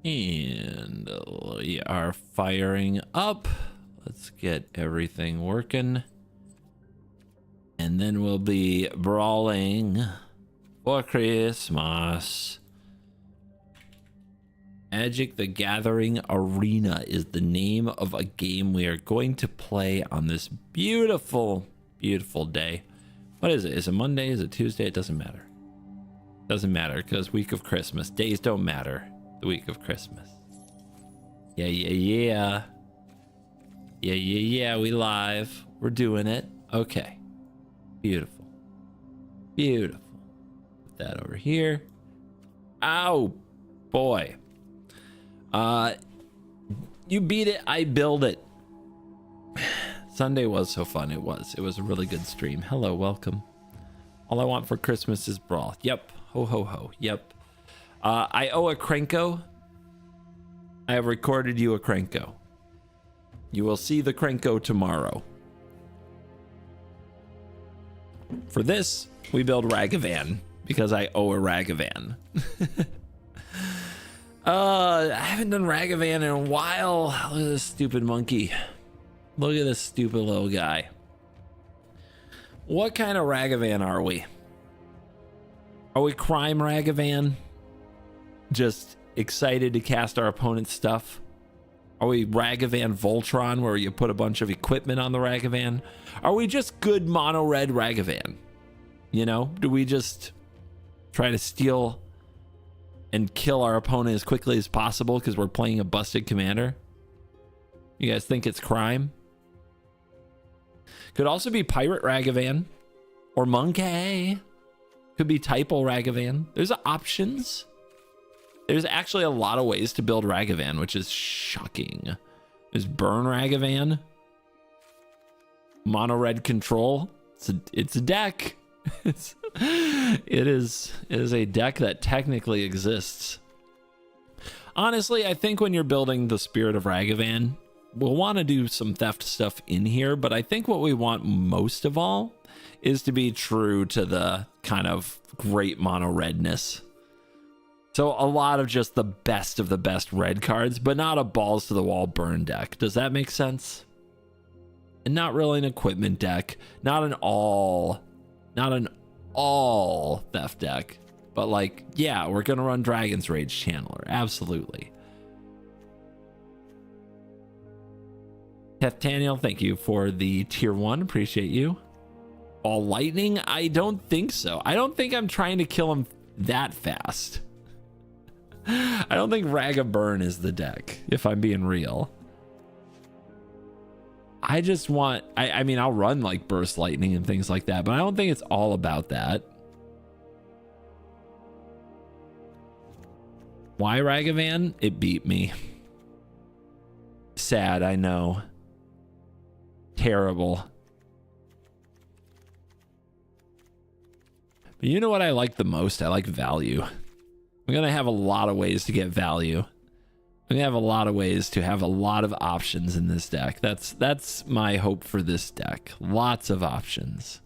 And we are firing up. Let's get everything working. And then we'll be brawling for Christmas. Magic the Gathering Arena is the name of a game we are going to play on this beautiful, beautiful day. What is it? Is it Monday? Is it Tuesday? It doesn't matter. Doesn't matter because week of Christmas. Days don't matter. The week of Christmas. Yeah. Yeah. We live. We're doing it. Okay. Beautiful. Beautiful. Put that over here. Ow. Boy. You beat it. I build it. Sunday was so fun. It was a really good stream. Hello. Welcome. All I want for Christmas is Brawl. Yep. Ho, ho, ho. Yep. I owe a Krenko. I have recorded you a Krenko. You will see the Krenko tomorrow. For this, we build Ragavan because I owe a Ragavan. I haven't done Ragavan in a while. Look at this stupid monkey. Look at this stupid little guy. What kind of Ragavan are we? Are we crime Ragavan? Just excited to cast our opponent's stuff? Are we Ragavan Voltron, where you put a bunch of equipment on the Ragavan? Are we just good mono red Ragavan? You know, do we just try to steal and kill our opponent as quickly as possible because we're playing a busted commander? You guys think it's crime? Could also be Pirate Ragavan or Monkey. Could be Typo Ragavan. There's options. There's actually a lot of ways to build Ragavan, which is shocking. There's Burn Ragavan. Mono red control. It's a deck. It is a deck that technically exists. Honestly, I think when you're building the Spirit of Ragavan, we'll want to do some theft stuff in here, but I think what we want most of all is to be true to the kind of great mono redness. So a lot of just the best of the best red cards, but not a balls to the wall burn deck. Does that make sense? And not really an equipment deck, not an all theft deck, but like, yeah, we're gonna run Dragon's Rage Channeler, absolutely. Tefthaniel, thank you for the tier 1, appreciate you. All lightning? I don't think so. I don't think I'm trying to kill him that fast. I don't think Raga Burn is the deck, if I'm being real. I just want, I mean, I'll run like Burst Lightning and things like that, but I don't think it's all about that. Why Ragavan? It beat me. Sad, I know. Terrible. But you know what I like the most? I like value. I'm going to have a lot of ways to get value. I'm going to have a lot of ways to have a lot of options in this deck. That's my hope for this deck. Lots of options.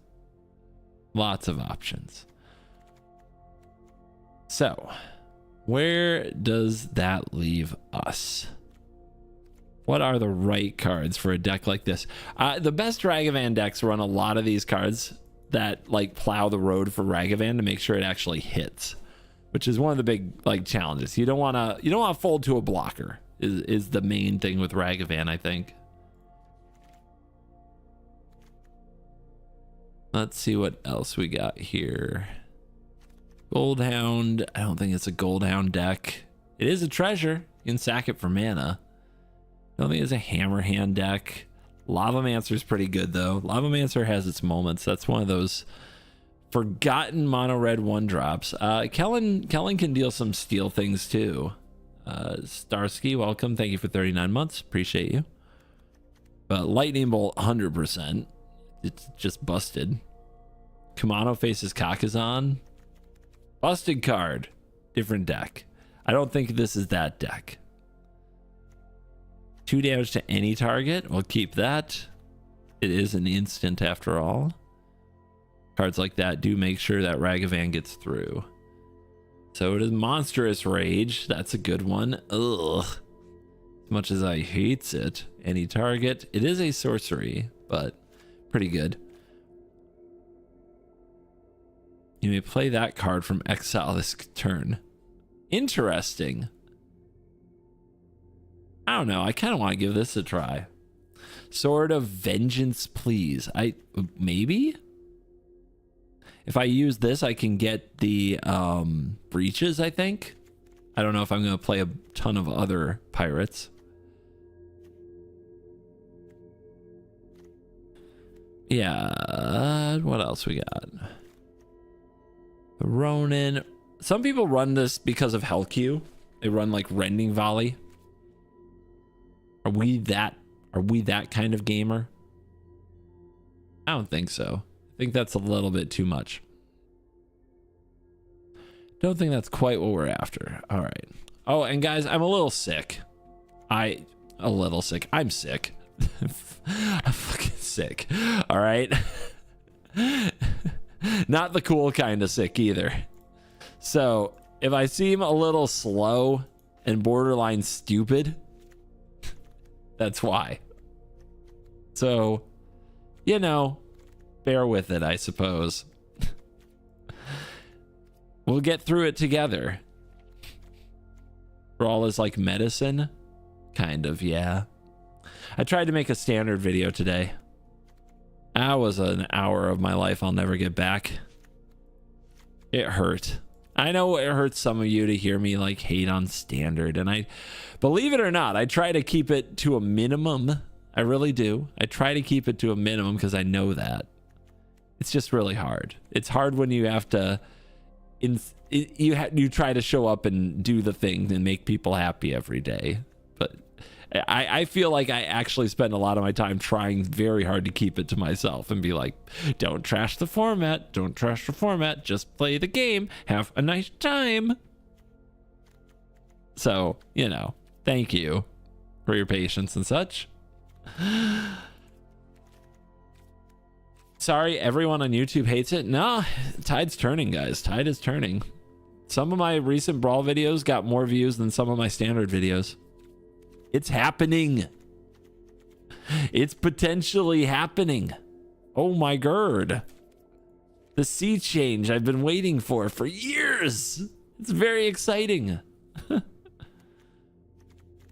Lots of options. So, where does that leave us? What are the right cards for a deck like this? The best Ragavan decks run a lot of these cards that like plow the road for Ragavan to make sure it actually hits, which is one of the big like challenges. You don't want to fold to a blocker is the main thing with Ragavan, I think. Let's see what else we got here. Goldhound. I don't think it's a Goldhound deck. It is a treasure. You can sack it for mana. I don't think it's a Hammerhand deck. Lavamancer is pretty good though. Lavamancer has its moments. That's one of those forgotten mono red 1-drops. Kellen can deal some steel things too. Starsky, welcome. Thank you for 39 months. Appreciate you. But Lightning Bolt, 100%. It's just busted. Kamano faces Kakazan. Busted card. Different deck. I don't think this is that deck. 2 damage to any target. We'll keep that. It is an instant after all. Cards like that do make sure that Ragavan gets through. So it is Monstrous Rage. That's a good one. Ugh. As much as I hates it. Any target. It is a sorcery, but pretty good. You may play that card from exile this turn. Interesting. I don't know. I kind of want to give this a try. Sword of Vengeance, please. Maybe? If I use this, I can get the breaches, I think. I don't know if I'm going to play a ton of other pirates. Yeah, what else we got? Ronin. Some people run this because of Hell Q. They run like Rending Volley. Are we that kind of gamer? I don't think so. I think that's a little bit too much. Don't think that's quite what we're after. All right. Oh, and guys, I'm a little sick. I'm sick. I'm fucking sick. All right. Not the cool kind of sick either. So if I seem a little slow and borderline stupid, that's why. So, you know, bear with it, I suppose. We'll get through it together. Brawl is like medicine. Kind of, yeah. I tried to make a standard video today. That was an hour of my life I'll never get back. It hurt. I know it hurts some of you to hear me like hate on standard, and I, believe it or not, I try to keep it to a minimum. I really do. I try to keep it to a minimum because I know that. It's just really hard. It's hard when you have to, you try to show up and do the thing and make people happy every day. But I feel like I actually spend a lot of my time trying very hard to keep it to myself and be like, don't trash the format. Don't trash the format. Just play the game. Have a nice time. So, you know, thank you for your patience and such. Sorry, everyone on YouTube hates it. No, tide's turning, guys. Tide is turning. Some of my recent Brawl videos got more views than some of my standard videos. It's happening. It's potentially happening. Oh my god. The sea change I've been waiting for years. It's very exciting.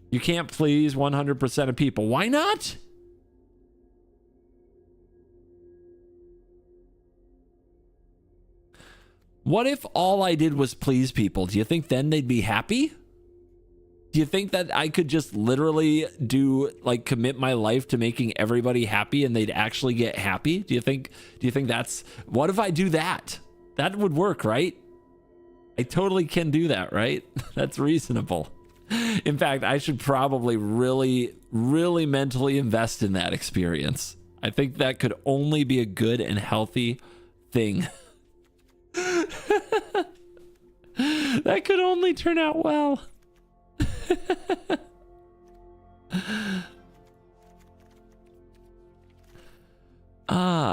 You can't please 100% of people. Why not? What if all I did was please people? Do you think then they'd be happy? Do you think that I could just literally commit my life to making everybody happy and they'd actually get happy? Do you think that's, what if I do that? That would work, right? I totally can do that, right? That's reasonable. In fact, I should probably really, really mentally invest in that experience. I think that could only be a good and healthy thing. That could only turn out well.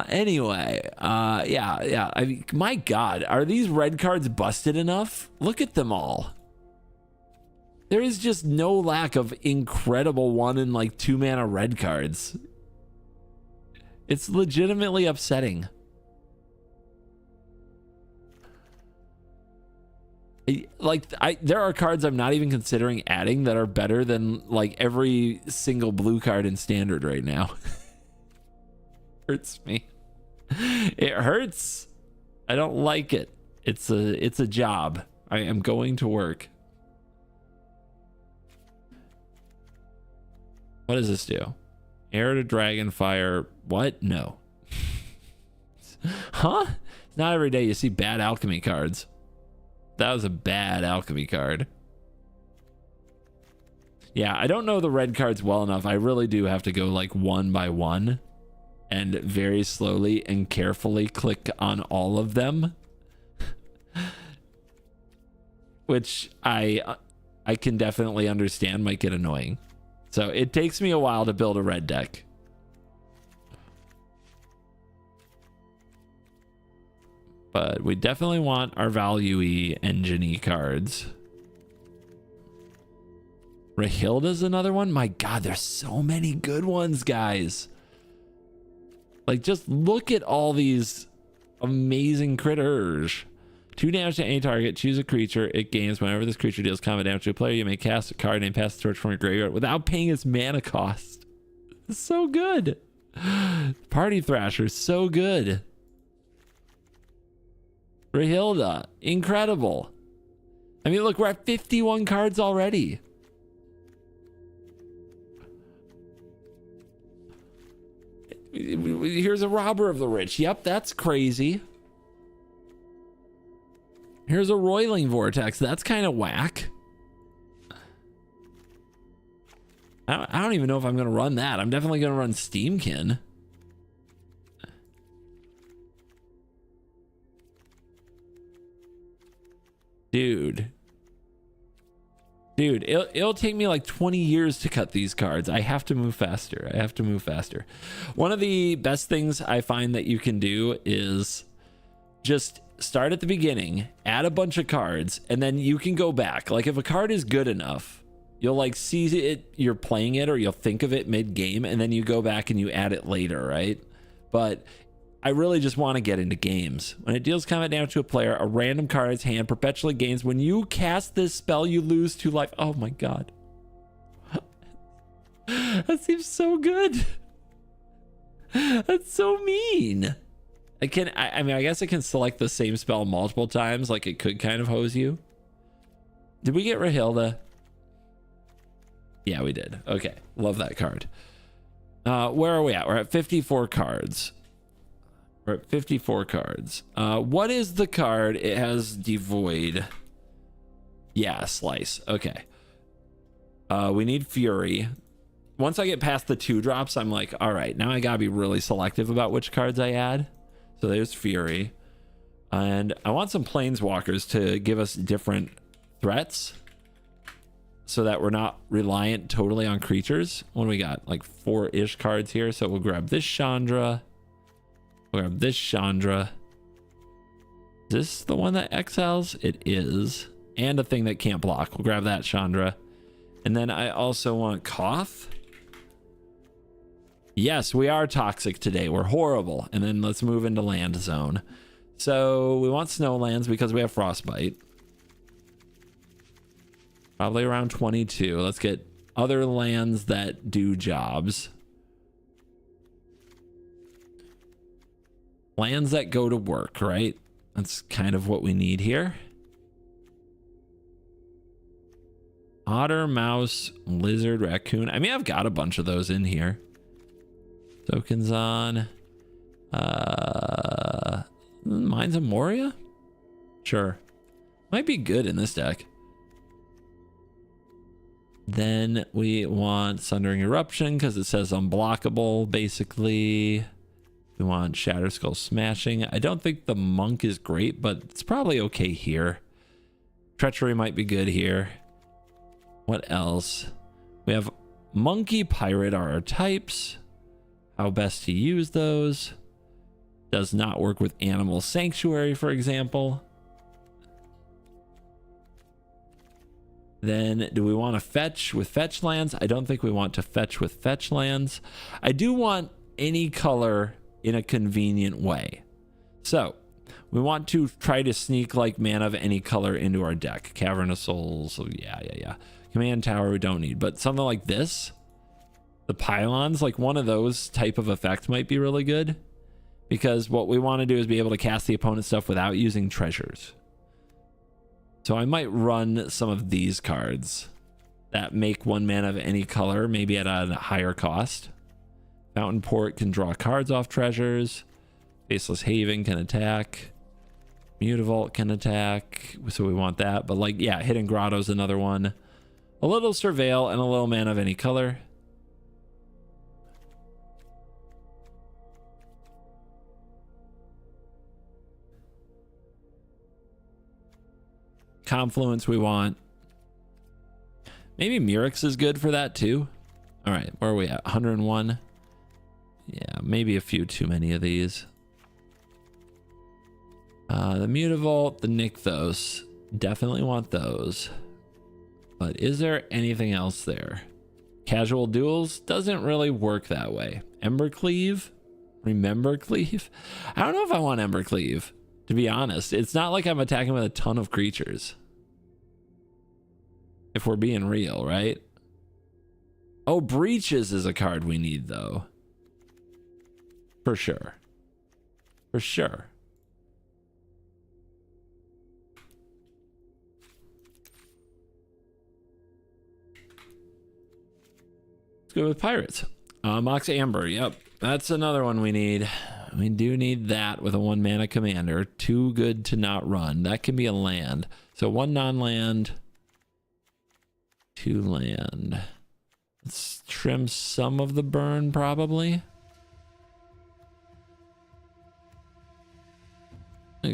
Anyway, yeah. I mean, my God, are these red cards busted enough? Look at them all. There is just no lack of incredible 1 and like 2 mana red cards. It's legitimately upsetting. There are cards I'm not even considering adding that are better than like every single blue card in standard right now. Hurts me. It hurts. I don't like it. It's a job. I am going to work. What does this do? Heir to Dragonfire. What? No. Huh? It's not every day you see bad alchemy cards. That was a bad alchemy card. Yeah, I don't know the red cards well enough. I really do have to go like one by one and very slowly and carefully click on all of them. Which I can definitely understand might get annoying. So it takes me a while to build a red deck. But we definitely want our value-y engine-y cards. Rahilda's another one. My God, there's so many good ones, guys. Like, just look at all these amazing critters. 2 damage to any target. Choose a creature. It gains whenever this creature deals combat damage to a player. You may cast a card and pass the torch from your graveyard without paying its mana cost. It's so good. Party Thrasher, so good. Rahilda, incredible. I mean, look, we're at 51 cards already. Here's a Robber of the Rich. Yep, that's crazy. Here's a Roiling Vortex. That's kind of whack. I don't even know if I'm going to run that. I'm definitely going to run Steamkin. Dude, it'll take me like 20 years to cut these cards. I have to move faster. One of the best things I find that you can do is just start at the beginning, add a bunch of cards, and then you can go back. Like, if a card is good enough, you'll like see it, you're playing it, or you'll think of it mid-game, and then you go back and you add it later, right? But I really just want to get into games. When it deals combat damage to a player, a random card in its hand perpetually gains. When you cast this spell, you lose 2 life. Oh my God. That seems so good. That's so mean. I mean, I guess I can select the same spell multiple times. Like, it could kind of hose you. Did we get Rahilda? Yeah, we did. Okay. Love that card. Where are we at? We're at 54 cards. We're at 54 cards. What is the card? It has Devoid. Yeah, Slice. Okay. We need Fury. Once I get past the 2-drops, I'm like, all right, now I gotta be really selective about which cards I add. So there's Fury. And I want some Planeswalkers to give us different threats so that we're not reliant totally on creatures. What do we got? Like 4-ish cards here. So we'll grab this Chandra. We'll grab this Chandra. Is this the one that exiles? It is. And a thing that can't block. We'll grab that Chandra. And then I also want Cough. Yes, we are toxic today. We're horrible. And then let's move into Land Zone. So we want Snowlands because we have Frostbite. Probably around 22. Let's get other lands that do jobs. Lands that go to work, right? That's kind of what we need here. Otter, mouse, lizard, raccoon. I mean, I've got a bunch of those in here. Tokens on. Mines of Moria? Sure. Might be good in this deck. Then we want Sundering Eruption because it says unblockable, basically. We want Shatter Skull Smashing. I don't think the Monk is great, but it's probably okay here. Treachery might be good here. What else? We have Monkey, Pirate are our types. How best to use those. Does not work with Animal Sanctuary, for example. Then do we want to fetch with fetch lands? I don't think we want to fetch with fetch lands. I do want any color in a convenient way. So we want to try to sneak like mana of any color into our deck. Cavern of Souls. Yeah. Command Tower we don't need, but something like this. The pylons, like one of those type of effects might be really good because what we want to do is be able to cast the opponent's stuff without using treasures. So I might run some of these cards that make 1 mana of any color, maybe at a higher cost. Fountain Port can draw cards off treasures. Faceless Haven can attack. Mutavault can attack. So we want that. But like, yeah, Hidden Grotto's another one. A little Surveil and a little mana of any color. Confluence we want. Maybe Murex is good for that too. All right, where are we at? 101. Yeah, maybe a few too many of these. The Mutavault, the Nykthos. Definitely want those. But is there anything else there? Casual duels doesn't really work that way. Embercleave? Remember Cleave? I don't know if I want Embercleave, to be honest. It's not like I'm attacking with a ton of creatures. If we're being real, right? Oh, Breaches is a card we need, though. For sure. For sure. Let's go with Pirates. Mox Amber, yep. That's another one we need. We do need that with a 1-mana commander. Too good to not run. That can be a land. So 1 non-land, 2 land. Let's trim some of the burn, probably.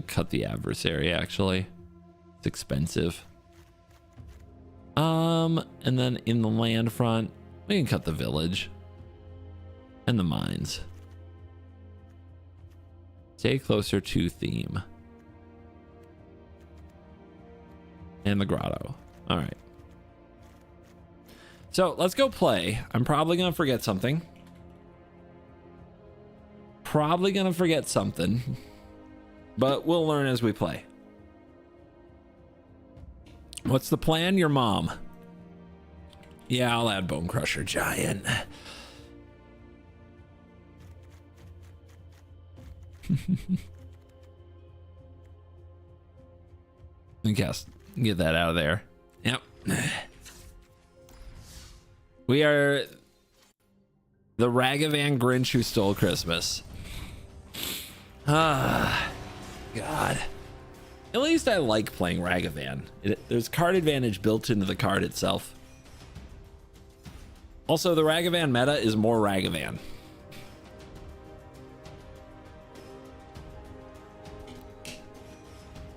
Cut the adversary, actually. It's expensive. And then in the land front, we can cut the village. And the mines. Stay closer to theme. And the grotto. All right. So let's go play. I'm probably going to forget something. But we'll learn as we play. What's the plan? Your mom. Yeah, I'll add Bone Crusher Giant. Yes, get that out of there. Yep. We are the Ragavan Grinch who stole Christmas. Ah, God. At least I like playing Ragavan. There's card advantage built into the card itself. Also, the Ragavan meta is more Ragavan.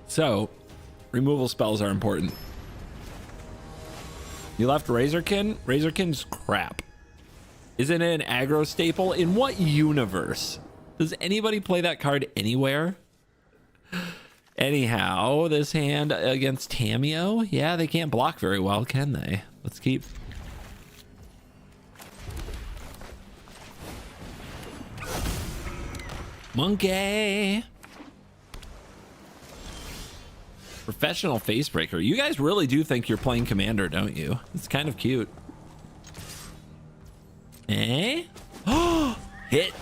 So, removal spells are important. You left Razorkin? Razorkin's crap. Isn't it an aggro staple? In what universe? Does anybody play that card anywhere? Anyhow, this hand against Tameo? Yeah, they can't block very well, can they? Let's keep... Monkey! Professional Facebreaker. You guys really do think you're playing Commander, don't you? It's kind of cute. Eh? Oh! Hit!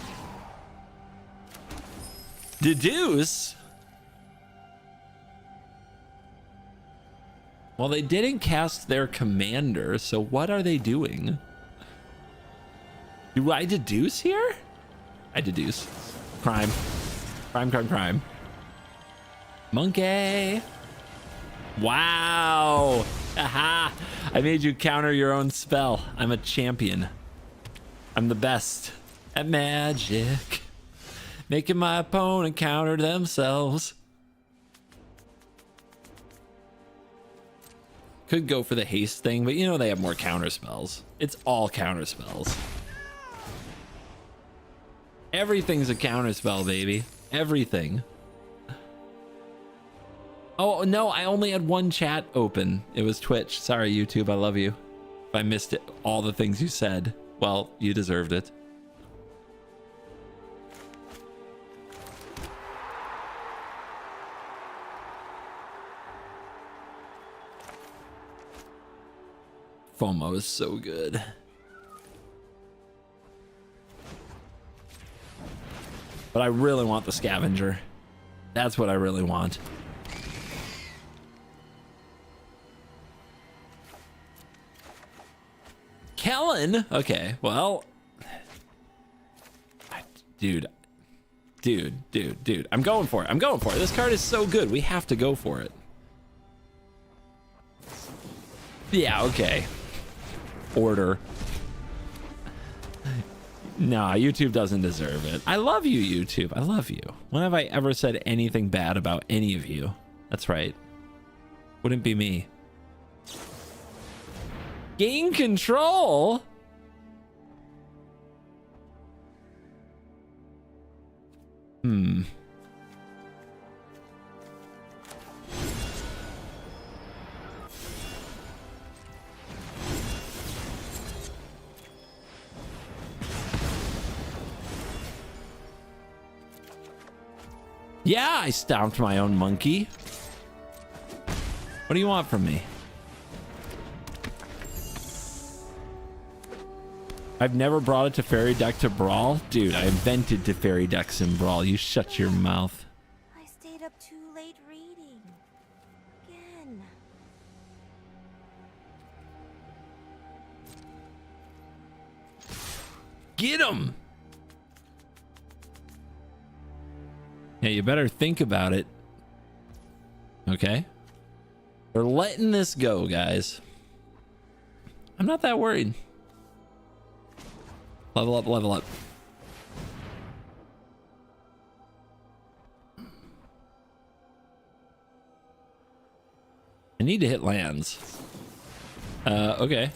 Deduce? Well, they didn't cast their Commander, so what are they doing? Do I deduce here? I deduce. Crime. Crime, crime, crime. Monkey! Wow! Aha! I made you counter your own spell. I'm a champion. I'm the best at magic. Making my opponent counter themselves. Could go for the haste thing, but you know they have more counter spells. It's all counter spells. Everything's a counter spell, baby. Everything. Oh, no, I only had one chat open. It was Twitch. Sorry, YouTube, I love you. If I missed it, all the things you said, well, you deserved it. FOMO is so good. But I really want the scavenger. That's what I really want. Kellen? Okay, well. Dude. I'm going for it. This card is so good. We have to go for it. Yeah, okay. Order. Nah, YouTube doesn't deserve it. I love you, YouTube. I love you. When have I ever said anything bad about any of you? That's right. Wouldn't be me. Gain control? Yeah, I stomped my own monkey. What do you want from me? I've never brought a Teferi deck to Brawl. Dude, I invented Teferi decks in Brawl. You shut your mouth. I stayed up too late reading. Again. Get him! Yeah, you better think about it. Okay? We're letting this go, guys. I'm not that worried. Level up, level up. I need to hit lands. Okay.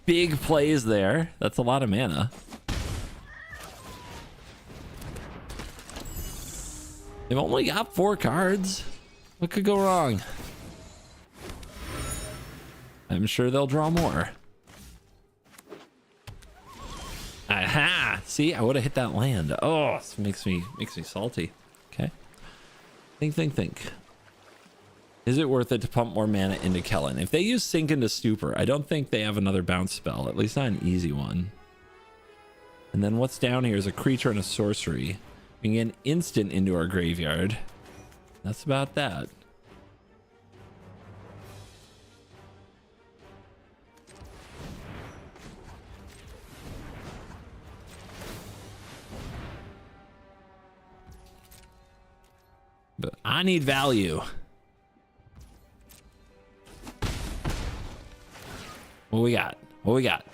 Big plays there. That's a lot of mana. They've only got 4 cards. What could go wrong? I'm sure they'll draw more. Aha! See, I would have hit that land. Oh, this makes me salty. Okay. Think. Is it worth it to pump more mana into Kellen? If they use Sink into Stupor, I don't think they have another bounce spell. At least not an easy one. And then what's down here is a creature and a sorcery. We can get an instant into our graveyard. That's about that. But I need value. What we got? What we got?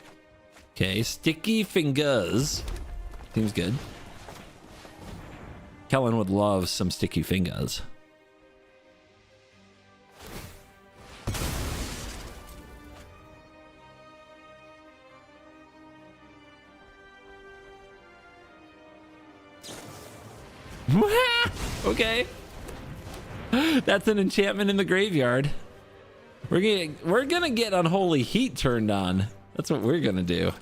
Okay, Sticky Fingers. Seems good. Kellen would love some Sticky Fingers. Okay. That's an enchantment in the graveyard. We're gonna get Unholy Heat turned on. That's what we're gonna do.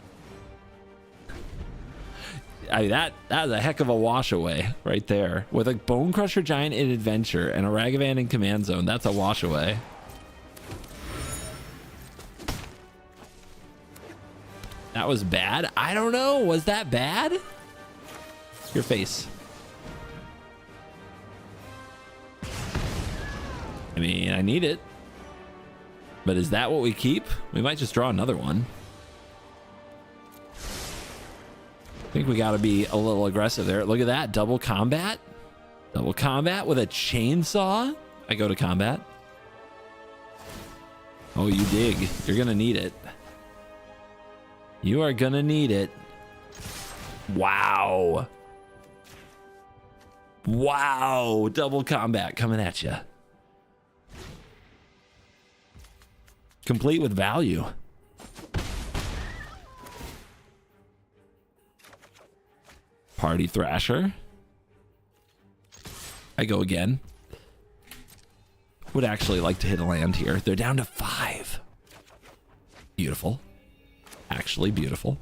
That's a heck of a wash away right there. With a Bone Crusher Giant in Adventure and a Ragavan in Command Zone, that's a wash away. That was bad. I don't know. Was that bad? Your face. I mean, I need it. But is that what we keep? We might just draw another one. I think we got to be a little aggressive there. Look at that. Double combat. Double combat with a chainsaw. I go to combat. Oh, you dig. You're going to need it. You are going to need it. Wow. Wow. Double combat coming at you. Complete with value. Party Thrasher. I go again. Would actually like to hit a land here. They're down to 5. Beautiful. Actually beautiful.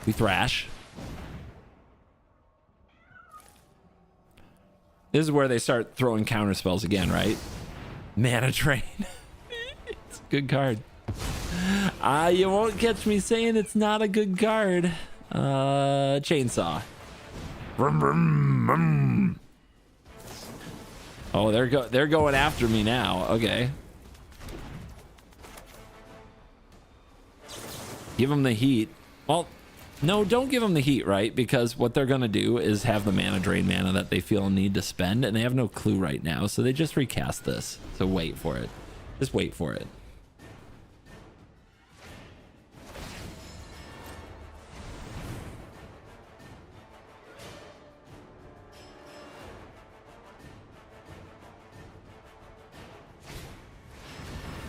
We thrash. This is where they start throwing counter spells again, right? Mana Drain. It's a good card. You won't catch me saying it's not a good card. Chainsaw. Vroom, vroom, vroom. Oh, they're going after me now. Okay. Give them the heat. Well, no, don't give them the heat, right? Because what they're gonna do is have the mana drain mana that they feel a need to spend, and they have no clue right now, so they just recast this. So wait for it. Just wait for it.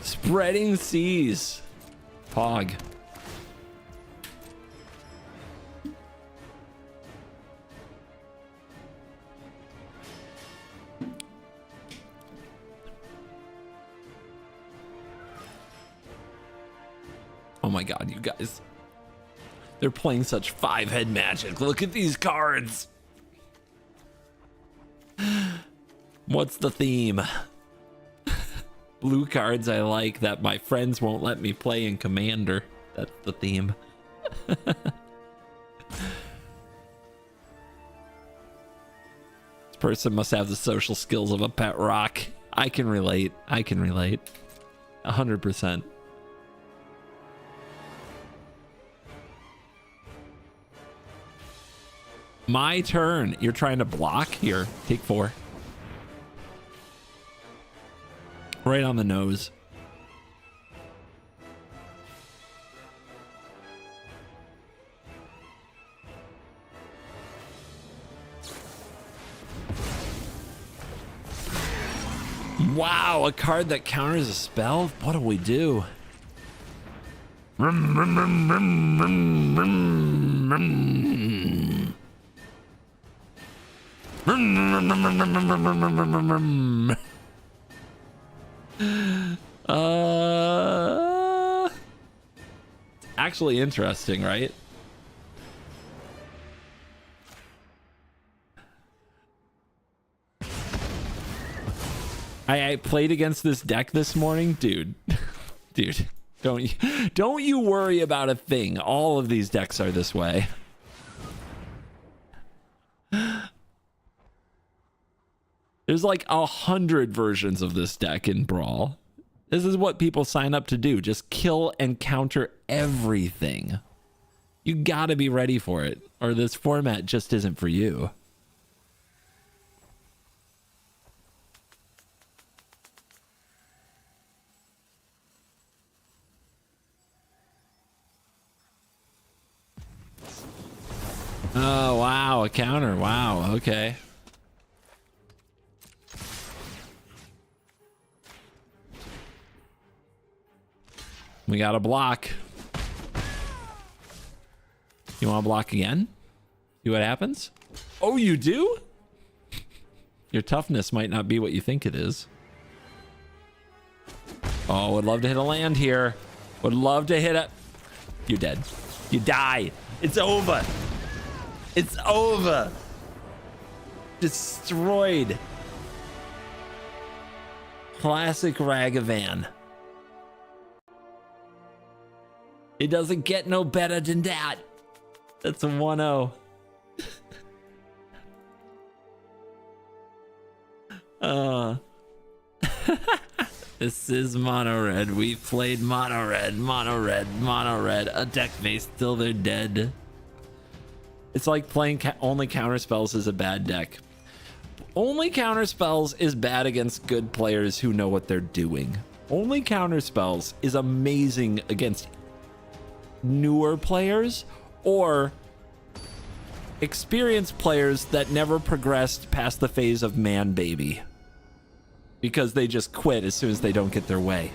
Spreading Seas. Pog. Oh my god, you guys. They're playing such 5-head magic. Look at these cards. What's the theme? Blue cards I like that my friends won't let me play in Commander. That's the theme. This person must have the social skills of a pet rock. I can relate. I can relate. 100%. My turn. You're trying to block? Here, take 4. Right on the nose. Wow, a card that counters a spell? What do we do? Actually interesting, right? I played against this deck this morning, dude. Dude, don't you worry about a thing. All of these decks are this way. There's like 100 versions of this deck in Brawl. This is what people sign up to do. Just kill and counter everything. You gotta be ready for it, or this format just isn't for you. Oh, wow, a counter. Wow, okay. We got a block. You want to block again? See what happens? Oh, you do? Your toughness might not be what you think it is. Oh, would love to hit a land here. Would love to hit a... You're dead. You die. It's over. It's over. Destroyed. Classic Ragavan. It doesn't get no better than that. That's a 1-0. This is mono red. We played mono red, mono red, mono red. A deck base till they're dead. It's like playing only counter spells is a bad deck. Only counter spells is bad against good players who know what they're doing. Only counter spells is amazing against newer players or experienced players that never progressed past the phase of man baby because they just quit as soon as they don't get their way.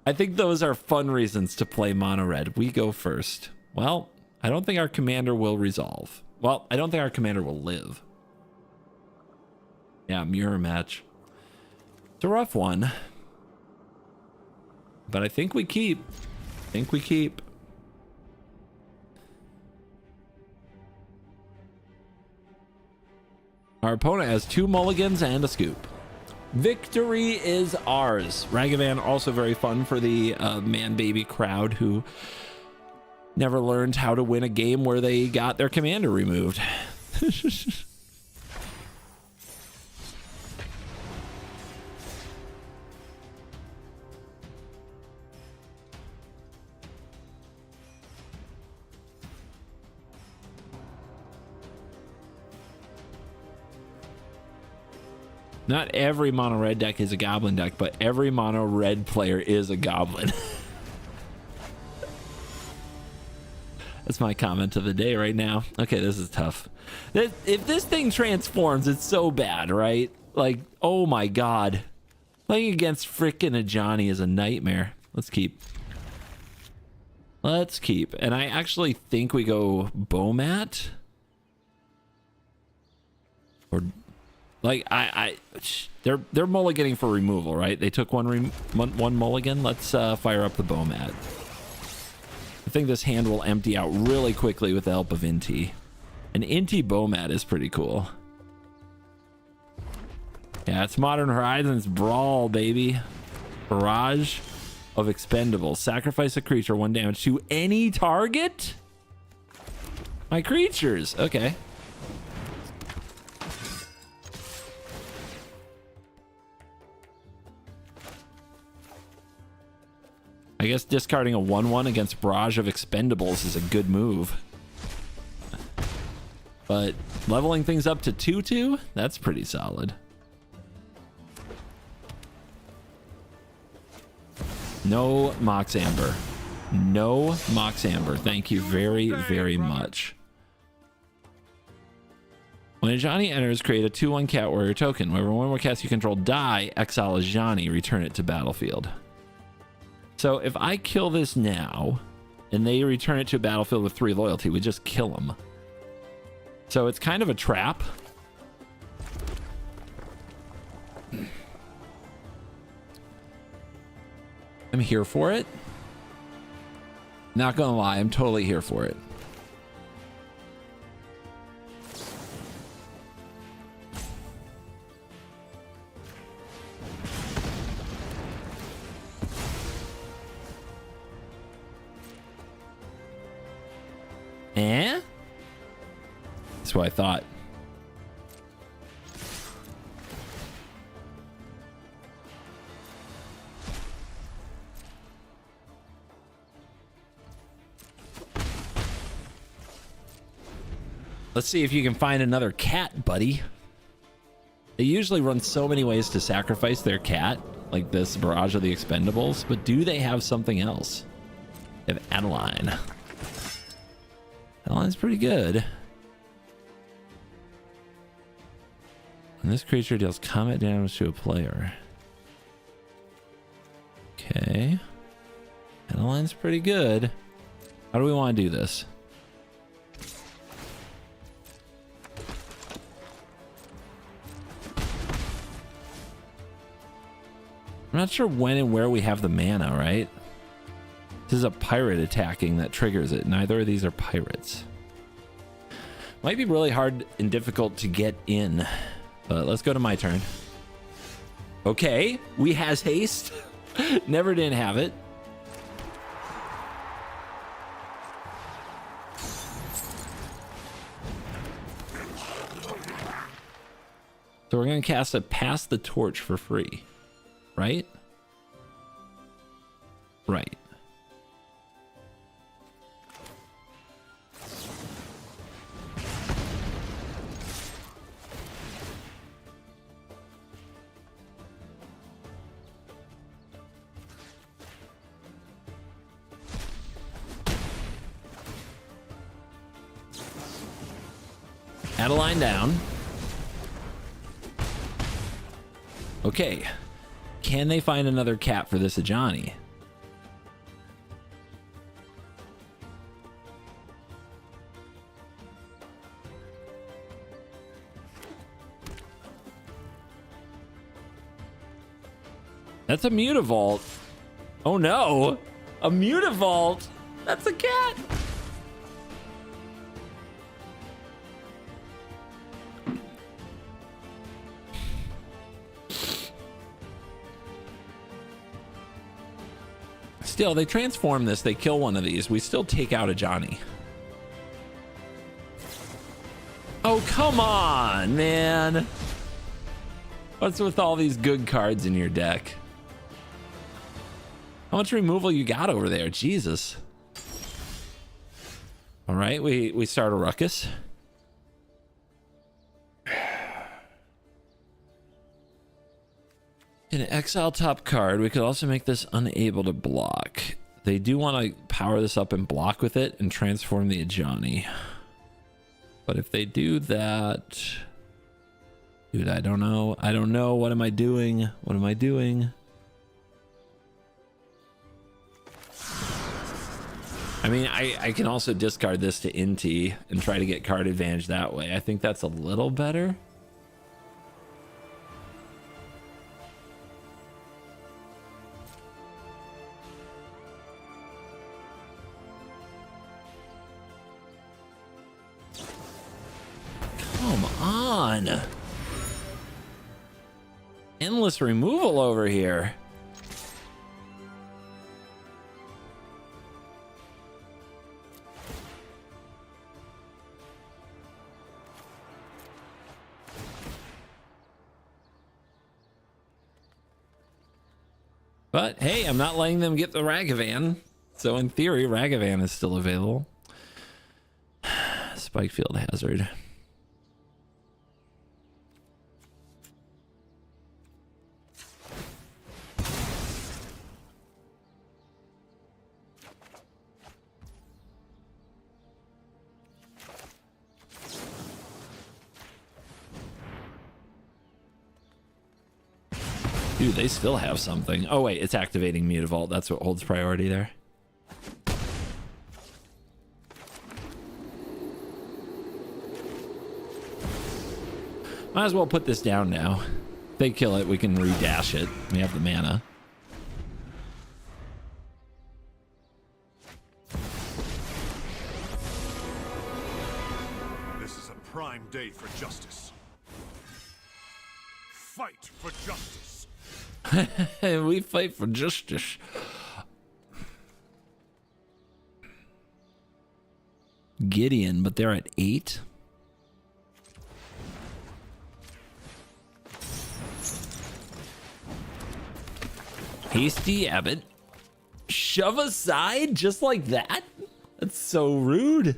I think those are fun reasons to play mono red. We go first. Well, I don't think our commander will resolve. Well, I don't think our commander will live. Yeah, mirror match. It's a rough one. But I think we keep. I think we keep. Our opponent has 2 mulligans and a scoop. Victory is ours. Ragavan also very fun for the man baby crowd who never learned how to win a game where they got their commander removed. Not every mono red deck is a goblin deck, but every mono red player is a goblin. That's my comment of the day right now. Okay, this is tough. If this thing transforms, it's so bad, right? Like, oh my god. Playing against frickin' a Johnny is a nightmare. Let's keep. Let's keep. And I actually think we go Bomat. Or... Like, they're mulliganing for removal, right? They took one mulligan. Let's fire up the Bomat. I think this hand will empty out really quickly with the help of Inti. An Inti Bomat is pretty cool. Yeah, it's Modern Horizons Brawl, baby. Barrage of expendables. Sacrifice a creature, 1 damage to any target? My creatures. Okay. I guess discarding a 1/1 against Barrage of Expendables is a good move. But leveling things up to 2/2, that's pretty solid. No Mox Amber. No Mox Amber. Thank you very, very much. When a Johnny enters, create a 2/1 Cat Warrior token. Whenever one more cast you control die, exile a Johnny, return it to battlefield. So if I kill this now, and they return it to a battlefield with 3 loyalty, we just kill them. So it's kind of a trap. I'm here for it. Not gonna lie, I'm totally here for it. Eh? That's what I thought. Let's see if you can find another cat, buddy. They usually run so many ways to sacrifice their cat, like this Barrage of the Expendables, but do they have something else? They have Adeline. Adeline's pretty good. And this creature deals combat damage to a player. Okay. Adeline's pretty good. How do we want to do this? I'm not sure when and where we have the mana, right? This is a pirate attacking that triggers it. Neither of these are pirates. Might be really hard and difficult to get in. But let's go to my turn. Okay, we has haste. Never didn't have it. So we're going to cast a Pass the Torch for free. Right? Right. Adeline down. Okay. Can they find another cat for this Ajani? That's a Mutavault. Oh no! A Mutavault! That's a cat! Still, they transform this, they kill one of these, we still take out a Johnny. Oh, come on, man. What's with all these good cards in your deck? How much removal you got over there? Jesus. All right, we start a ruckus. In an exile top card, we could also make this unable to block. They do want to power this up and block with it and transform the Ajani. But if they do that... Dude, I don't know. I don't know. What am I doing? What am I doing? I mean, I can also discard this to Inti and try to get card advantage that way. I think that's a little better. Come on. endless removal over here. But hey, I'm not letting them get the Ragavan. So in theory, Ragavan is still available. Spike Field Hazard. Dude, they still have something. Oh wait, it's activating Mutavault. That's what holds priority there. Might as well put this down now. If they kill it, we can redash it. We have the mana. This is a prime day for justice. Fight for justice. We fight for justice. Gideon, but they're at 8. Hasty Abbott. Shove aside just like that? That's so rude.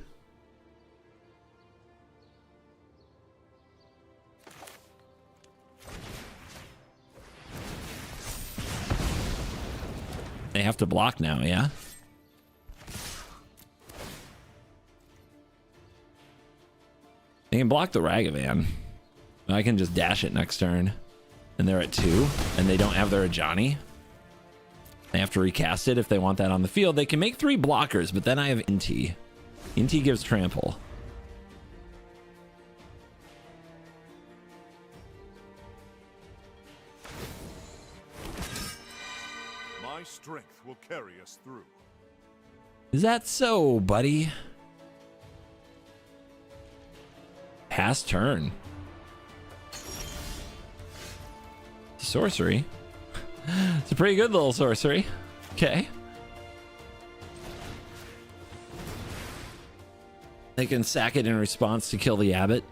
They have to block now, yeah? They can block the Ragavan. I can just dash it next turn. And they're at 2, and they don't have their Ajani. They have to recast it if they want that on the field. They can make 3 blockers, but then I have Inti. Inti gives trample. My strength will carry us through. Is that so, buddy? Pass turn. Sorcery. It's a pretty good little sorcery. Okay. They can sack it in response to kill the abbot.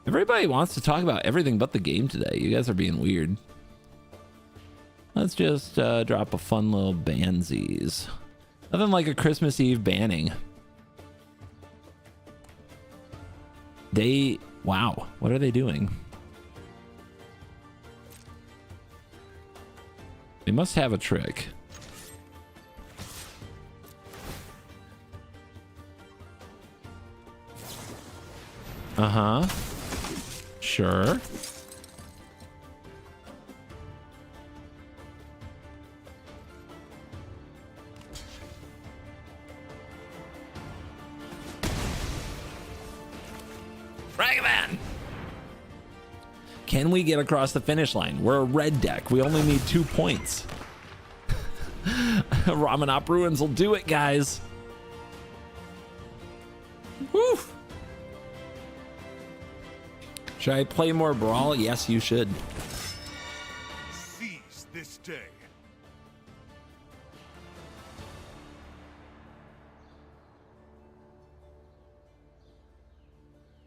Everybody wants to talk about everything but the game today. You guys are being weird. Let's just drop a fun little bansies. Nothing like a Christmas Eve banning. Wow, what are they doing? They must have a trick. Uh-huh. Sure. Ragavan! Can we get across the finish line? We're a red deck. We only need 2 points. Ramanop Ruins will do it, guys. Woo! Should I play more Brawl? Yes, you should. Seize this day.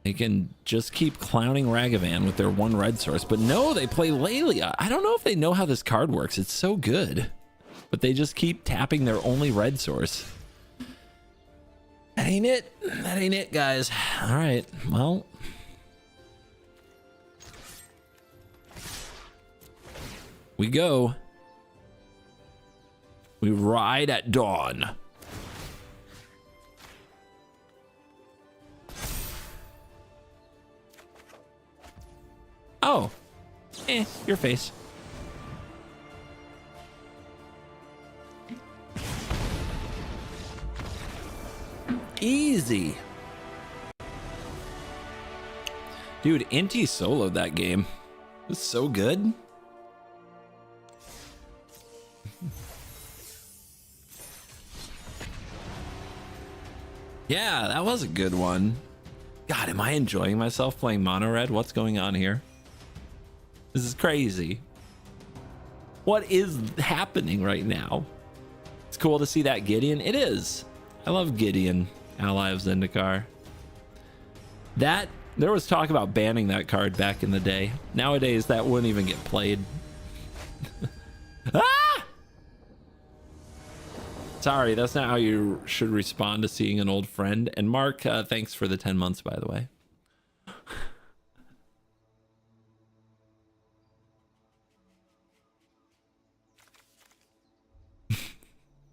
They can just keep clowning Ragavan with their 1 red source, but no, they play Lelia. I don't know if they know how this card works. It's so good, but they just keep tapping their only red source. That ain't it. That ain't it, guys. All right, well. We go. We ride at dawn. Oh. Your face. Easy. Dude, Inti soloed that game. It was so good. Yeah, that was a good one. God, am I enjoying myself playing Mono Red? What's going on here? This is crazy. What is happening right now? It's cool to see that Gideon. It is. I love Gideon, ally of Zendikar. That, there was talk about banning that card back in the day. Nowadays, that wouldn't even get played. Ah! Sorry, that's not how you should respond to seeing an old friend. And Mark, thanks for the 10 months, by the way.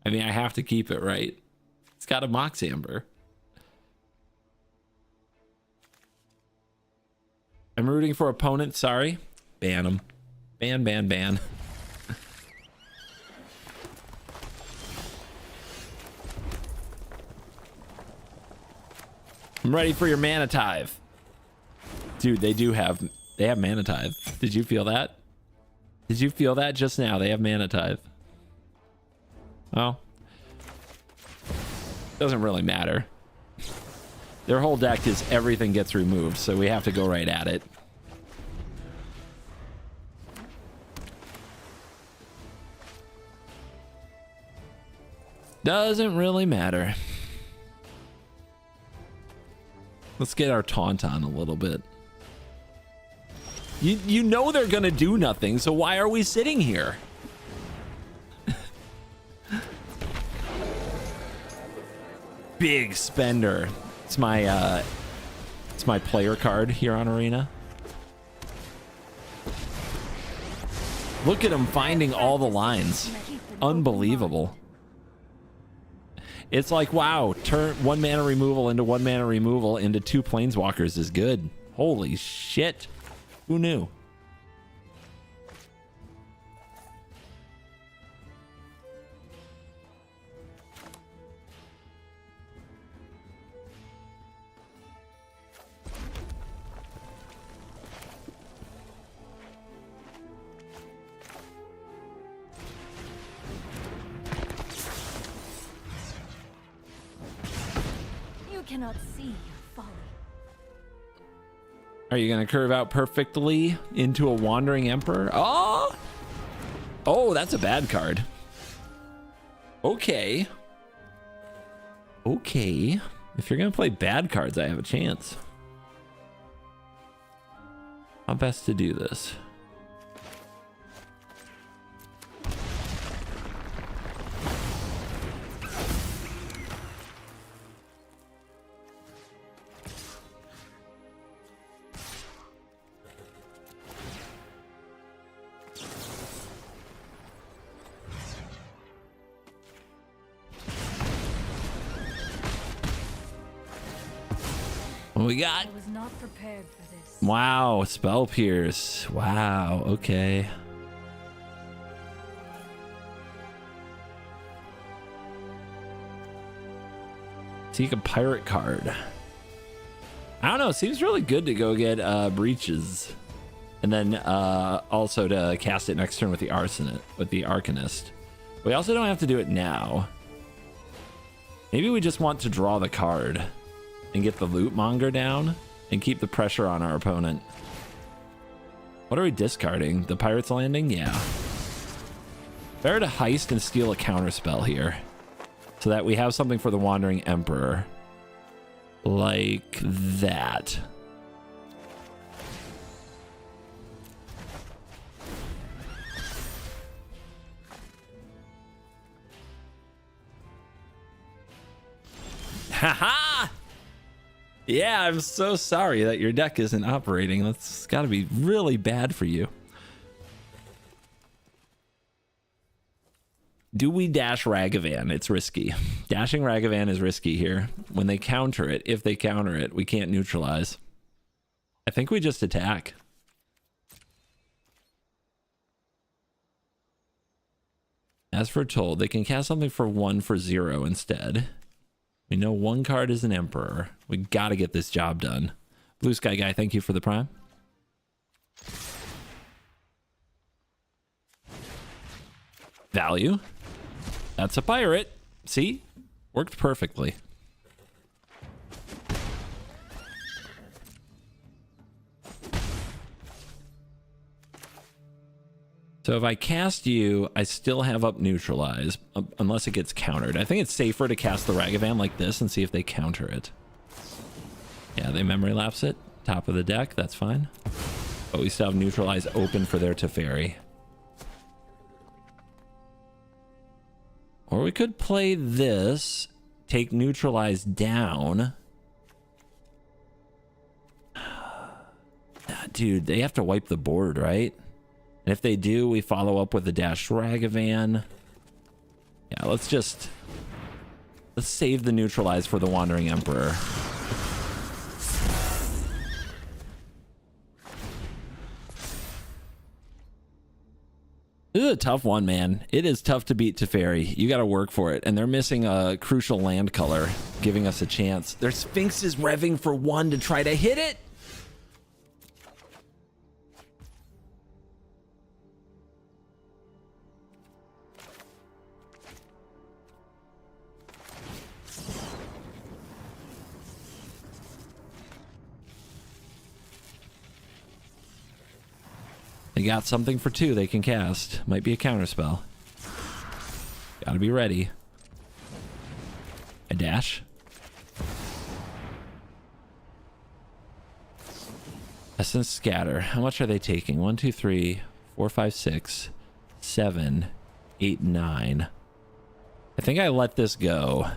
I mean, I have to keep it right. It's got a Mox Amber. I'm rooting for opponent. Sorry. Ban them. Ban, ban, ban. I'm ready for your Mana Tithe. Dude, they have Mana Tithe. Did you feel that? Did you feel that just now? They have Mana Tithe. Well, doesn't really matter. Their whole deck is everything gets removed, so we have to go right at it. Doesn't really matter. Let's get our taunt on a little bit. You know they're gonna do nothing, so why are we sitting here? Big spender. It's my player card here on Arena. Look at him finding all the lines. Unbelievable. It's like, wow, turn 1 mana removal into 1 mana removal into 2 planeswalkers is good. Holy shit. Who knew? Cannot see your folly. Are you going to curve out perfectly into a Wandering Emperor? Oh! Oh, that's a bad card. Okay. Okay. If you're going to play bad cards, I have a chance. How best to do this? What we got? I was not prepared for this. Wow, Spell Pierce. Wow, okay. Seek a pirate card. I don't know, it seems really good to go get breaches. And then also to cast it next turn with the Arcanist. We also don't have to do it now. Maybe we just want to draw the card and get the Loot Monger down and keep the pressure on our opponent. What are we discarding? The Pirate's Landing? Yeah. Better to heist and steal a counterspell here so that we have something for the Wandering Emperor. Like that. Haha! Yeah, I'm so sorry that your deck isn't operating. That's got to be really bad for you. Do we dash Ragavan? It's risky. Dashing Ragavan is risky here. When they counter it, if they counter it, we can't neutralize. I think we just attack. As foretold, they can cast something for 1 for 0 instead. We know one card is an Emperor. We got to get this job done. Blue Sky Guy, thank you for the prime. Value. That's a pirate. See? Worked perfectly. So if I cast you, I still have up neutralize, unless it gets countered. I think it's safer to cast the Ragavan like this and see if they counter it. Yeah, they memory lapse it. Top of the deck, that's fine. But we still have neutralize open for their Teferi. Or we could play this, take neutralize down. Dude, they have to wipe the board, right? And if they do, we follow up with the Dash Ragavan. Yeah, let's save the neutralize for the Wandering Emperor. This is a tough one, man. It is tough to beat Teferi. You got to work for it. And they're missing a crucial land color, giving us a chance. Their Sphinx is revving for 1 to try to hit it. They got something for 2 they can cast. Might be a counterspell. Gotta be ready. A dash. Essence Scatter. How much are they taking? 1, 2, 3, 4, 5, 6, 7, 8, 9. I think I let this go.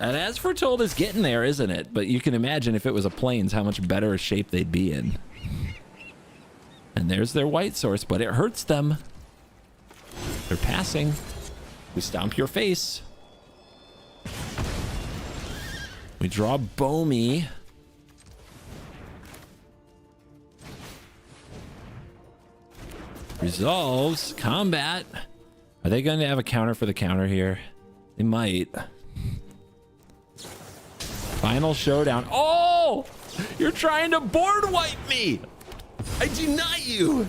And as foretold is getting there, isn't it? But you can imagine if it was a Plains, how much better a shape they'd be in. And there's their white source, but it hurts them. They're passing. We stomp your face. We draw Bomi. Resolves. Combat. Are they going to have a counter for the counter here? They might. Final showdown. Oh! You're trying to board wipe me! I deny you!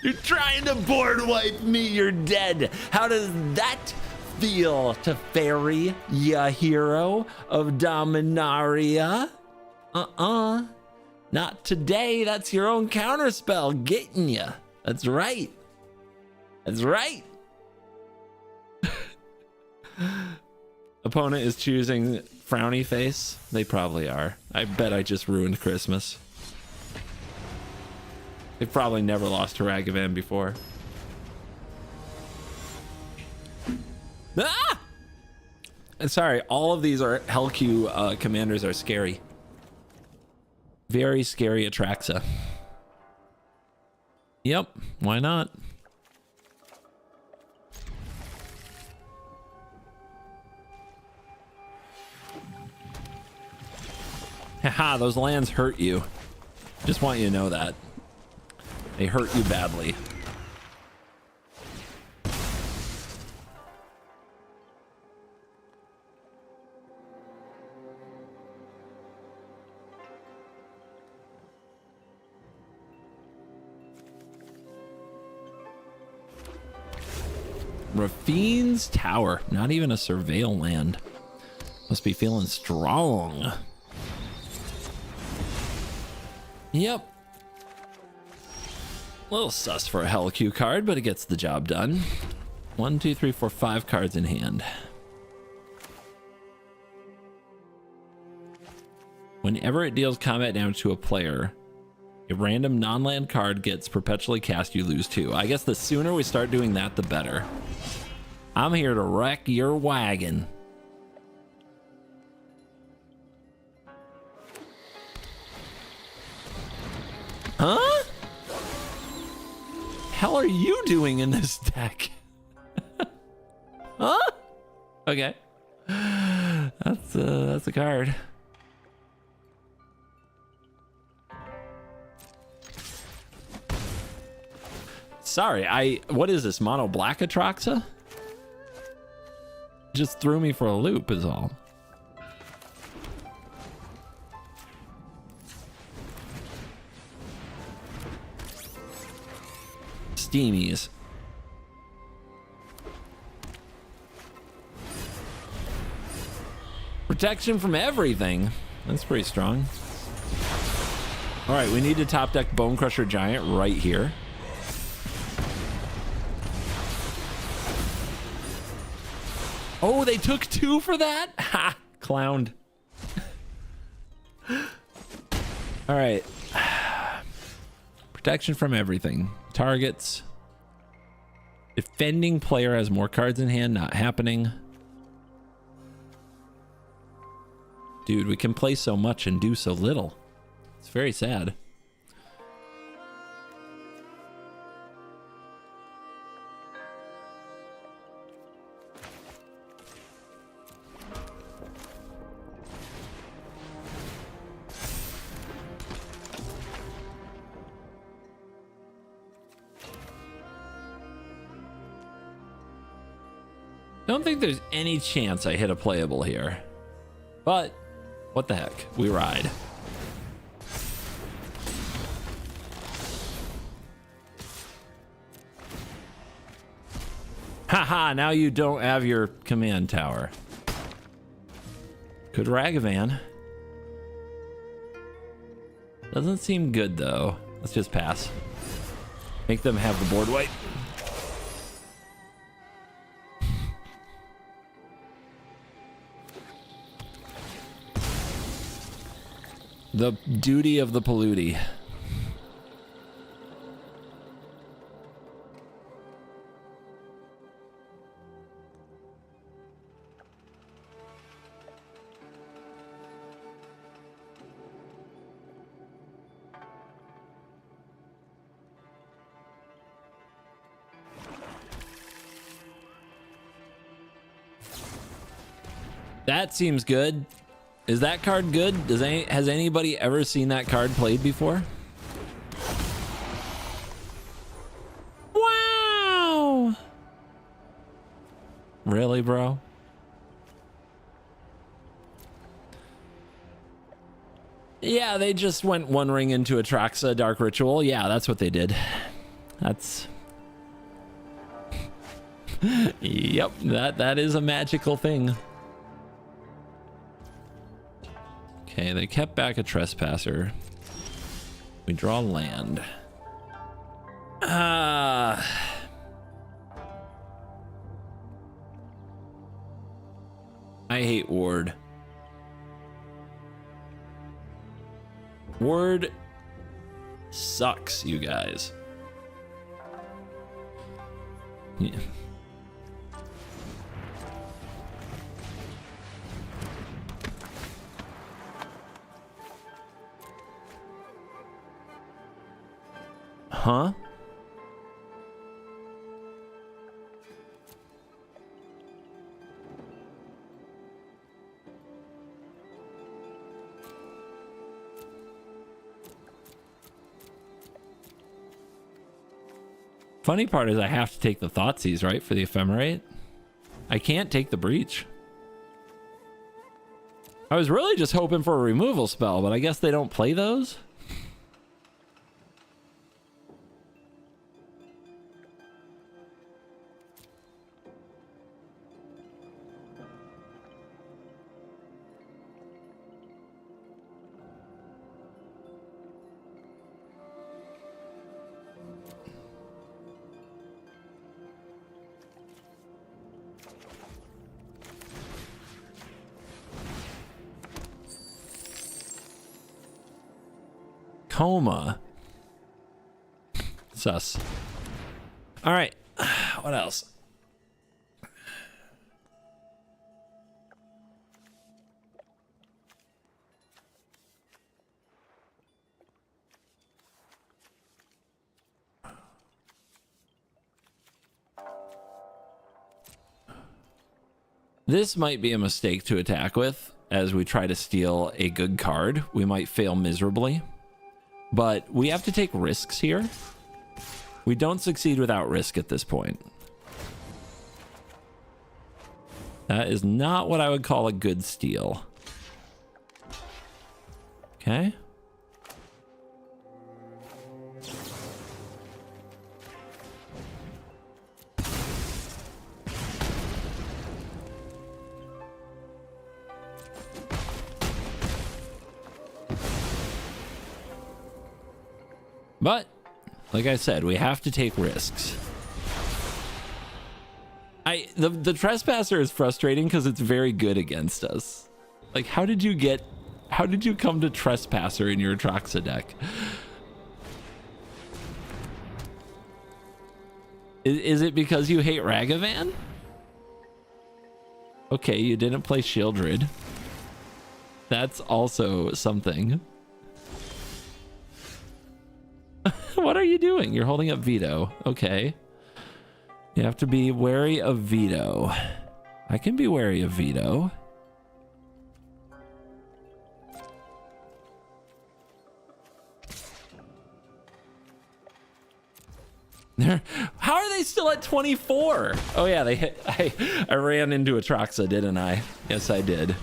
You're trying to board wipe me, you're dead! How does that feel, Teferi, ya hero of Dominaria? Not today, that's your own counterspell getting ya. That's right. That's right. Opponent is choosing frowny face. They probably are. I bet I just ruined Christmas. They've probably never lost to Ragavan before. Ah! Sorry, all of these are Hellq commanders are scary. Very scary Atraxa. Yep, why not? Haha, those lands hurt you. Just want you to know that. They hurt you badly. Rafine's Tower. Not even a surveil land. Must be feeling strong. Yep. A little sus for a Hellq card, but it gets the job done. 1, 2, 3, 4, 5 cards in hand. Whenever it deals combat damage to a player, a random non-land card gets perpetually cast, you lose 2. I guess the sooner we start doing that, the better. I'm here to wreck your wagon. Huh? Hell are you doing in this deck? Huh? Okay. That's a card. Sorry, what is this, mono black Atroxa? Just threw me for a loop is all. Steamies. Protection from everything. That's pretty strong. All right, we need to top deck Bone Crusher Giant right here. Oh, they took 2 for that? Ha! Clowned. All right. Protection from everything. Targets. Defending player has more cards in hand. Not happening. Dude, we can play so much and do so little. It's very sad. Don't think there's any chance I hit a playable here. But what the heck? We ride. Haha, now you don't have your command tower. Could Ragavan. Doesn't seem good though. Let's just pass. Make them have the board wipe. The duty of the polluti. That seems good. Is that card good? Has anybody ever seen that card played before? Wow! Really, bro? Yeah, they just went One Ring into Atraxa Dark Ritual. Yeah, that's what they did. That's... Yep, that is a magical thing. Okay, they kept back a Trespasser. We draw land. I hate Ward. Ward sucks, you guys. Yeah. Huh? Funny part is I have to take the Thoughtseize, right, for the Ephemerate? I can't take the Breach. I was really just hoping for a removal spell, but I guess they don't play those? Coma. Sus. All right. What else? This might be a mistake to attack with as we try to steal a good card. We might fail miserably, but we have to take risks here. We don't succeed without risk at this point. That is not what I would call a good steal. Okay. But, like I said, we have to take risks. The Trespasser is frustrating because it's very good against us. Like, how did you come to Trespasser in your Atraxa deck? Is it because you hate Ragavan? Okay, you didn't play Shieldred. That's also something. What are you doing? You're holding up Veto. Okay. You have to be wary of Veto. I can be wary of Veto. How are they still at 24? Oh yeah, they hit. I ran into Atraxa, didn't I? Yes, I did.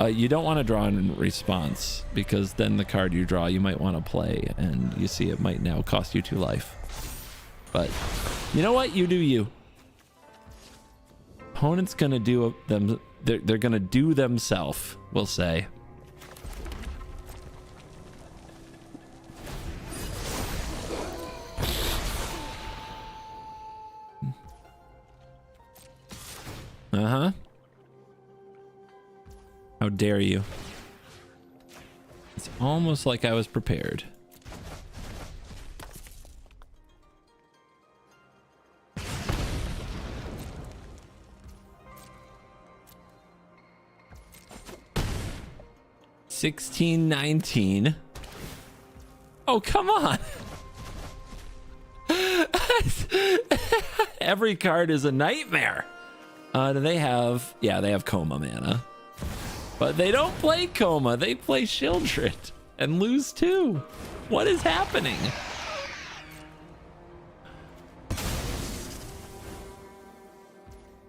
You don't want to draw in response because then the card you draw you might want to play, and you see it might now cost you 2 life. But you know what? You do you. Opponent's gonna do them. They're gonna do themselves. We'll say. Uh-huh. How dare you? It's almost like I was prepared. $16.19. Oh, come on. Every card is a nightmare. Do they have... Yeah, they have Coma mana. But they don't play Coma. They play Shieldred and lose 2. What is happening?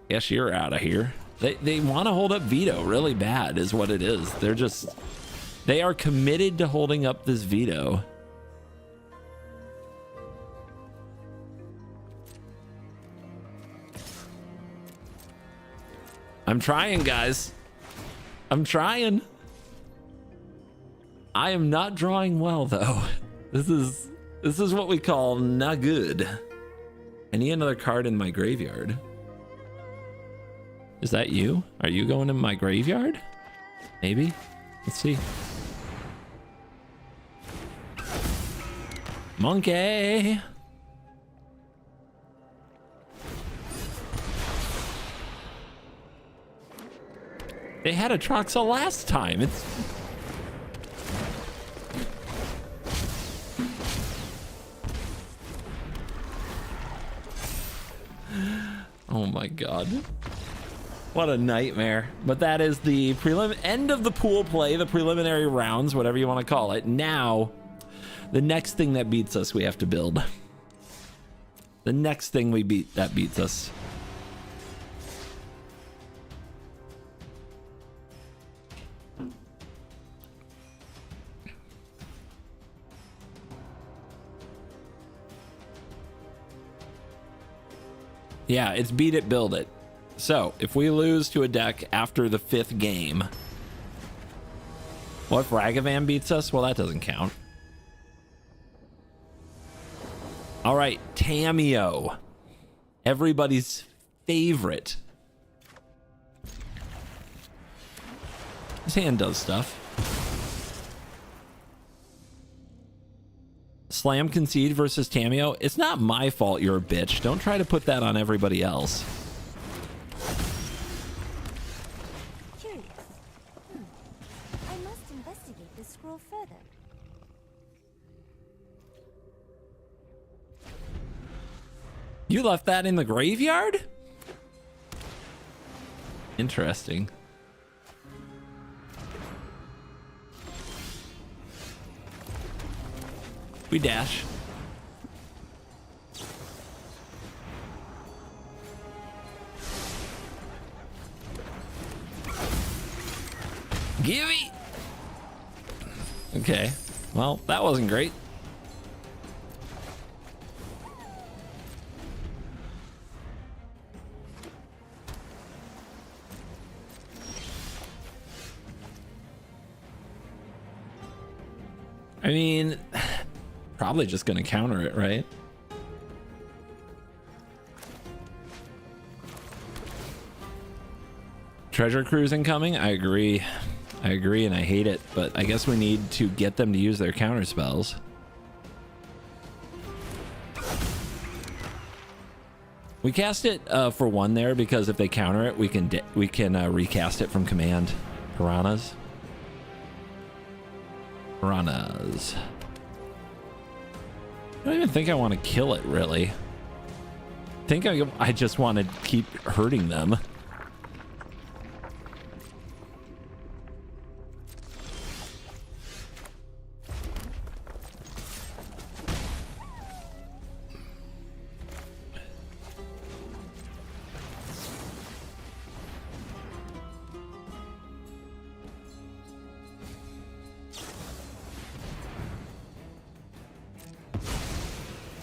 Guess you're out of here. They want to hold up Veto really bad is what it is. They are committed to holding up this Veto. I'm trying, guys. I'm trying. I am not drawing well, though. This is what we call not good. I need another card in my graveyard. Is that you? Are you going in my graveyard? Maybe. Let's see. Monkey. They had Atraxa last time. It's... Oh my god. What a nightmare. But that is the end of the pool play, the preliminary rounds, whatever you want to call it. Now, the next thing that beats us, we have to build. The next thing that beats us. Yeah, it's beat it, build it. So, if we lose to a deck after the 5th game... What if Ragavan beats us? Well, that doesn't count. Alright, Tameo. Everybody's favorite. His hand does stuff. Slam Concede versus Tameo. It's not my fault you're a bitch. Don't try to put that on everybody else. Curious. I must investigate this scroll further. You left that in the graveyard? Interesting. We dash. Gimme. Okay. Well, that wasn't great. I mean, probably just gonna counter it, right? Treasure cruise incoming? I agree. I agree and I hate it, but I guess we need to get them to use their counter spells. We cast it for one there because if they counter it, we can recast it from command. Piranhas. Piranhas. I don't even think I want to kill it, really. I think I just want to keep hurting them.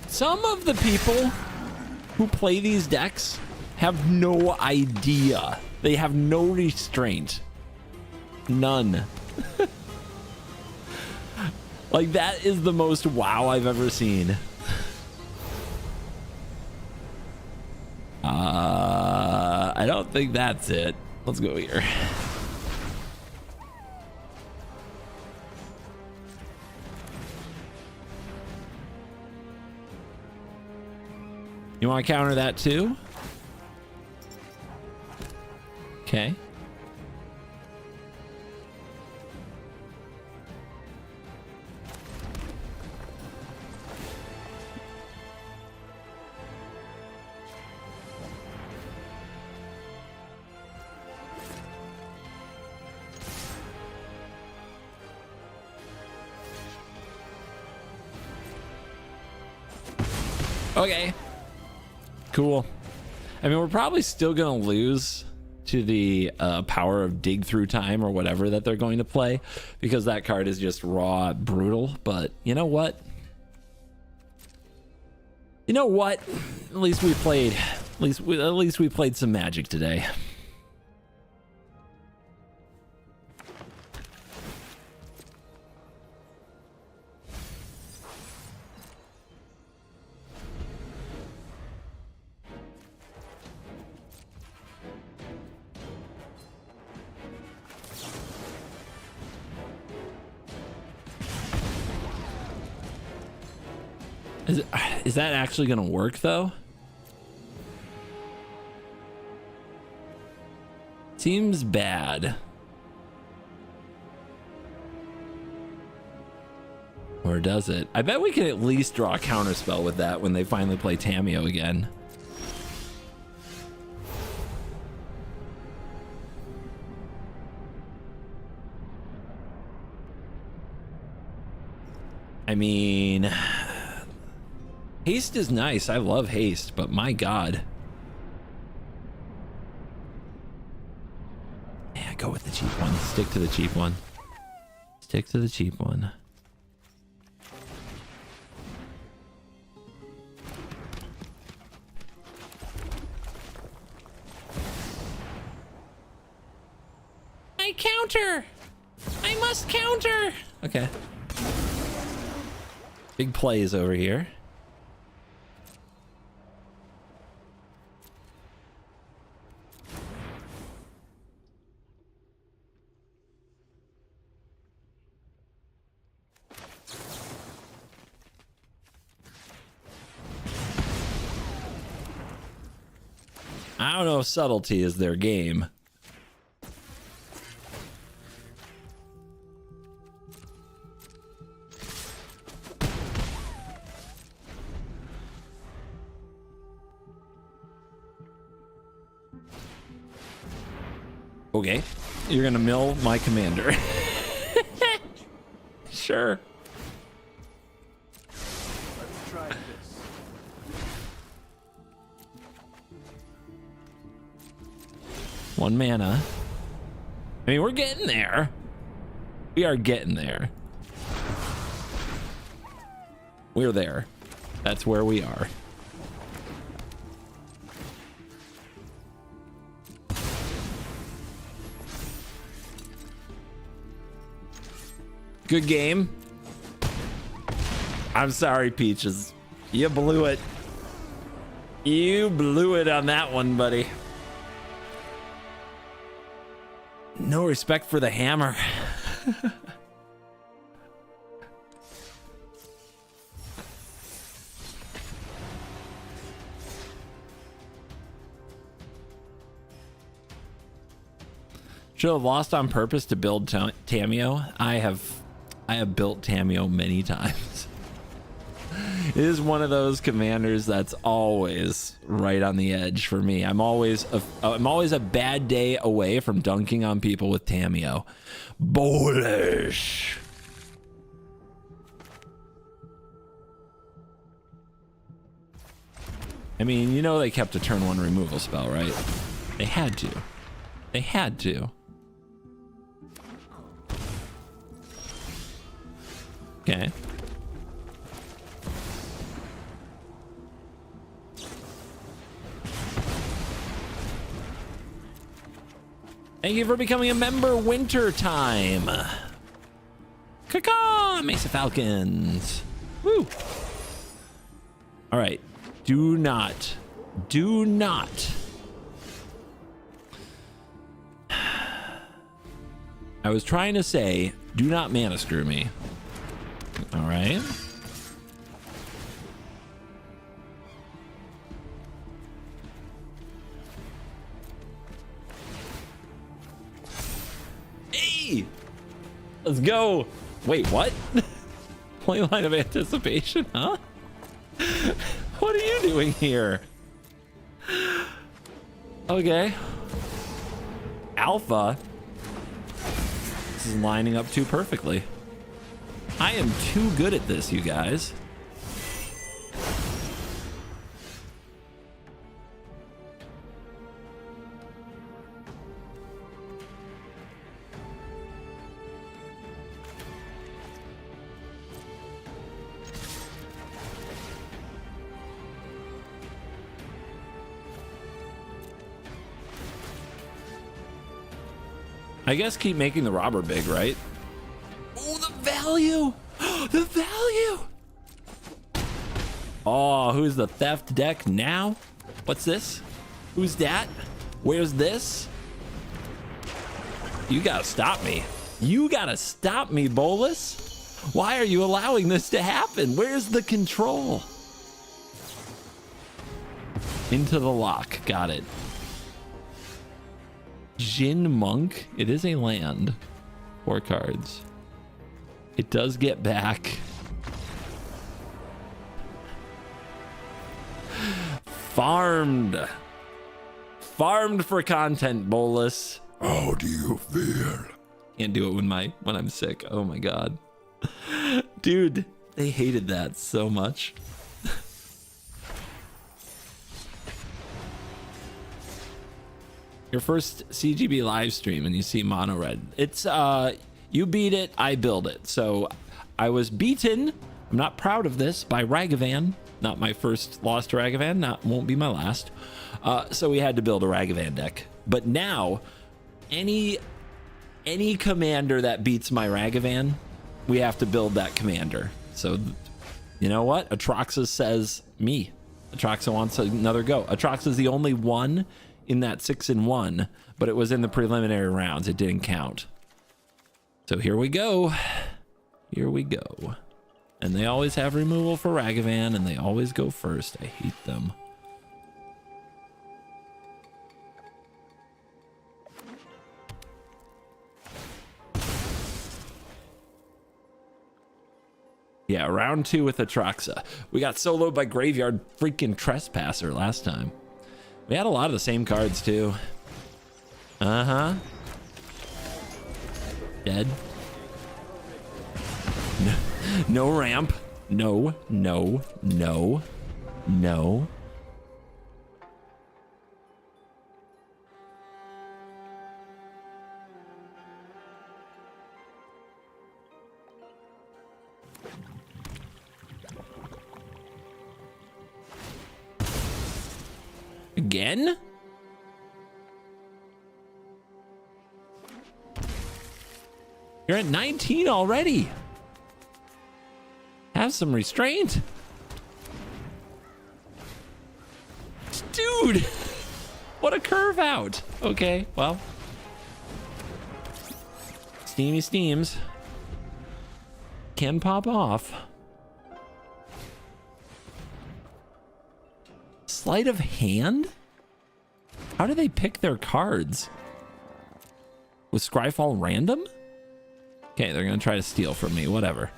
Some of the people who play these decks have no idea. They have no restraint. None. Like, that is the most wow I've ever seen. I don't think that's it. Let's go here. You want to counter that too? Okay. Okay. Cool. I mean, we're probably still going to lose to the power of dig through time or whatever that they're going to play because that card is just raw brutal. But you know what? You know what? At least we played. At least we played some Magic today. Is that actually gonna work though? Seems bad. Or does it? I bet we can at least draw a counterspell with that when they finally play Tameo again. I mean, haste is nice. I love haste, but my God. Yeah, go with the cheap one. Stick to the cheap one. Stick to the cheap one. I counter. I must counter. Okay. Big plays over here. I don't know if subtlety is their game. Okay, you're gonna mill my commander. Sure. Let's try this. One mana. I mean, we're getting there. We are getting there. We're there. That's where we are. Good game. I'm sorry, Peaches. You blew it. You blew it on that one, buddy. No respect for the hammer. Should have lost on purpose to build Tamio. I have built Tamio many times. It is one of those commanders that's always right on the edge for me. I'm always a bad day away from dunking on people with Tamio. Bullish. I mean, you know they kept a turn 1 removal spell, right? They had to. They had to. Okay. Thank you for becoming a member. Winter time. Caw-caw, Mesa Falcons. Woo. All right. Do not. I was trying to say, do not mana screw me. All right. Hey, let's go. Wait, what? Play line of anticipation, huh? What are you doing here? Okay. Alpha. This is lining up too perfectly. I am too good at this, you guys. I guess keep making the robber big, right? Oh, the value! The value! Oh, who's the theft deck now? What's this? Who's that? Where's this? You gotta stop me. You gotta stop me, Bolus. Why are you allowing this to happen? Where's the control? Into the lock. Got it. Jin Monk. It is a land. 4 cards. It does get back. Farmed. Farmed for content, Bolus. How do you feel? Can't do it when I'm sick. Oh my god. Dude, they hated that so much. Your first CGB live stream and you see mono red. It's you beat it, I build it. So I was beaten, I'm not proud of this, by Ragavan. Not my first loss to Ragavan, won't be my last. So we had to build a Ragavan deck. But now, any commander that beats my Ragavan, we have to build that commander. So you know what? Atraxa says me. Atraxa wants another go. Atraxa's the only one in that 6-1, but it was in the preliminary rounds. It didn't count. So here we go. Here we go. And they always have removal for Ragavan, and they always go first. I hate them. Yeah, round 2 with Atraxa. We got soloed by Graveyard freaking Trespasser last time. We had a lot of the same cards too. Uh-huh. Dead. No, no ramp. No, no, no, no. Again? You're at 19 already. Have some restraint. Dude, what a curve out. Okay, well. Steamy steams can pop off. Sleight of hand? How do they pick their cards? Was Scryfall random? Okay, they're gonna try to steal from me, whatever.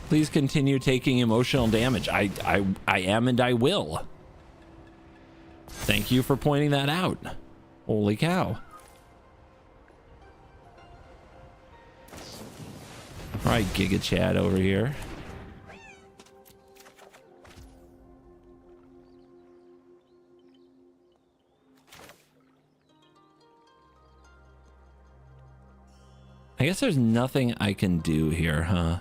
Please continue taking emotional damage. I am and I will. Thank you for pointing that out. Holy cow. All right, Giga Chad over here. I guess there's nothing I can do here, huh?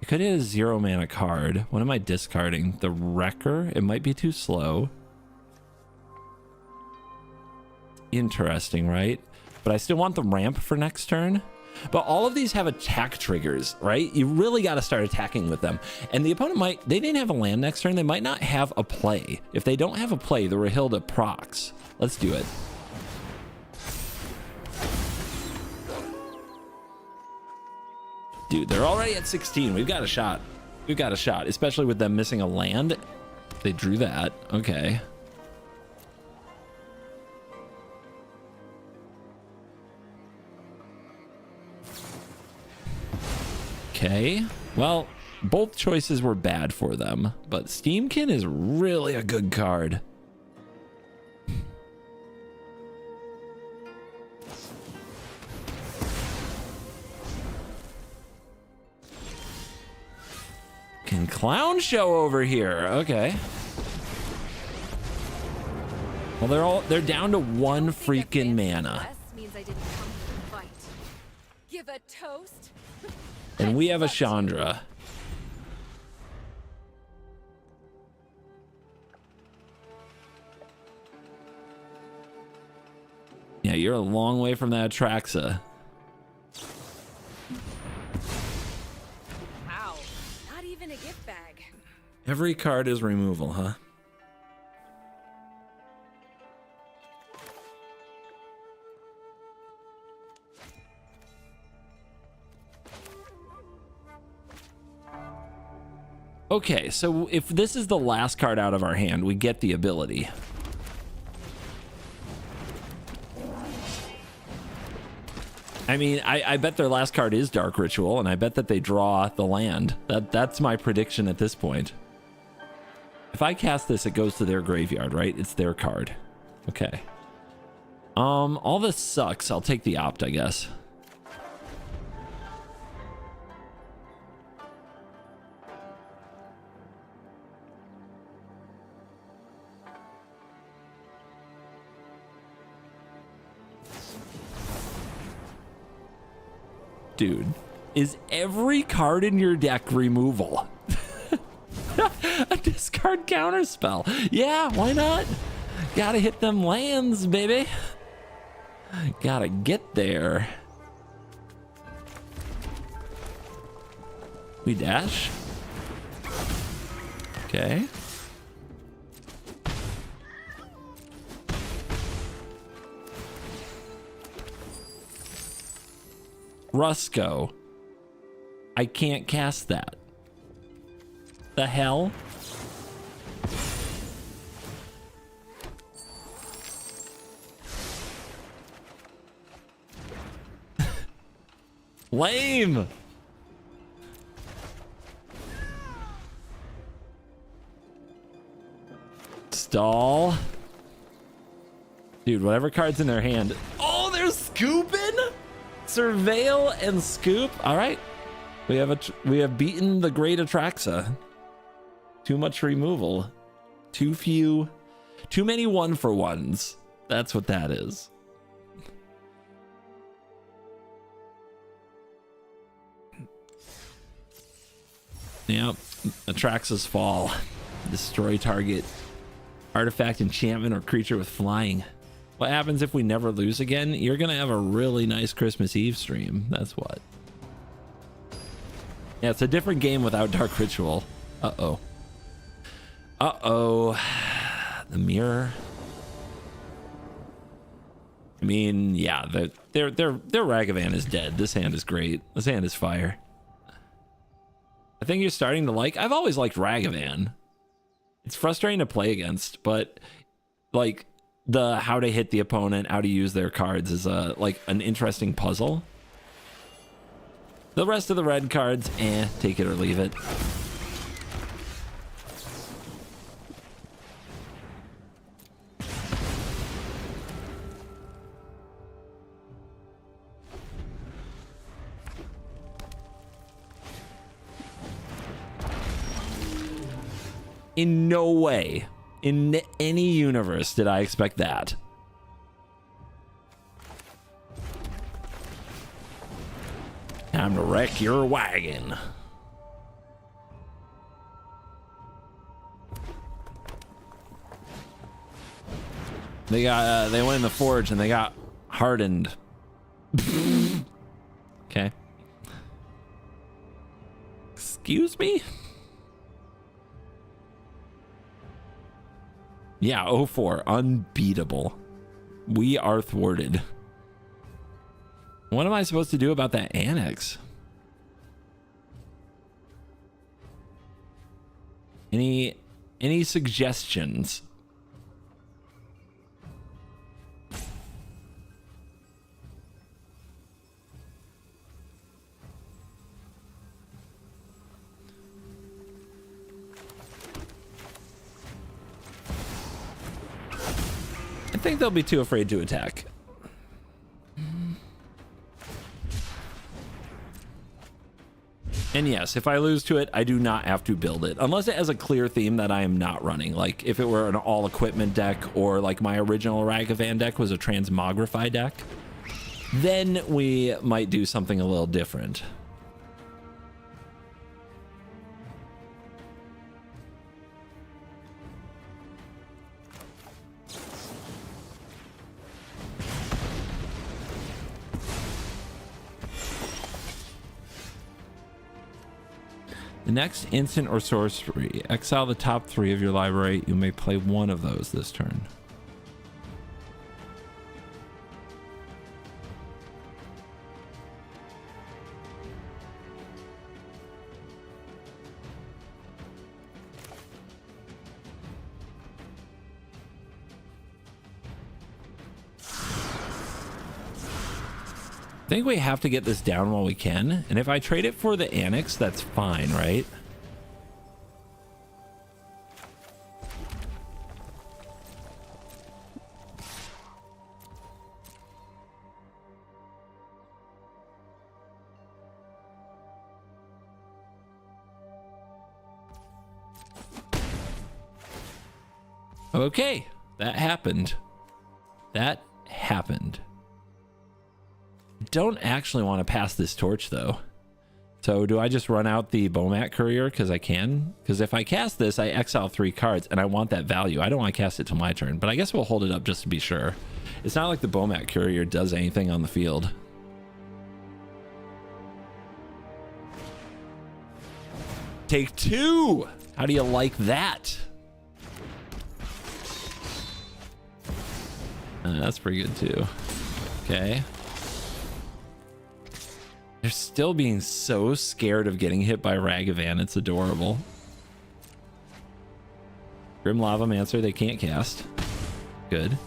I could hit a 0 mana card. What am I discarding? The Wrecker? It might be too slow. Interesting, right? But I still want the ramp for next turn. But all of these have attack triggers, right? You really got to start attacking with them. And the opponent might, they didn't have a land next turn. They might not have a play. If they don't have a play, the Rahilda procs. Let's do it. Dude, they're already at 16. We've got a shot. We've got a shot, especially with them missing a land. They drew that. Okay. Okay. Well, both choices were bad for them, but Steamkin is really a good card. Can Clown Show over here. Okay. Well, they're down to 1 freaking mana. Means I didn't come here to fight. Give a toast. And we have a Chandra. Yeah, you're a long way from that Atraxa. Wow. Not even a gift bag. Every card is removal, huh? Okay, so if this is the last card out of our hand, we get the ability. I mean, I bet their last card is Dark Ritual, and I bet that they draw the land. That's my prediction at this point. If I cast this, it goes to their graveyard, right? It's their card. Okay. All this sucks. I'll take the opt, I guess. Dude, is every card in your deck removal? A discard counterspell. Yeah, why not? Gotta hit them lands, baby. Gotta get there. We dash. Okay. Rusco. I can't cast that. The hell? Lame. Stall. Dude, whatever card's in their hand. Oh, they're scooping? Surveil and scoop. All right. We have beaten the great Atraxa. Too much removal. Too many 1-for-1s. That's what that is. Yep. Atraxa's fall. Destroy target artifact, enchantment, or creature with flying. What happens if we never lose again? You're gonna have a really nice Christmas Eve stream. That's what. Yeah, it's a different game without Dark Ritual. Uh-oh. Uh-oh. The mirror. I mean, yeah, their Ragavan is dead. This hand is great. This hand is fire. I think you're starting to like. I've always liked Ragavan. It's frustrating to play against, but like the how to hit the opponent, how to use their cards is like an interesting puzzle. The rest of the red cards, take it or leave it. In no way, in any universe, did I expect that. Time to wreck your wagon. They went in the forge and they got hardened. Okay. Excuse me? Yeah, 0-4, unbeatable. We are thwarted. What am I supposed to do about that annex? Any suggestions? I think they'll be too afraid to attack. And yes, if I lose to it, I do not have to build it. Unless it has a clear theme that I am not running. Like if it were an all equipment deck, or like my original Ragavan deck was a Transmogrify deck, then we might do something a little different. The next instant or sorcery, exile the top 3 of your library. You may play one of those this turn. I think we have to get this down while we can, and if I trade it for the annex, that's fine, right? Okay, that happened. That happened. Don't actually want to pass this torch though. So do I just run out the Bomat Courier because I can? Because if I cast this, I exile 3 cards and I want that value. I don't want to cast it till my turn, but I guess we'll hold it up just to be sure. It's not like the Bomat Courier does anything on the field. Take 2. How do you like that? That's pretty good too. Okay. They're still being so scared of getting hit by Ragavan. It's adorable. Grim Lavamancer, they can't cast. Good.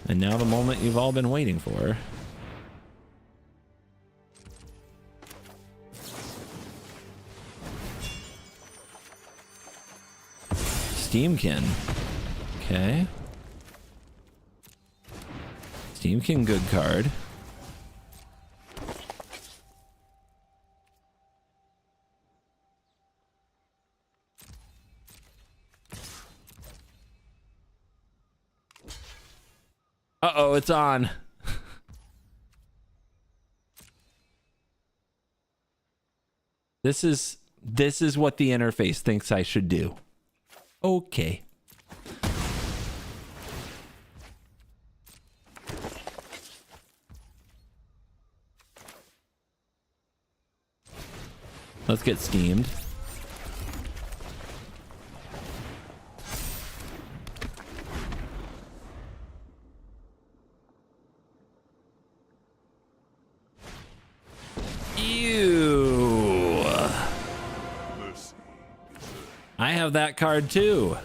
And now the moment you've all been waiting for. Steamkin. Okay. Steamkin, good card. Uh-oh, it's on. This is what the interface thinks I should do. Okay. Let's get schemed. Ew. I have that card too.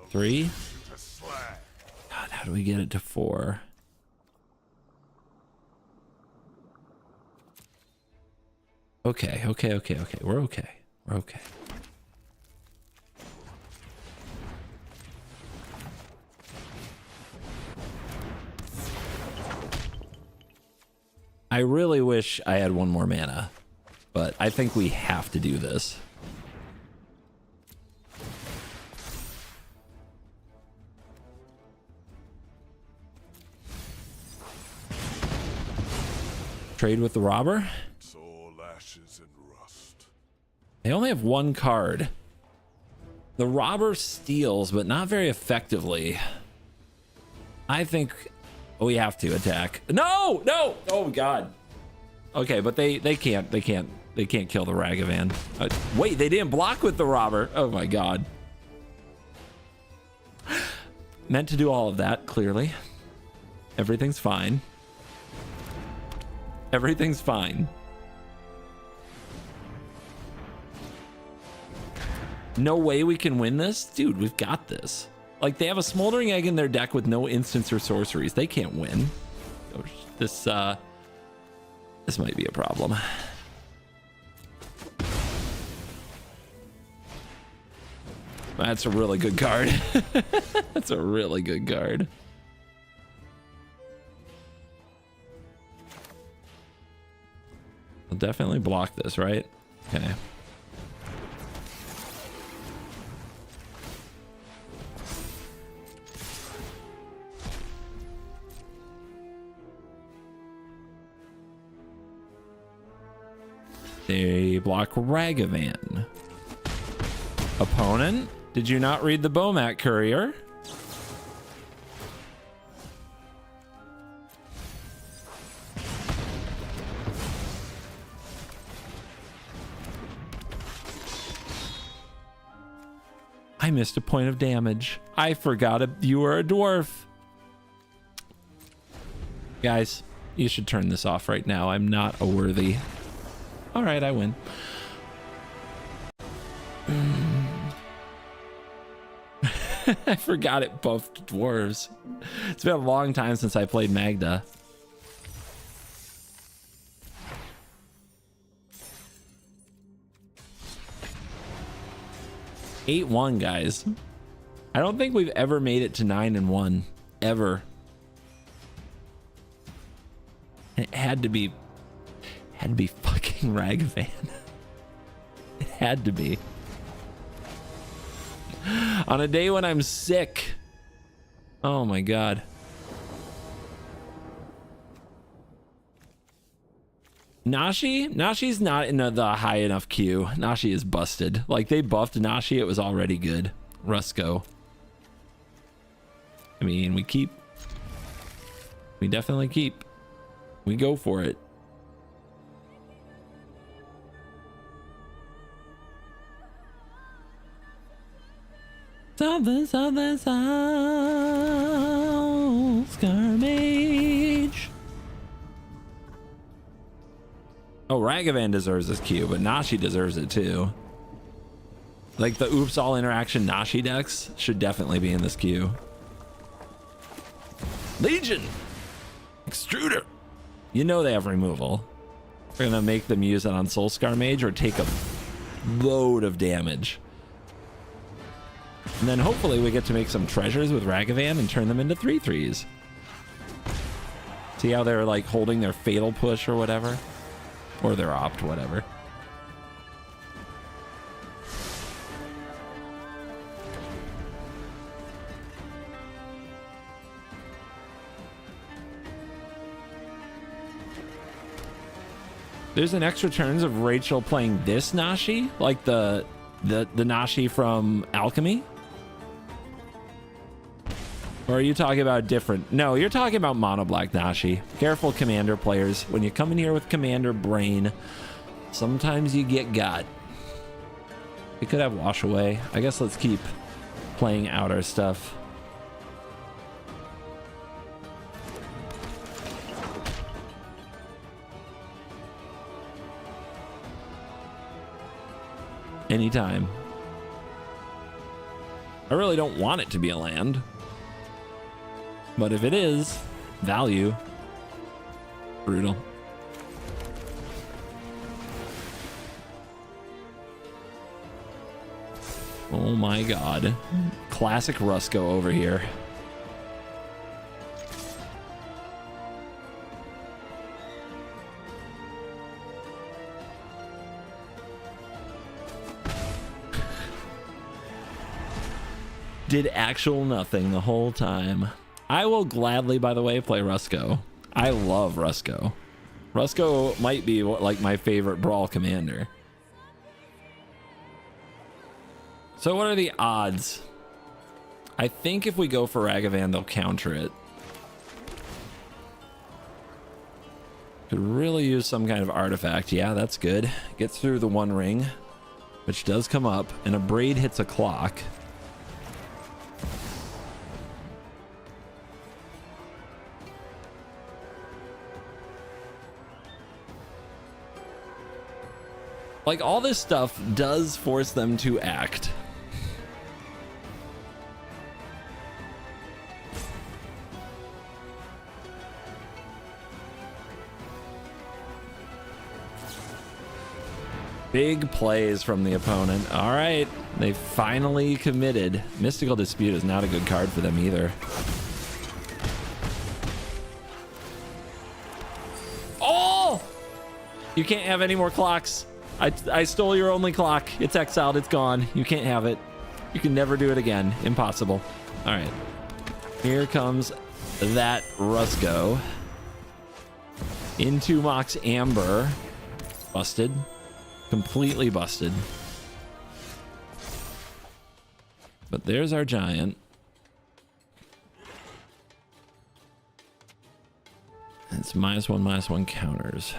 3. God, how do we get it to 4? Okay. We're okay. I really wish I had one more mana, but I think we have to do this. Trade with the robber. It's all ashes and rust. They only have one card. The robber steals, but not very effectively. I think we have to attack. No! Oh God. Okay, but they can't kill the Ragavan. Wait, they didn't block with the robber. Oh my God. Meant to do all of that, clearly. Everything's fine. Everything's fine. No way we can win this? Dude, we've got this. Like, they have a Smoldering Egg in their deck with no instants or sorceries. They can't win. Oh, this might be a problem. That's a really good card. That's a really good card. I'll definitely block this, right? Okay. They block Ragavan. Opponent, did you not read the Bomat Courier? I missed a point of damage. I forgot you were a dwarf. Guys, you should turn this off right now. I'm not a worthy. All right, I win. I forgot it buffed dwarves. It's been a long time since I played Magda. Eight 8-1, guys. I don't think we've ever made it to 9-1 ever. It had to be fucking Ragavan. It had to be. On a day when I'm sick. Oh my God. Nashi's not in the high enough queue. Nashi is busted. Like, they buffed Nashi, it was already good. Rusko. I mean, we definitely keep. We go for it. Something, Scarmage. Oh, Ragavan deserves this queue, but Nashi deserves it too. Like, the Oops All Interaction Nashi decks should definitely be in this queue. Legion! Extruder! You know they have removal. They're gonna make them use it on Soul Scar Mage or take a load of damage. And then hopefully we get to make some treasures with Ragavan and turn them into 3/3s. See how they're like holding their fatal push or whatever? Or their opt, whatever. There's an extra turns of Rachel playing this Nashi, like the Nashi from Alchemy. Or are you talking about different? No, you're talking about mono black Nashi. Careful, Commander players. When you come in here with Commander Brain, sometimes you get got. We could have Wash Away. I guess let's keep playing out our stuff. Anytime. I really don't want it to be a land. But if it is, value. Brutal. Oh my god. Classic Rusko over here. Did actual nothing the whole time. I will gladly, by the way, play Rusko. I love Rusko. Rusko might be like my favorite Brawl commander. So what are the odds? I think if we go for Ragavan, they'll counter it. Could really use some kind of artifact. Yeah, that's good. Gets through the one ring, which does come up, and a braid hits a clock. Like, all this stuff does force them to act. Big plays from the opponent. All right, they finally committed. Mystical Dispute is not a good card for them either. Oh! You can't have any more clocks. I stole your only clock. It's exiled. It's gone. You can't have it. You can never do it again. Impossible. All right. Here comes that Rusko. Into Mox Amber. Busted. Completely busted. But there's our giant. It's -1/-1 counters.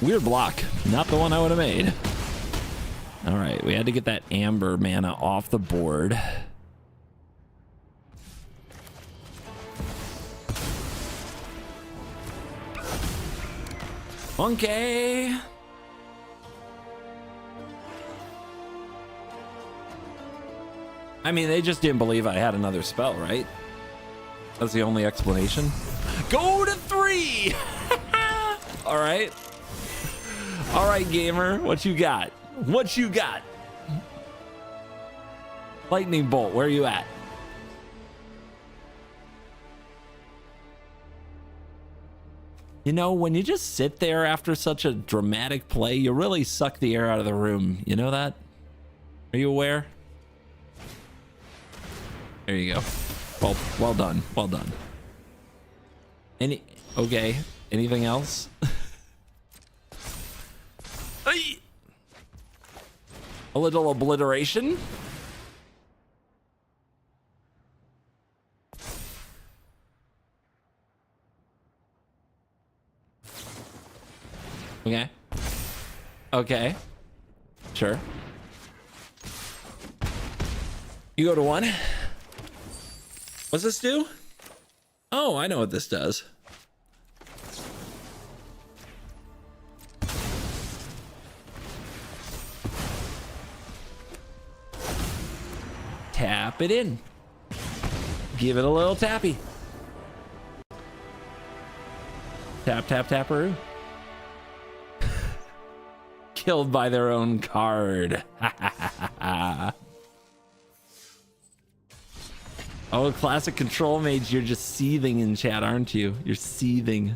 Weird block. Not the one I would have made. All right, we had to get that Amber mana off the board. Monkey! I mean, they just didn't believe I had another spell, right? That's the only explanation. Go to 3! All right. All right, gamer. What you got? What you got? Lightning Bolt, where are you at? You know, when you just sit there after such a dramatic play, you really suck the air out of the room. You know that? Are you aware? There you go. Well done. Well done. Okay. Anything else? A little obliteration. Okay. Okay. Sure. You go to 1. What's this do? Oh, I know what this does. Tap it in. Give it a little tappy. Tap, tap, tapperoo. Killed by their own card. Oh, classic control mage. You're just seething in chat, aren't you? You're seething.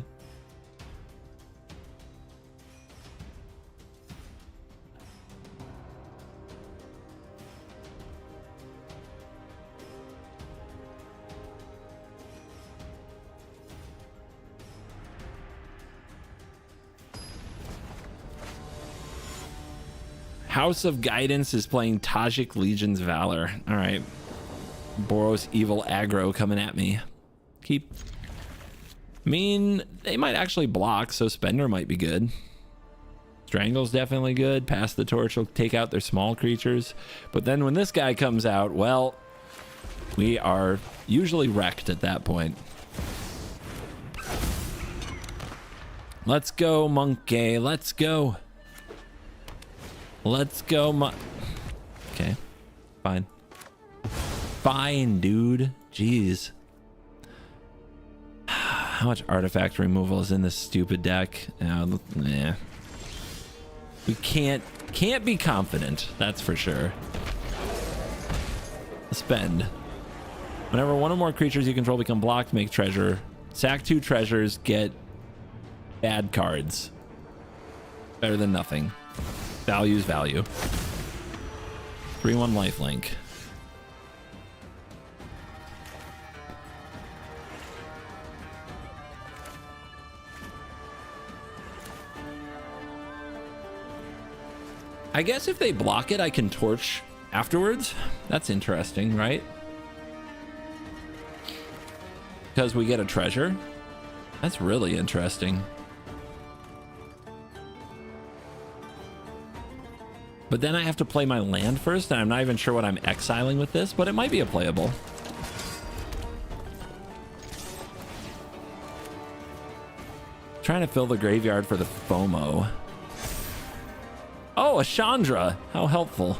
House of Guidance is playing Tajik Legion's Valor. All right. Boros evil aggro coming at me. I mean, they might actually block, so Spender might be good. Strangle's definitely good. Pass the torch will take out their small creatures. But then when this guy comes out, well, we are usually wrecked at that point. Let's go, monkey. Let's go. Let's go, okay. Fine. Fine, dude. Jeez. How much artifact removal is in this stupid deck? Nah. We can't be confident, that's for sure. Spend. Whenever one or more creatures you control become blocked, make treasure. Sack 2 treasures, get bad cards. Better than nothing. Value's value. 3/1 lifelink. I guess if they block it, I can torch afterwards. That's interesting, right? Because we get a treasure. That's really interesting. But then I have to play my land first, and I'm not even sure what I'm exiling with this, but it might be a playable. Trying to fill the graveyard for the FOMO. Oh, a Chandra. How helpful.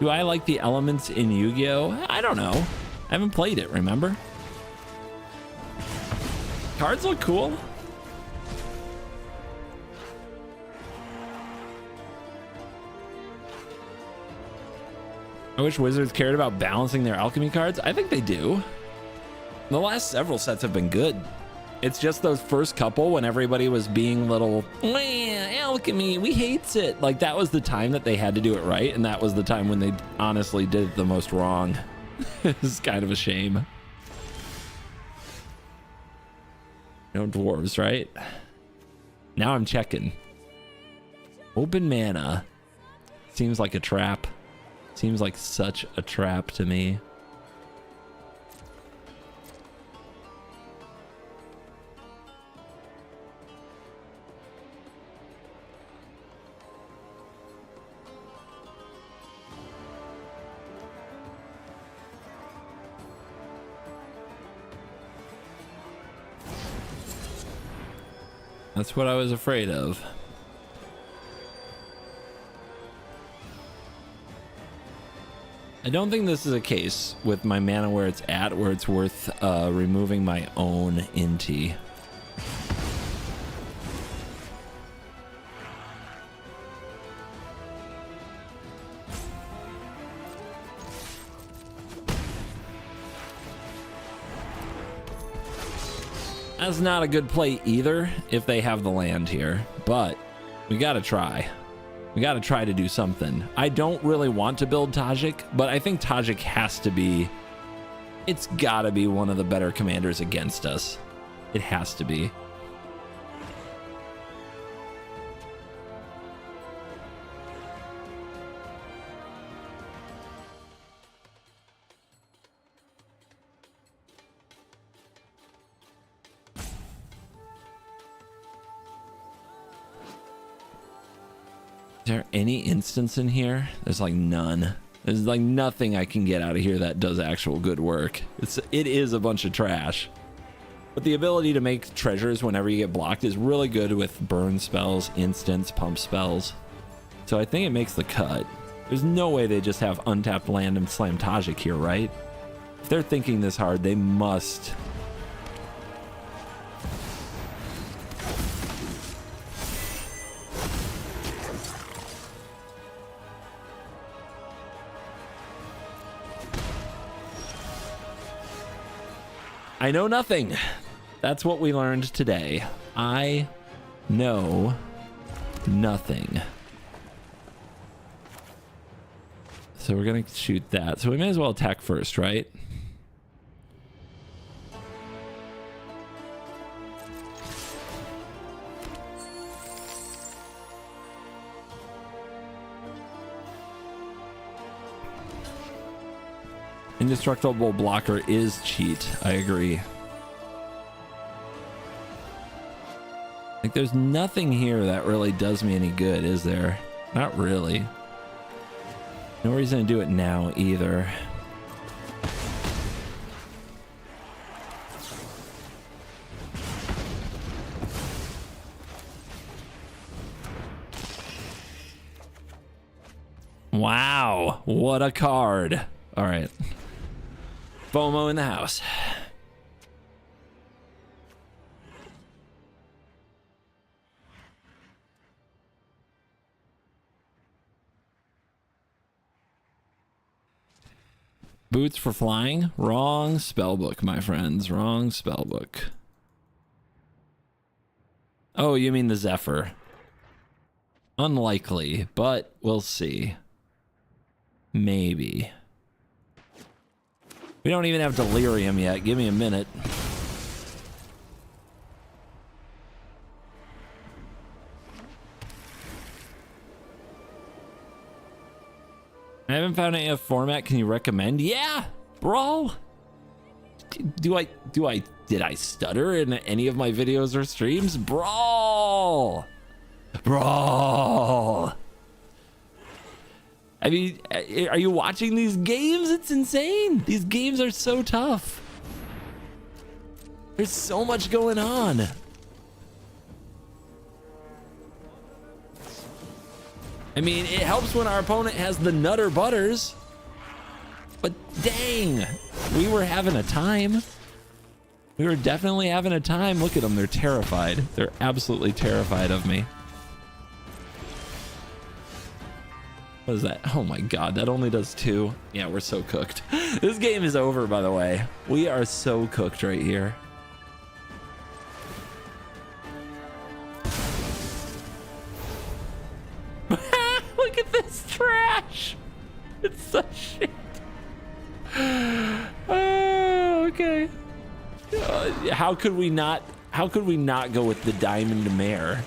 Do I like the elements in Yu-Gi-Oh? I don't know. I haven't played it, remember? Cards look cool. I wish Wizards cared about balancing their alchemy cards. I think they do. The last several sets have been good. It's just those first couple when everybody was being little, alchemy, we hates it. Like, that was the time that they had to do it right, and that was the time when they honestly did it the most wrong. It's kind of a shame. No dwarves, right? Now I'm checking. Open mana. Seems like a trap. Seems like such a trap to me. That's what I was afraid of. I don't think this is a case with my mana where it's at, where it's worth removing my own Inti. That's not a good play either if they have the land here, but we gotta try. We gotta try to do something. I don't really want to build Tajik, but I think Tajik has to be... It's gotta be one of the better commanders against us. It has to be. Is there any instance in here? There's like none. There's like nothing I can get out of here that does actual good work. It is a bunch of trash. But the ability to make treasures whenever you get blocked is really good with burn spells, instants, pump spells. So I think it makes the cut. There's no way they just have untapped land and slam Tajik here, right? If they're thinking this hard, they must. I know nothing. That's what we learned today. I know nothing. So we're gonna shoot that. So we may as well attack first, right? Indestructible blocker is cheat. I agree. Like, there's nothing here that really does me any good, is there? Not really. No reason to do it now either. Wow, what a card. All right. FOMO in the house. Boots for flying? Wrong spellbook, my friends. Wrong spellbook. Oh, you mean the Zephyr. Unlikely, but we'll see. Maybe. We don't even have Delirium yet. Give me a minute. I haven't found any format. Can you recommend? Yeah, Brawl. Did I stutter in any of my videos or streams? Brawl. I mean, are you watching these games? It's insane. These games are so tough. There's so much going on. I mean, it helps when our opponent has the Nutter Butters. But dang, we were having a time. We were definitely having a time. Look at them. They're terrified. They're absolutely terrified of me. What is that? Oh my god, that only does 2. Yeah, we're so cooked. This game is over, by the way. We are so cooked right here. Look at this trash. It's such shit. Oh, okay. How could we not go with the Diamond Mare?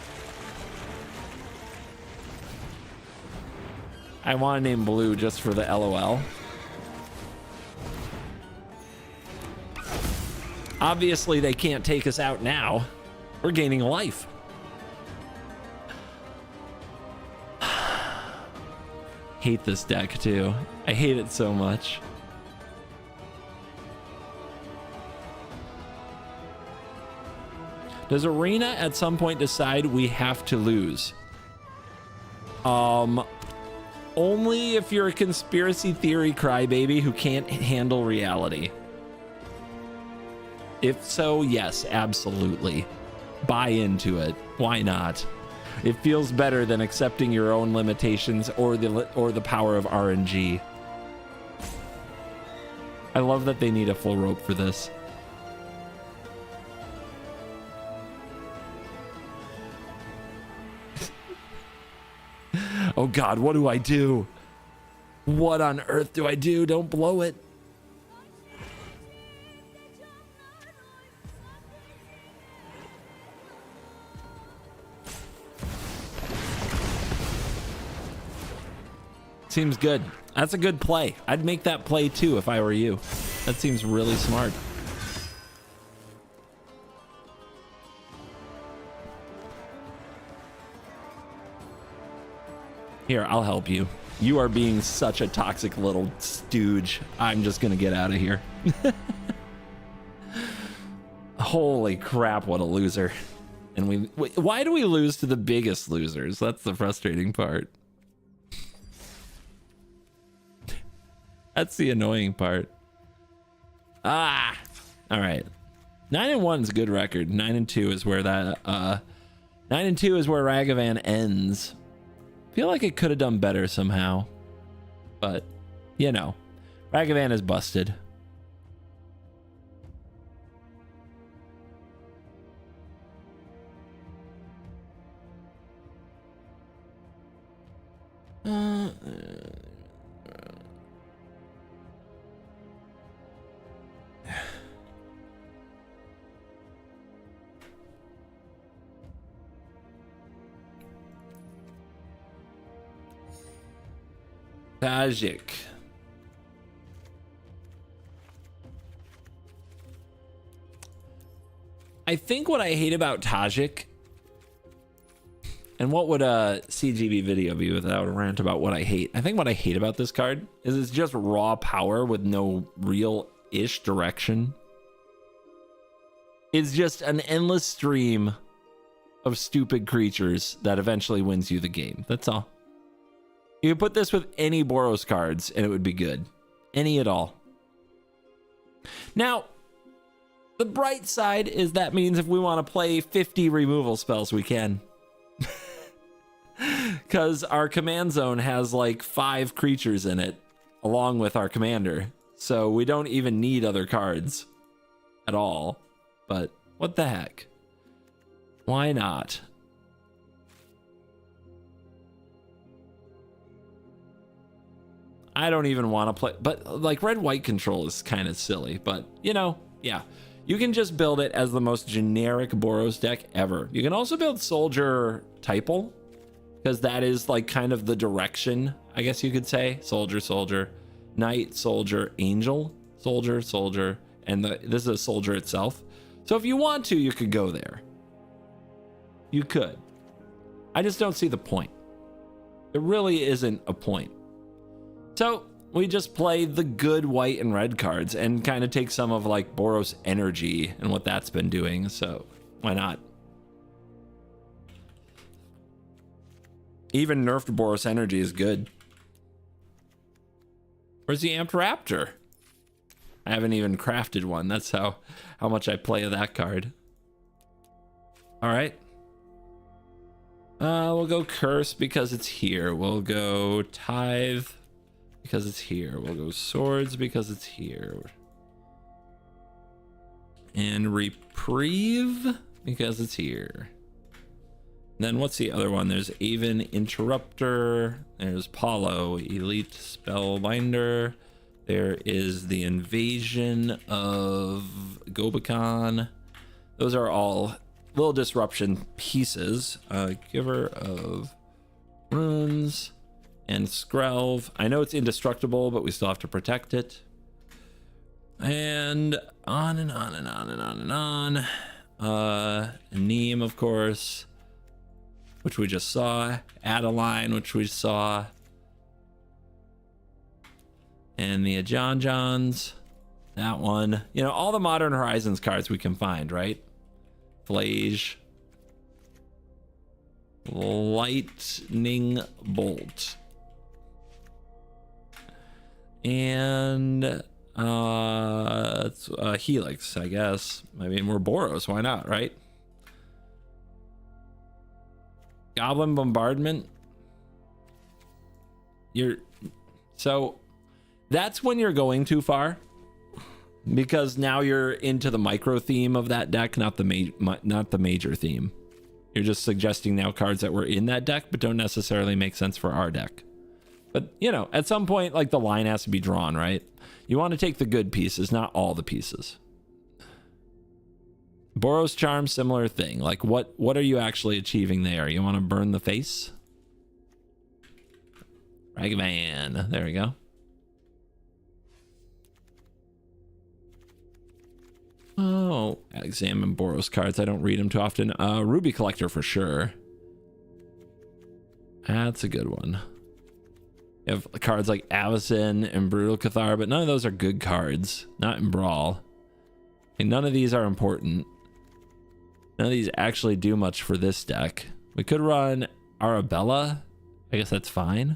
I want to name Blue just for the LOL. Obviously, they can't take us out now. We're gaining life. Hate this deck too. I hate it so much. Does Arena at some point decide we have to lose? Only if you're a conspiracy theory crybaby who can't handle reality. If so, yes, absolutely. Buy into it. Why not? It feels better than accepting your own limitations or the power of RNG. I love that they need a full rope for this. Oh god, what do I do? What on earth do I do? Don't blow it. Seems good. That's a good play. I'd make that play too if I were you. That seems really smart. Here, I'll help you. You are being such a toxic little stooge. I'm just gonna get out of here. Holy crap, what a loser. And why do we lose to the biggest losers? That's the frustrating part. That's the annoying part. All right. 9-1 is a good record. 9-2 is where that 9-2 is where Ragavan ends. Feel like it could have done better somehow, but you know, Ragavan is busted. Tajik. I think what I hate about Tajik, and what would a CGB video be without a rant about what I hate? I think what I hate about this card is it's just raw power with no real-ish direction. It's just an endless stream of stupid creatures that eventually wins you the game. That's all. You could put this with any Boros cards and it would be good. Any at all. Now, the bright side is that means if we want to play 50 removal spells, we can. Because our command zone has like 5 creatures in it, along with our commander. So we don't even need other cards at all. But what the heck? Why not? I don't even want to play, but like red-white control is kind of silly, but you know, yeah. You can just build it as the most generic Boros deck ever. You can also build Soldier Typal, because that is like kind of the direction, I guess you could say. Soldier, Soldier, Knight, Soldier, Angel, Soldier, Soldier, and this is a Soldier itself. So if you want to, you could go there. You could. I just don't see the point. There really isn't a point. So we just play the good white and red cards and kind of take some of like Boros energy and what that's been doing. So why not? Even nerfed Boros energy is good. Where's the Amped Raptor? I haven't even crafted one. That's how much I play that card. All right. We'll go Curse because it's here. We'll go Tithe because it's here. We'll go Swords because it's here. And Reprieve because it's here. Then what's the other one? There's Aven Interrupter. There's Paulo, Elite Spellbinder. There is the Invasion of Gobakon. Those are all little disruption pieces. Giver of Runes and Skrelv. I know it's indestructible, but we still have to protect it. And on and on and on and on and on. Neem, of course, which we just saw. Adeline, which we saw. And the Ajan Johns. That one. You know, all the Modern Horizons cards we can find, right? Flage. Lightning Bolt. And it's Helix, I guess. I mean, we're Boros, why not, right? Goblin Bombardment. So that's when you're going too far, because now you're into the micro theme of that deck, not the major theme. You're just suggesting now cards that were in that deck but don't necessarily make sense for our deck. But, you know, at some point, like, the line has to be drawn, right? You want to take the good pieces, not all the pieces. Boros Charm, similar thing. Like, what are you actually achieving there? You want to burn the face? Ragavan. There we go. Oh, examine Boros cards. I don't read them too often. Ruby Collector for sure. That's a good one. You have cards like Avacyn and Brutal Cathar, but none of those are good cards. Not in Brawl. And none of these are important. None of these actually do much for this deck. We could run Arabella. I guess that's fine.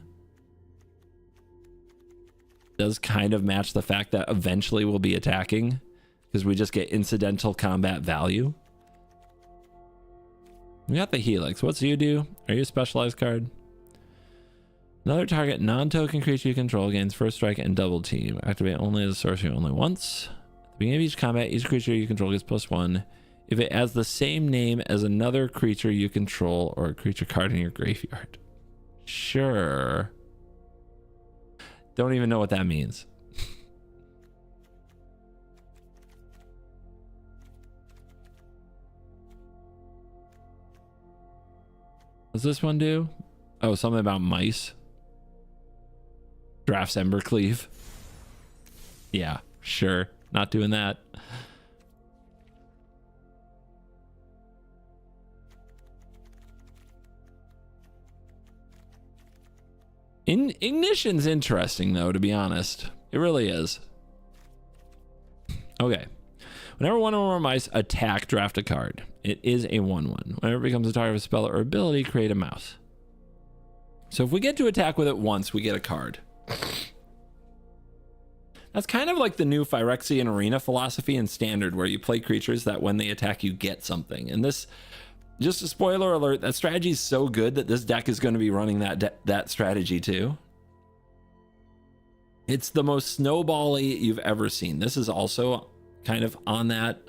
Does kind of match the fact that eventually we'll be attacking because we just get incidental combat value. We got the Helix. What's you do? Are you a specialized card? Another target non-token creature you control gains first strike and double team. Activate only as a sorcery only once. At the beginning of each combat, each creature you control gets +1. If it has the same name as another creature you control or a creature card in your graveyard. Sure. Don't even know what that means. What's this one do? Oh, something about mice. Drafts Embercleave. Yeah, sure. Not doing that. Ignition's interesting, though, to be honest. It really is. Okay. Whenever one or more mice attack, draft a card. It is a 1/1. Whenever it becomes a target of a spell or ability, create a mouse. So if we get to attack with it once, we get a card. That's kind of like the new Phyrexian Arena philosophy in Standard, where you play creatures that when they attack, you get something. And this, just a spoiler alert, that strategy is so good that this deck is going to be running that strategy too. It's the most snowbally you've ever seen. This is also kind of on that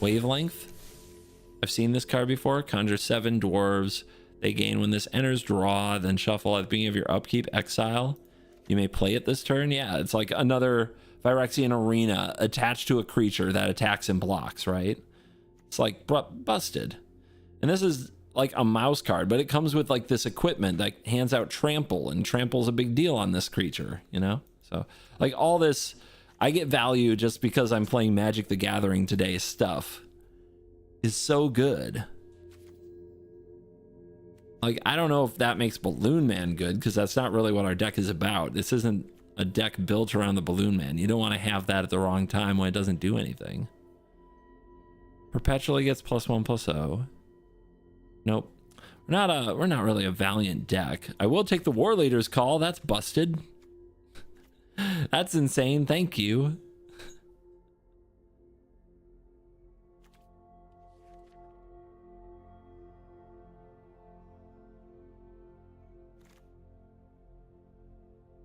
wavelength. I've seen this card before. Conjure 7 dwarves. They gain when this enters draw, then shuffle at the beginning of your upkeep, exile. You may play it this turn. Yeah, it's like another Phyrexian Arena attached to a creature that attacks and blocks, right? It's like busted. And this is like a mouse card, but it comes with like this equipment that hands out trample, and trample's a big deal on this creature, you know? So like all this, I get value just because I'm playing Magic the Gathering today stuff is so good. Like, I don't know if that makes Balloon Man good, because that's not really what our deck is about. This isn't a deck built around the Balloon Man. You don't want to have that at the wrong time when it doesn't do anything. Perpetually gets +1/+0. Nope. We're not really a Valiant deck. I will take the War Leader's call. That's busted. That's insane. Thank you.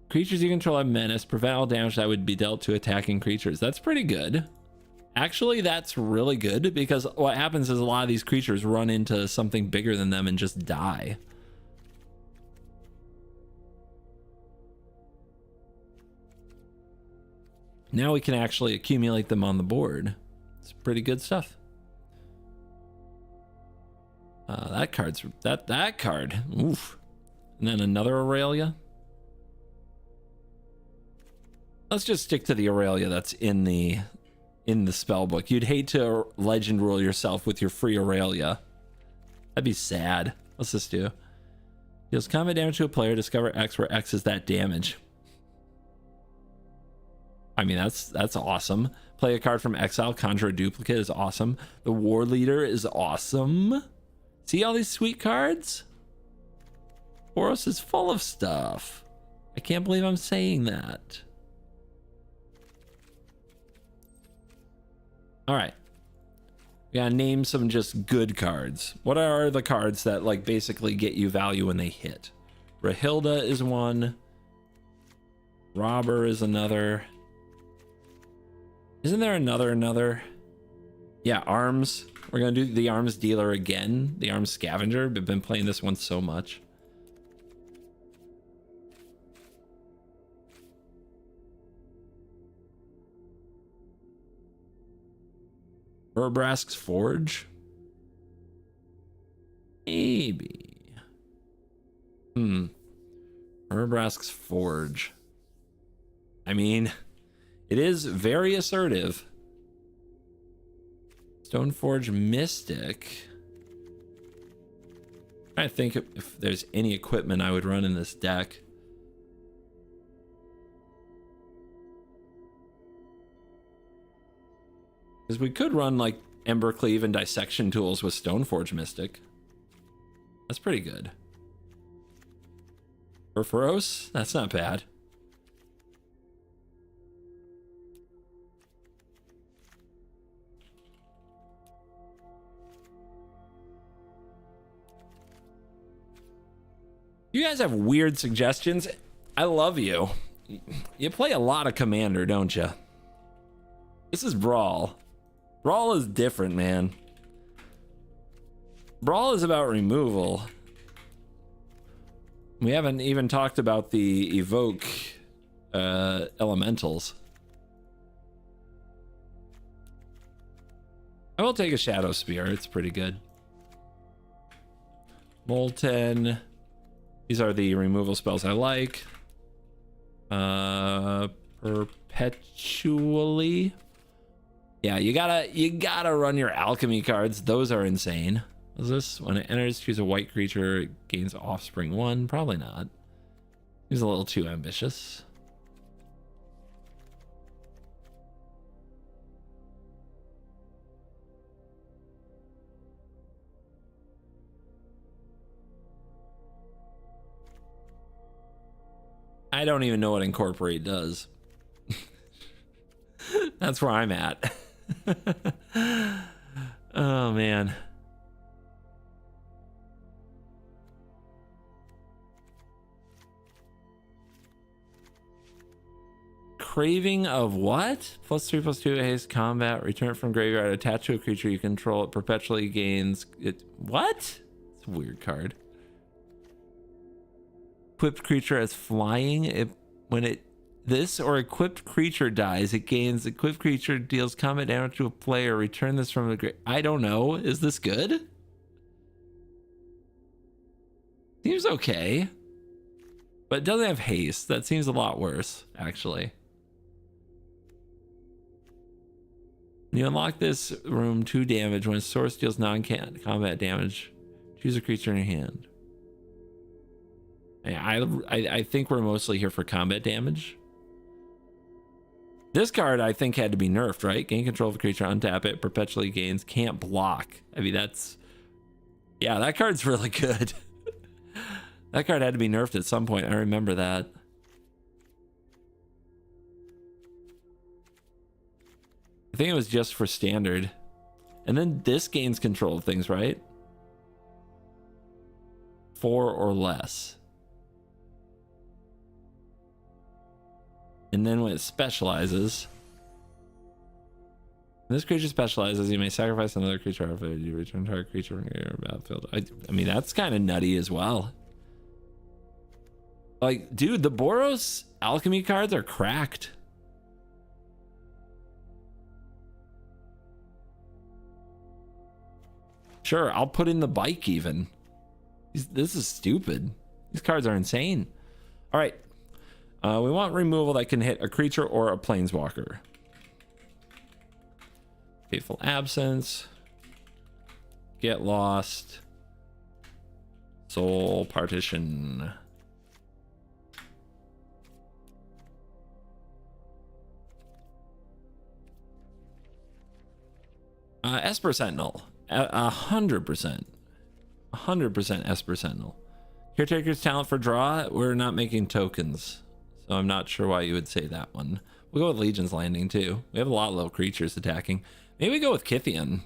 Creatures you control have menace. Prevent all damage that would be dealt to attacking creatures. That's pretty good. Actually, that's really good, because what happens is a lot of these creatures run into something bigger than them and just die. Now we can actually accumulate them on the board. It's pretty good stuff. That card. Oof. And then another Aurelia. Let's just stick to the Aurelia that's in the spell book. You'd hate to legend rule yourself with your free Aurelia. That'd be sad. What's this do? Deals combat damage to a player. Discover X, where X is that damage. I mean, that's awesome. Play a card from exile. Conjure a duplicate is awesome. The War Leader is awesome. See all these sweet cards? Boros is full of stuff. I can't believe I'm saying that. All right. We gotta name some just good cards. What are the cards that like basically get you value when they hit? Rahilda is one. Robber is another. Isn't there another? Yeah, Arms. We're gonna do the Arms Dealer again. The Arms Scavenger. We've been playing this one so much. Urbrask's Forge? Maybe. Urbrask's Forge. I mean, it is very assertive. Stoneforge Mystic. I think if there's any equipment I would run in this deck. Because we could run like Ember Cleave and Dissection tools with Stoneforge Mystic. That's pretty good. Perforos? That's not bad. You guys have weird suggestions. I love you. You play a lot of Commander, don't you? This is Brawl. Brawl is different, man. Brawl is about removal. We haven't even talked about the evoke elementals. I will take a Shadow Spear. It's pretty good. Molten. These are the removal spells I like. Perpetually. Yeah, you gotta run your alchemy cards. Those are insane. Is this when it enters, choose a white creature, it gains offspring 1? Probably not. He's a little too ambitious. I don't even know what incorporate does. That's where I'm at. Oh man. Craving of what? +3/+2 haste combat. Return it from graveyard. Attach to a creature you control. It perpetually gains it. What? It's a weird card. Equipped creature as flying. This or equipped creature dies, it gains. Equipped creature deals combat damage to a player. Return this from the grave. I don't know. Is this good? Seems okay. But it doesn't have haste. That seems a lot worse, actually. When you unlock this room, 2 damage. When a source deals non-combat damage, choose a creature in your hand. I think we're mostly here for combat damage. This card, I think, had to be nerfed, right? Gain control of a creature, untap it, perpetually gains, can't block. I mean, that's... Yeah, that card's really good. That card had to be nerfed at some point. I remember that. I think it was just for standard. And then this gains control of things, right? 4 or less. And then when it specializes, when this creature specializes, you may sacrifice another creature after you return target creature from your battlefield. I mean, that's kind of nutty as well. Like, dude, the Boros alchemy cards are cracked. Sure, I'll put in the bike even. This is stupid. These cards are insane. All right. We want removal that can hit a creature or a planeswalker. Fateful Absence. Get Lost. Soul Partition. Esper Sentinel. 100%. 100% Esper Sentinel. Caretaker's talent for draw. We're not making tokens, so I'm not sure why you would say that one. We'll go with Legion's Landing too. We have a lot of little creatures attacking. Maybe we go with Kythian.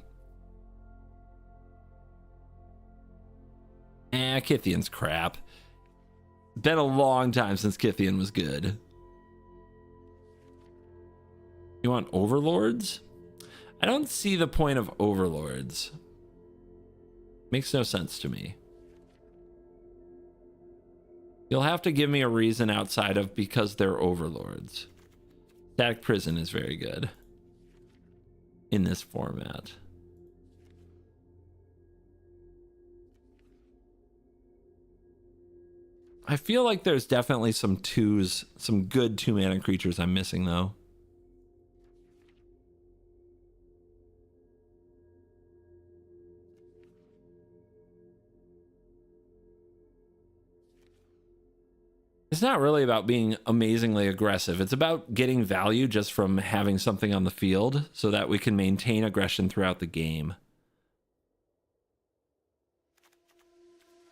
Kythian's crap. Been a long time since Kythian was good. You want Overlords? I don't see the point of Overlords. Makes no sense to me. You'll have to give me a reason outside of because they're Overlords. Static Prison is very good in this format. I feel like there's definitely some twos, some good 2-mana creatures I'm missing though. It's not really about being amazingly aggressive. It's about getting value just from having something on the field so that we can maintain aggression throughout the game.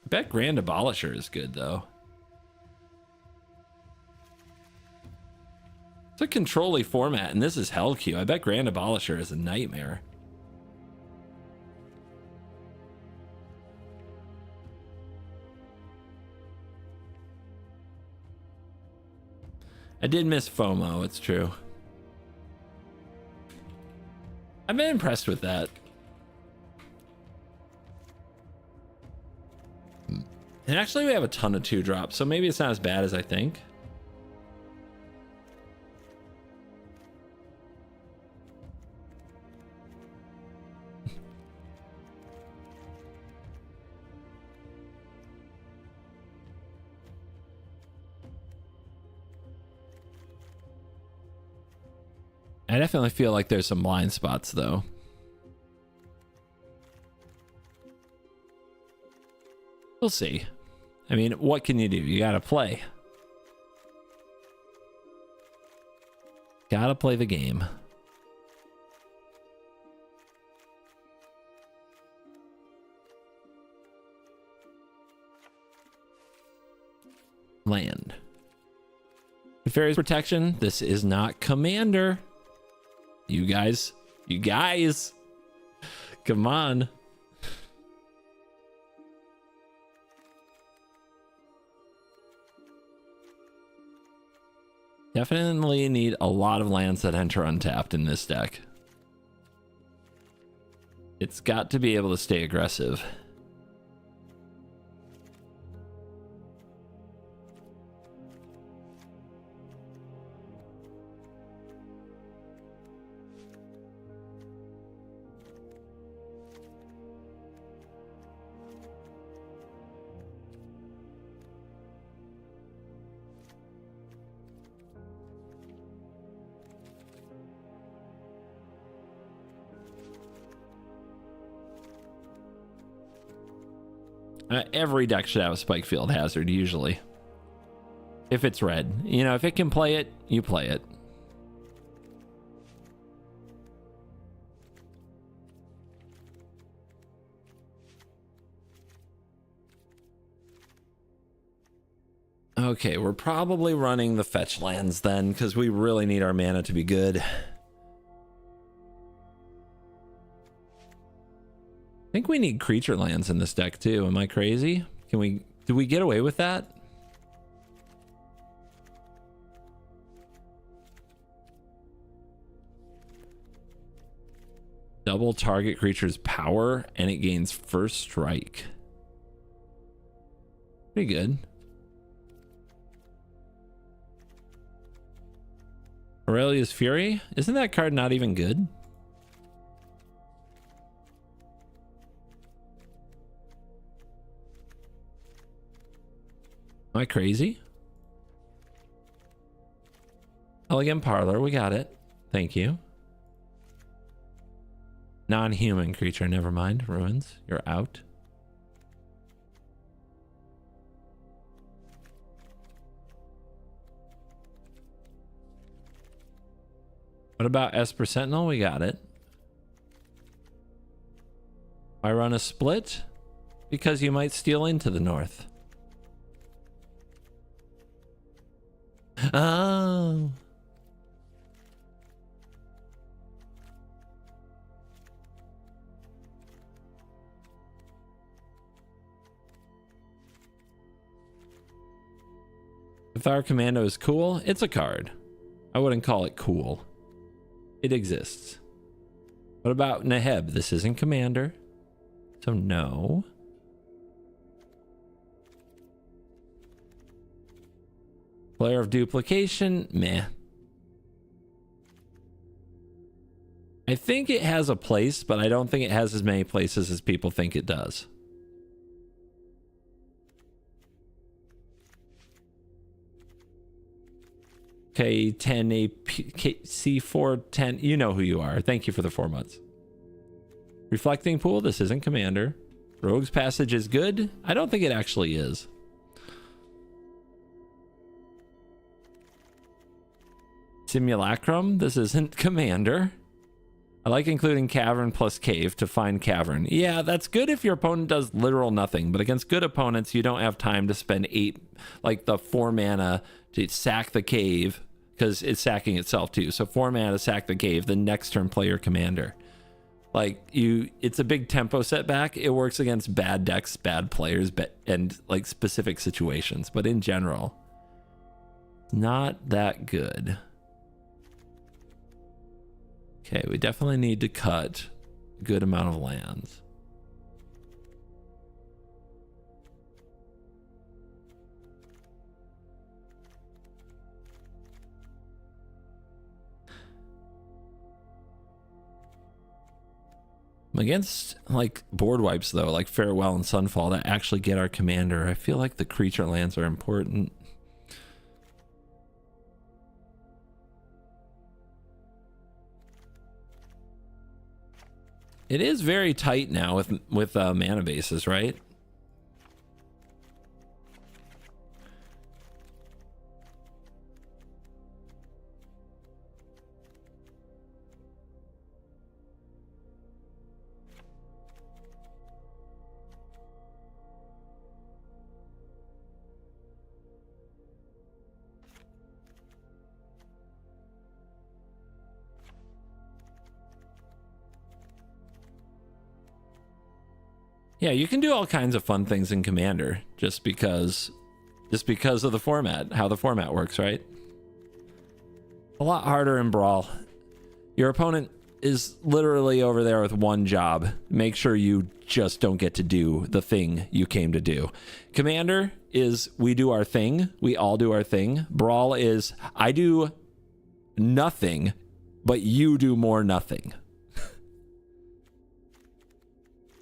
I bet Grand Abolisher is good, though. It's a control-y format, and this is Hell Q. I bet Grand Abolisher is a nightmare. I did miss FOMO, it's true. I've been impressed with that. And actually we have a ton of 2-drops, so maybe it's not as bad as I think. I definitely feel like there's some blind spots, though. We'll see. I mean, what can you do? You gotta play. Gotta play the game. Land. Fairies protection. This is not Commander. You guys, come on. Definitely need a lot of lands that enter untapped in this deck. It's got to be able to stay aggressive. Every deck should have a Spike Field Hazard, usually. If it's red. You know, if it can play it, you play it. Okay, we're probably running the fetch lands then, because we really need our mana to be good. I think we need creature lands in this deck too. Am I crazy? Do we get away with that? Double target creature's power and it gains first strike. Pretty good. Aurelia's Fury? Isn't that card not even good? Am I crazy? Elegant Parlor, we got it. Thank you. Non-human creature, never mind. Ruins, you're out. What about Esper Sentinel? We got it. I run a split because you might steal into the north. Oh. If our commando is cool, it's a card. I wouldn't call it cool. It exists. What about Neheb? This isn't commander, so no. Player of Duplication, meh. I think it has a place, but I don't think it has as many places as people think it does. K10 C410, you know who you are. Thank you for the 4 months. Reflecting Pool, this isn't commander. Rogue's Passage is good. I don't think it actually is. Simulacrum. This isn't Commander. I like including Cavern plus Cave to find Cavern. Yeah, that's good if your opponent does literal nothing, but against good opponents, you don't have time to spend 4 mana to sack the cave, because it's sacking itself too. So 4 mana to sack the cave, the next turn play your commander. Like, it's a big tempo setback. It works against bad decks, bad players, and like specific situations, but in general, not that good. Okay, we definitely need to cut a good amount of lands. I'm against like board wipes though, like Farewell and Sunfall, that actually get our commander. I feel like the creature lands are important. It is very tight now with mana bases, right? Yeah, you can do all kinds of fun things in Commander just because of the format, how the format works, right? A lot harder in Brawl. Your opponent is literally over there with one job. Make sure you just don't get to do the thing you came to do. Commander is we do our thing. We all do our thing. Brawl is I do nothing, but you do more nothing.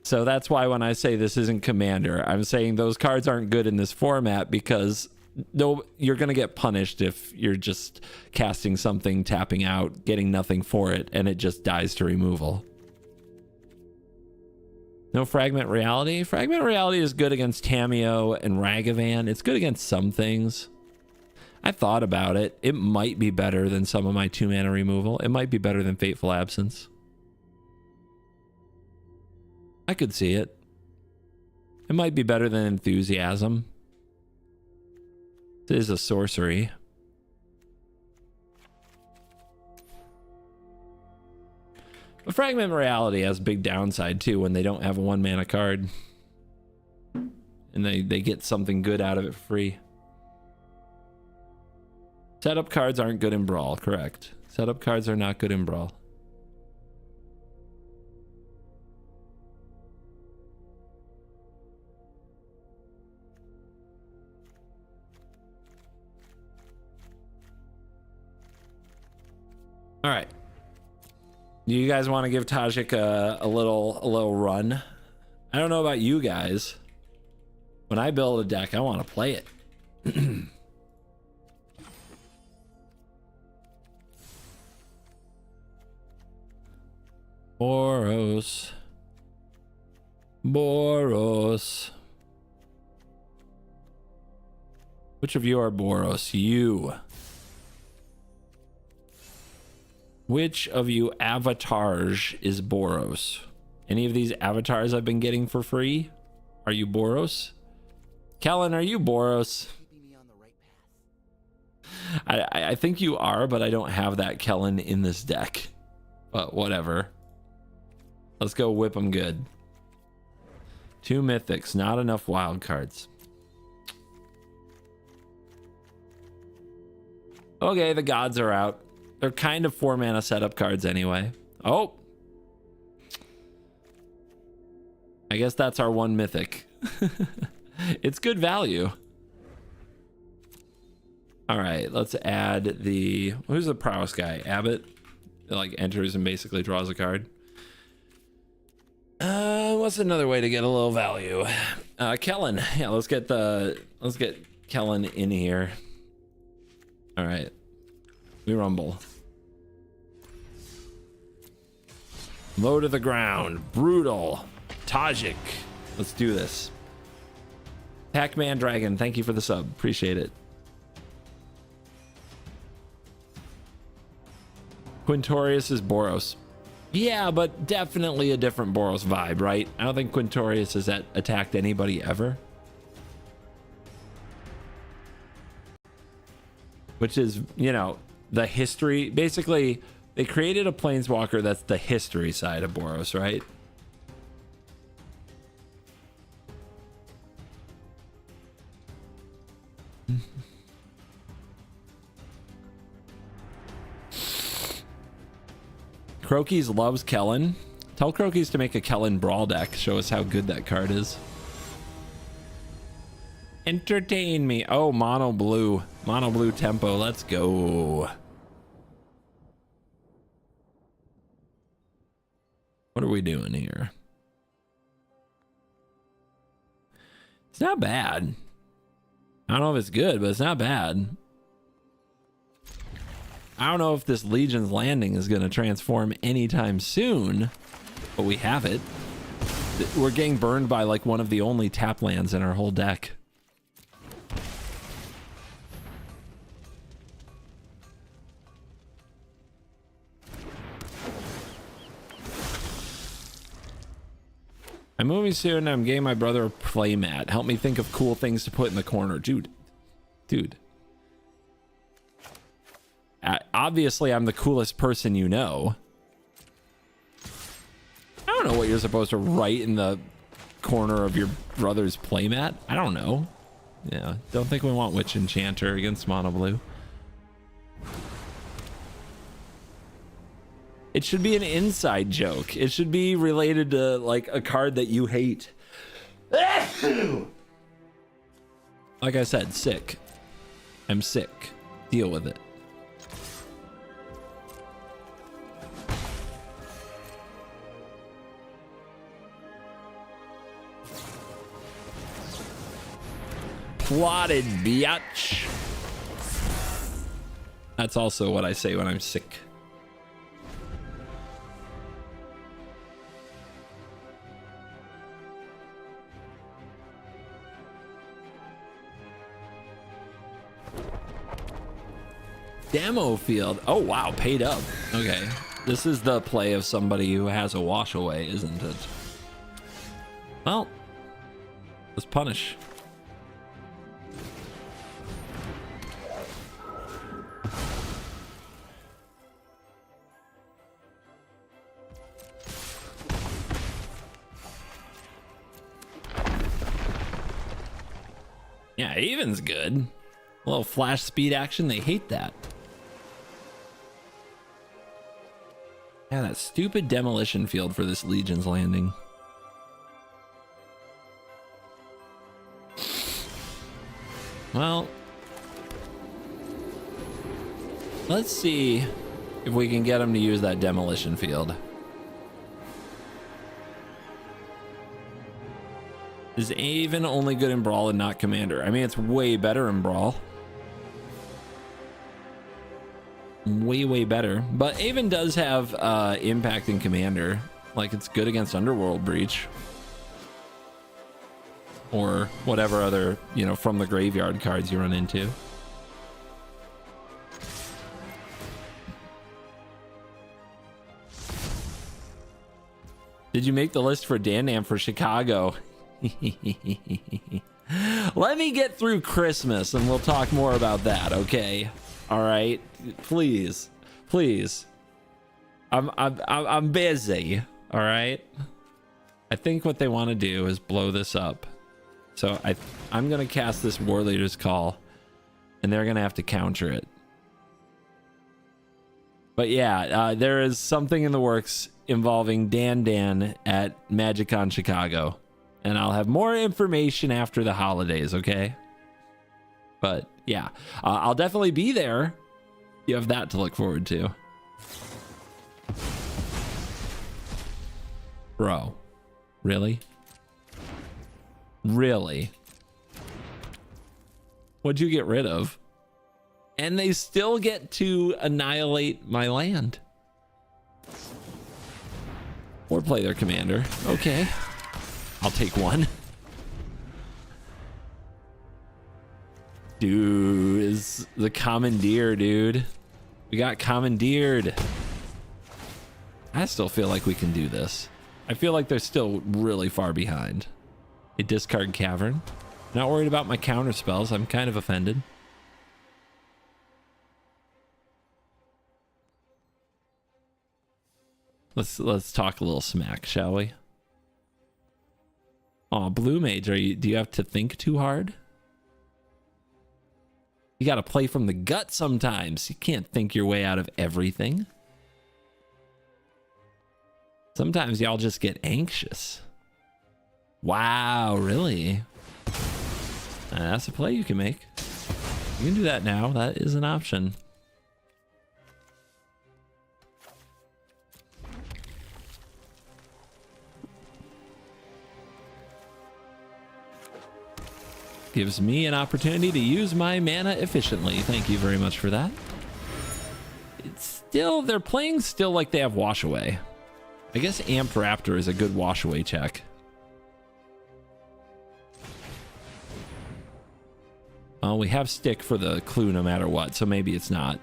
So that's why when I say this isn't Commander, I'm saying those cards aren't good in this format because you're going to get punished if you're just casting something, tapping out, getting nothing for it, and it just dies to removal. No Fragment Reality. Fragment Reality is good against Tameo and Ragavan. It's good against some things. I thought about it. It might be better than some of my 2-mana removal. It might be better than Fateful Absence. I could see it. It might be better than Enthusiasm. It is a sorcery. But Fragment Reality has a big downside too when they don't have a 1-mana card. And they get something good out of it free. Setup cards aren't good in Brawl, correct. Setup cards are not good in Brawl. All right. Do you guys want to give Tajik a little run? I don't know about you guys. When I build a deck, I want to play it. Boros. Boros. Which of you are Boros? You. Which of you avatars is Boros? Any of these avatars I've been getting for free? Are you Boros? Kellen, are you Boros? I think you are, but I don't have that Kellen in this deck. But whatever. Let's go whip them good. 2 mythics, not enough wild cards. Okay, the gods are out. They're kind of 4-mana setup cards anyway. Oh. I guess that's our 1 mythic. It's good value. All right, let's add the... Who's the prowess guy? Abbott? It like enters and basically draws a card. What's another way to get a little value? Kellen. Yeah, let's get Kellen in here. All right. We rumble. Low to the ground. Brutal. Tajik. Let's do this. Pac-Man Dragon, thank you for the sub. Appreciate it. Quintorius is Boros. Yeah, but definitely a different Boros vibe, right? I don't think Quintorius has attacked anybody ever. Which is, you know, the history. Basically, they created a planeswalker that's the history side of Boros, right? Crokies loves Kellen. Tell Crokies to make a Kellen Brawl deck. Show us how good that card is. Entertain me. Oh, mono blue. Mono blue tempo. Let's go. What are we doing here? It's not bad. I don't know if it's good, but it's not bad. I don't know if this Legion's Landing is going to transform anytime soon, but we have it. We're getting burned by like one of the only tap lands in our whole deck. I'm moving soon. I'm getting my brother a playmat. Help me think of cool things to put in the corner. Dude. Obviously, I'm the coolest person you know. I don't know what you're supposed to write in the corner of your brother's playmat. I don't know. Yeah, don't think we want Witch Enchanter against Mono Blue. It should be an inside joke. It should be related to like a card that you hate. Like I said, sick. I'm sick. Deal with it. Plotted, biatch. That's also what I say when I'm sick. Demo field. Oh, wow. Paid up. Okay. This is the play of somebody who has a wash away, isn't it? Well, let's punish. Yeah, Even's good. A little flash speed action. They hate that. Yeah, that stupid demolition field for this Legion's Landing. Well, let's see if we can get him to use that demolition field. Is Aven only good in Brawl and not Commander? I mean, it's way better in Brawl. Way better. But Aven does have impact in Commander. Like, it's good against Underworld Breach. Or whatever other, you know, from the graveyard cards you run into. Did you make the list for Dan for Chicago? Let me get through Christmas and we'll talk more about that, okay? All right, please. I'm busy. All right. I think what they want to do is blow this up. So I'm gonna cast this War Leader's Call, and they're gonna have to counter it. But yeah, there is something in the works involving Dan at MagicCon Chicago. And I'll have more information after the holidays, okay? But yeah, I'll definitely be there. You have that to look forward to. Bro, really? Really? What'd you get rid of? And they still get to annihilate my land. Or play their commander. Okay. I'll take one. Dude, is the commandeer, dude. We got commandeered. I still feel like we can do this. I feel like they're still really far behind. A discard cavern. Not worried about my counter spells. I'm kind of offended. Let's talk a little smack, shall we? Oh, Blue Mage, do you have to think too hard? You got to play from the gut sometimes. You can't think your way out of everything. Sometimes y'all just get anxious. Wow, really? That's a play you can make. You can do that now. That is an option. Gives me an opportunity to use my mana efficiently. Thank you very much for that. It's still, they're playing still like they have wash away. I guess Amp Raptor is a good wash away check. Well, we have stick for the clue no matter what, so maybe it's not.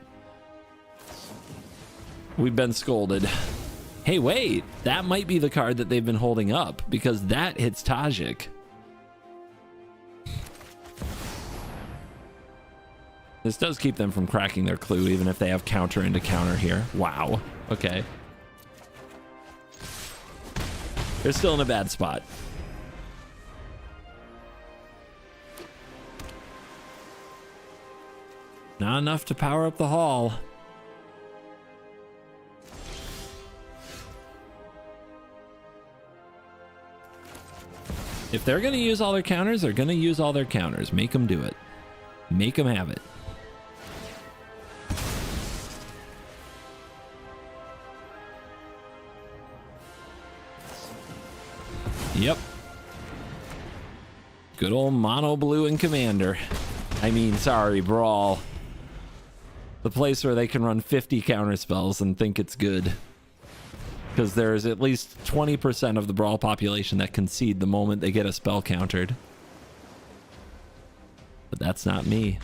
We've been scolded. Hey, wait, that might be the card that they've been holding up because that hits Tajik. This does keep them from cracking their clue, even if they have counter into counter here. Wow. Okay. They're still in a bad spot. Not enough to power up the hall. If they're going to use all their counters, they're going to use all their counters. Make them do it. Make them have it. Yep. Good old mono blue and commander. I mean, sorry, Brawl. The place where they can run 50 counter spells and think it's good. Because there's at least 20% of the Brawl population that concede the moment they get a spell countered. But that's not me.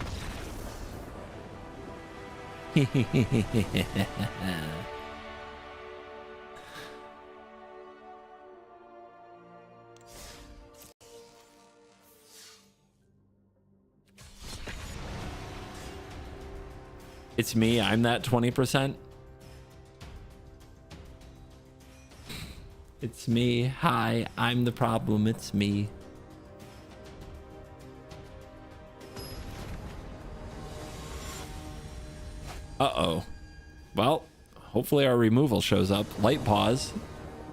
It's me. I'm that 20%. It's me. Hi, I'm the problem. It's me. Uh-oh. Well, hopefully our removal shows up. Light Pause.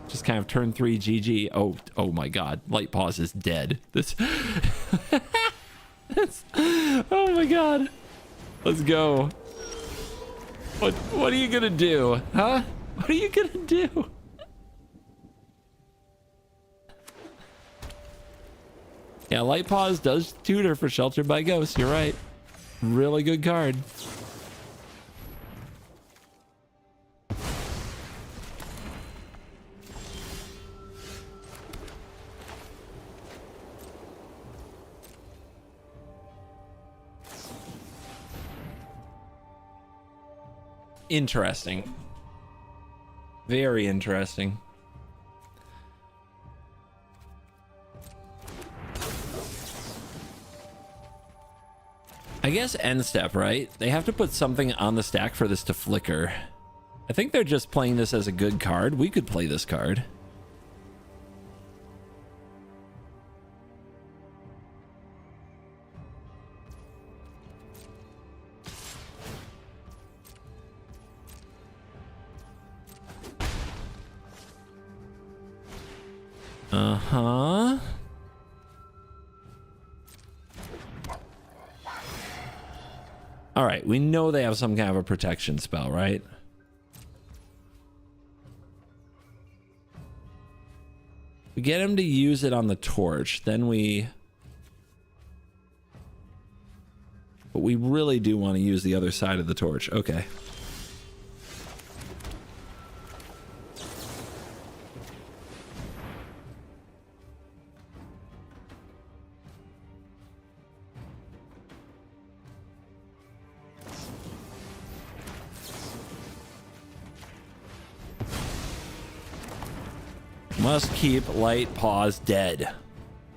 Just kind of turn 3 GG. Oh my god. Light Pause is dead. This oh my god. Let's go. What are you gonna do? Huh? What are you gonna do? Yeah, Light Pause does tutor for Sheltered by Ghosts. You're right. Really good card. Interesting. Very interesting. I guess end step, right? They have to put something on the stack for this to flicker. I think they're just playing this as a good card. We could play this card. Uh-huh. All right, we know they have some kind of a protection spell, right? We get him to use it on the torch, then we... But we really do want to use the other side of the torch. Okay. Must keep Light Paws dead.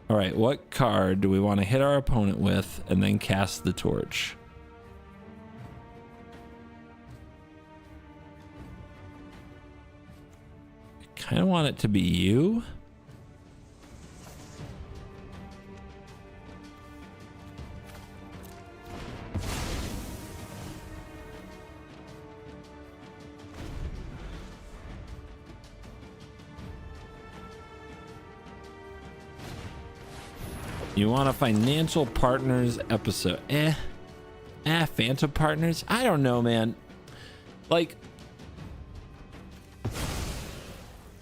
All right, what card do we want to hit our opponent with and then cast the torch? I kind of want it to be you. You want a financial partners episode? Phantom partners? I don't know, man. Like,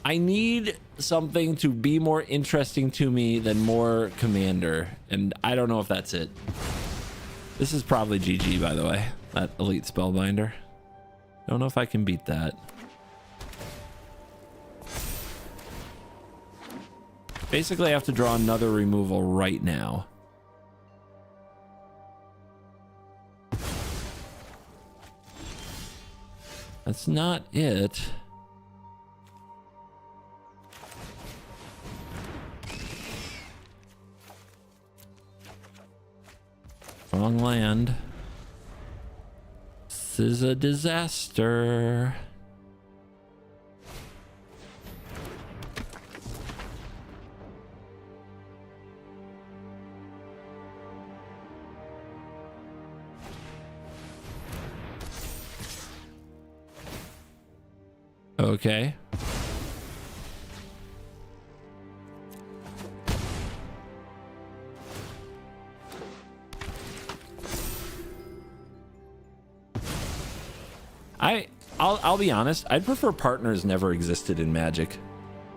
I need something to be more interesting to me than more commander, and I don't know if that's it. This is probably GG, by the way. That elite spellbinder. Don't know if I can beat that. Basically, I have to draw another removal right now. That's not it. Wrong land. This is a disaster. Okay. I'll be honest, I'd prefer partners never existed in Magic.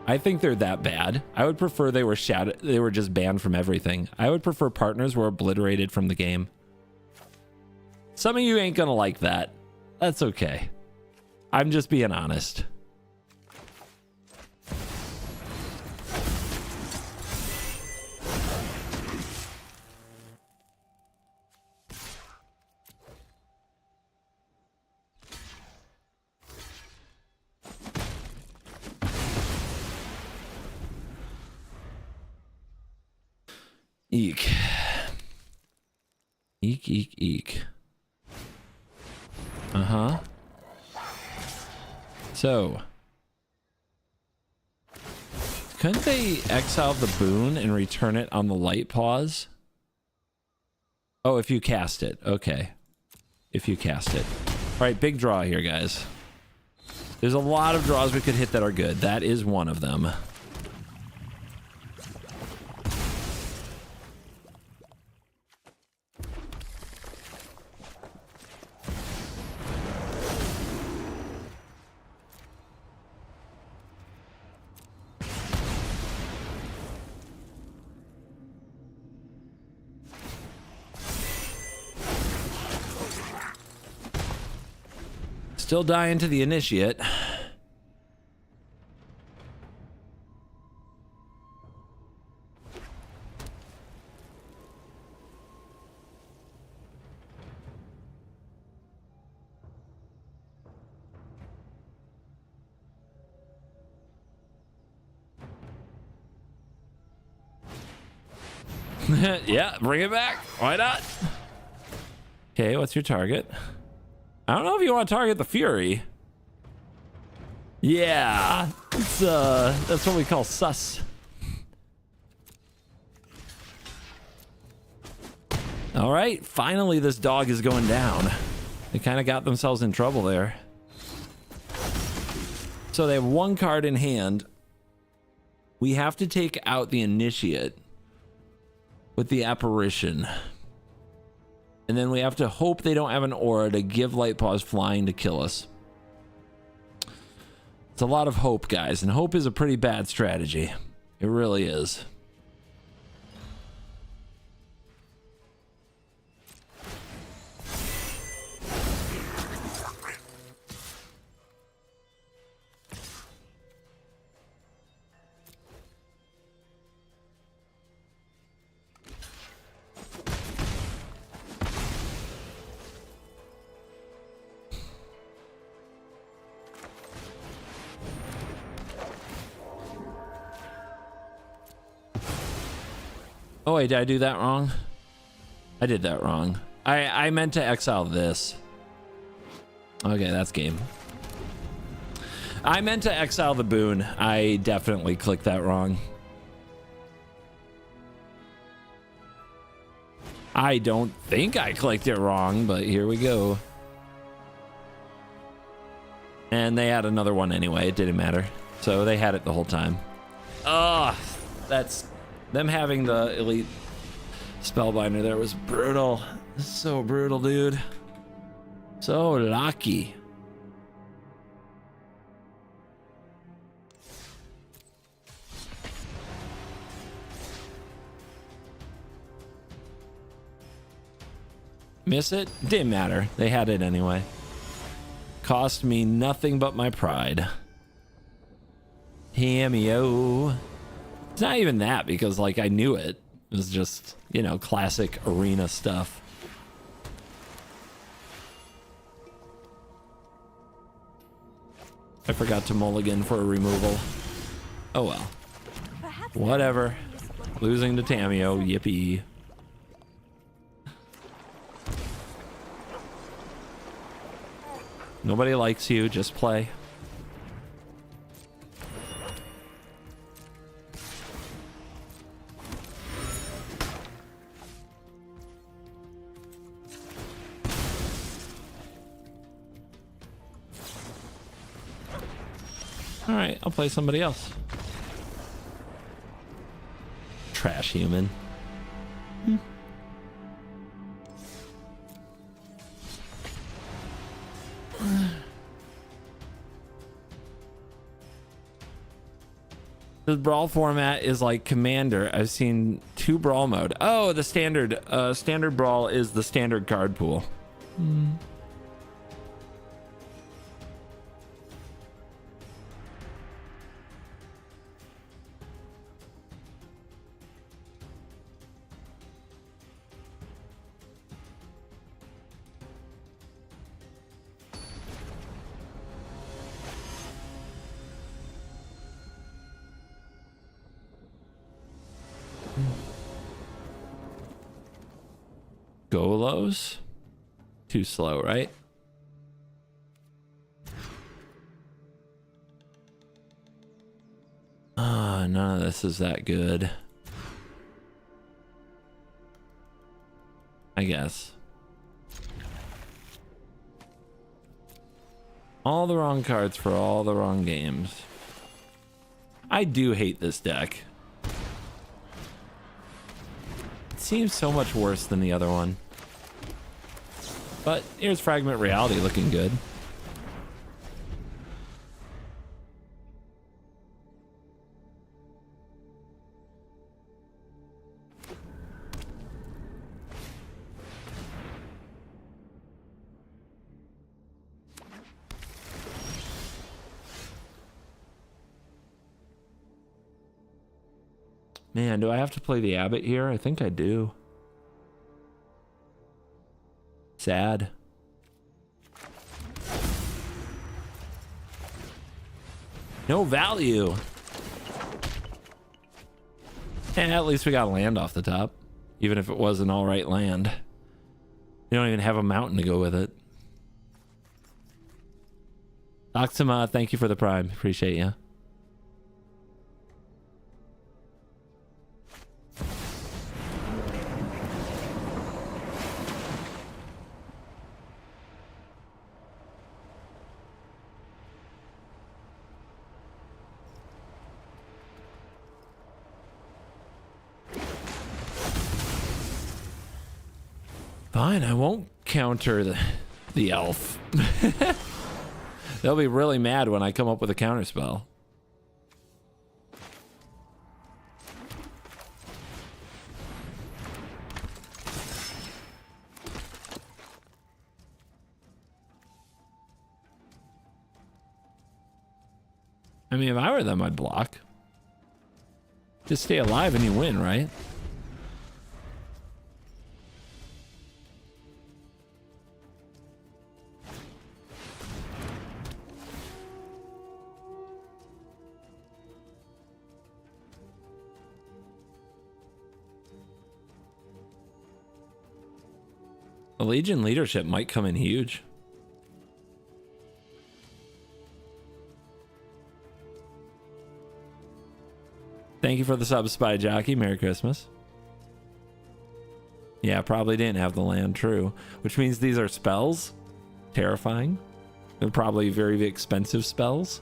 I think they're that bad. I would prefer they were just banned from everything. I would prefer partners were obliterated from the game. Some of you ain't gonna like that. That's okay. I'm just being honest. Eek. Eek, eek, eek. Uh-huh. So, couldn't they exile the boon and return it on the light pause? Oh, if you cast it. Okay. If you cast it. All right, big draw here, guys. There's a lot of draws we could hit that are good. That is one of them. Still dying to the initiate. Yeah, bring it back. Why not? Okay, what's your target? I don't know if you want to target the Fury. Yeah, it's, that's what we call sus. All right, finally this dog is going down. They kind of got themselves in trouble there. So they have one card in hand. We have to take out the initiate with the apparition. And then we have to hope they don't have an aura to give Light Paws flying to kill us. It's a lot of hope, guys, and hope is a pretty bad strategy. It really is. Oh wait, did I do that wrong? I did that wrong. I meant to exile this. Okay, that's game. I meant to exile the boon. I definitely clicked that wrong. I don't think I clicked it wrong, but here we go. And they had another one anyway. It didn't matter. So they had it the whole time. Ugh, that's them having the elite spellbinder there was brutal. So brutal, dude. So lucky. Miss it? Didn't matter. They had it anyway. Cost me nothing but my pride. Hameo. It's not even that because like I knew it. It was just, you know, classic arena stuff. I forgot to mulligan for a removal. Oh well. Whatever. Losing to Tameo. Yippee. Nobody likes you, just play. All right, I'll play somebody else. Trash human. The Brawl format is like Commander. I've seen 2 Brawl mode. Oh, the standard Brawl is the standard card pool. Golos? Too slow, right? Ah, none of this is that good. I guess. All the wrong cards for all the wrong games. I do hate this deck. It seems so much worse than the other one. But here's Fragment Reality looking good. Man, do I have to play the Abbot here? I think I do. Sad. No value. And at least we got land off the top. Even if it was an alright land. You don't even have a mountain to go with it. Oxima, thank you for the prime. Appreciate you. Fine, I won't counter the elf. They'll be really mad when I come up with a counter spell. I mean, if I were them, I'd block. Just stay alive and you win, right? The Legion leadership might come in huge. Thank you for the sub, Spy Jockey. Merry Christmas. Yeah, probably didn't have the land, true. Which means these are spells. Terrifying. They're probably very expensive spells.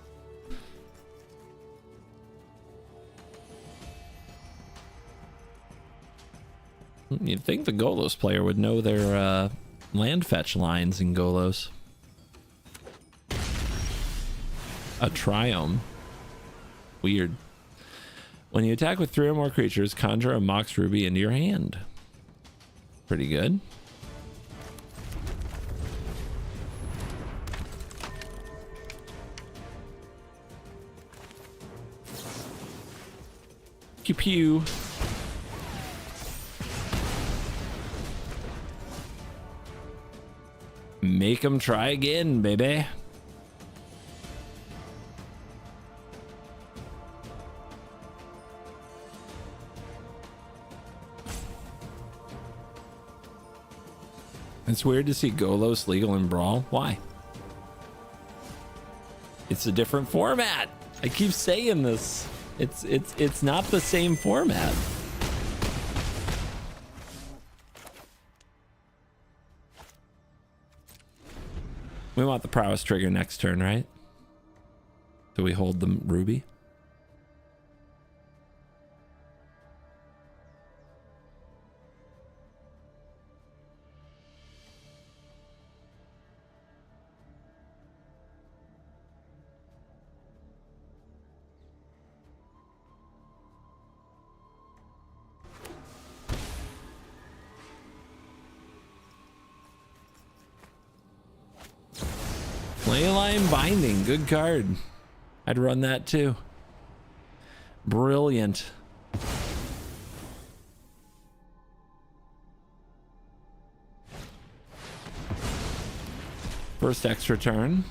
You'd think the Golos player would know their land fetch lines in Golos. A Triome. Weird. When you attack with 3 or more creatures, conjure a Mox Ruby into your hand. Pretty good. Pew pew. Make them try again, baby. It's weird to see Golos legal in Brawl. Why? It's a different format. I keep saying this. It's not the same format. We want the prowess trigger next turn, right? Do we hold the ruby? Leyline Binding, good card. I'd run that too. Brilliant. First extra turn.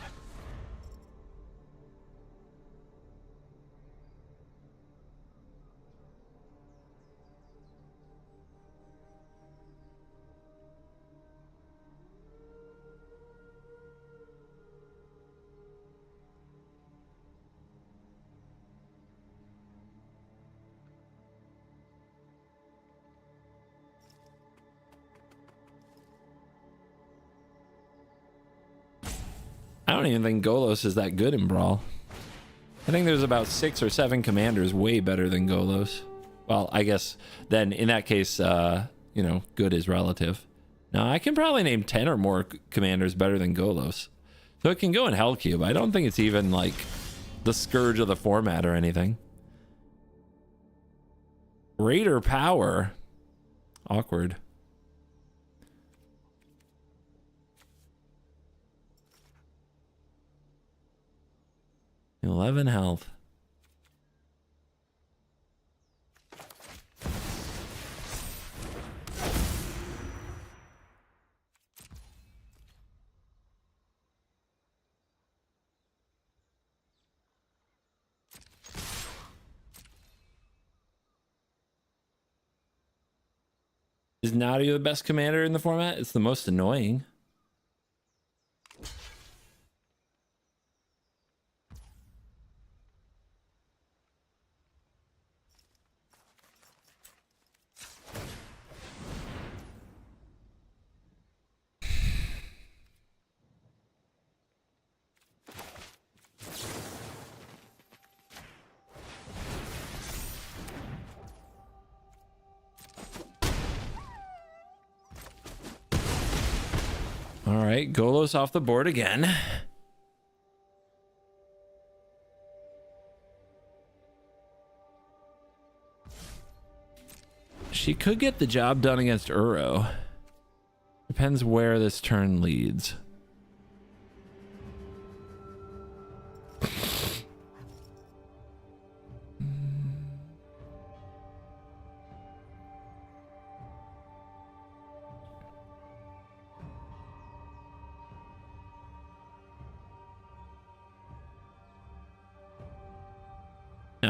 I don't even think Golos is that good in Brawl. I think there's about 6 or 7 commanders way better than Golos. Well, I guess then in that case, you know, good is relative. Now, I can probably name 10 or more commanders better than Golos. So it can go in Hellcube. I don't think it's even like the scourge of the format or anything. Raider power. Awkward. 11 health. Is Nadia the best commander in the format? It's the most annoying. All right, Golos off the board again. She could get the job done against Uro. Depends where this turn leads.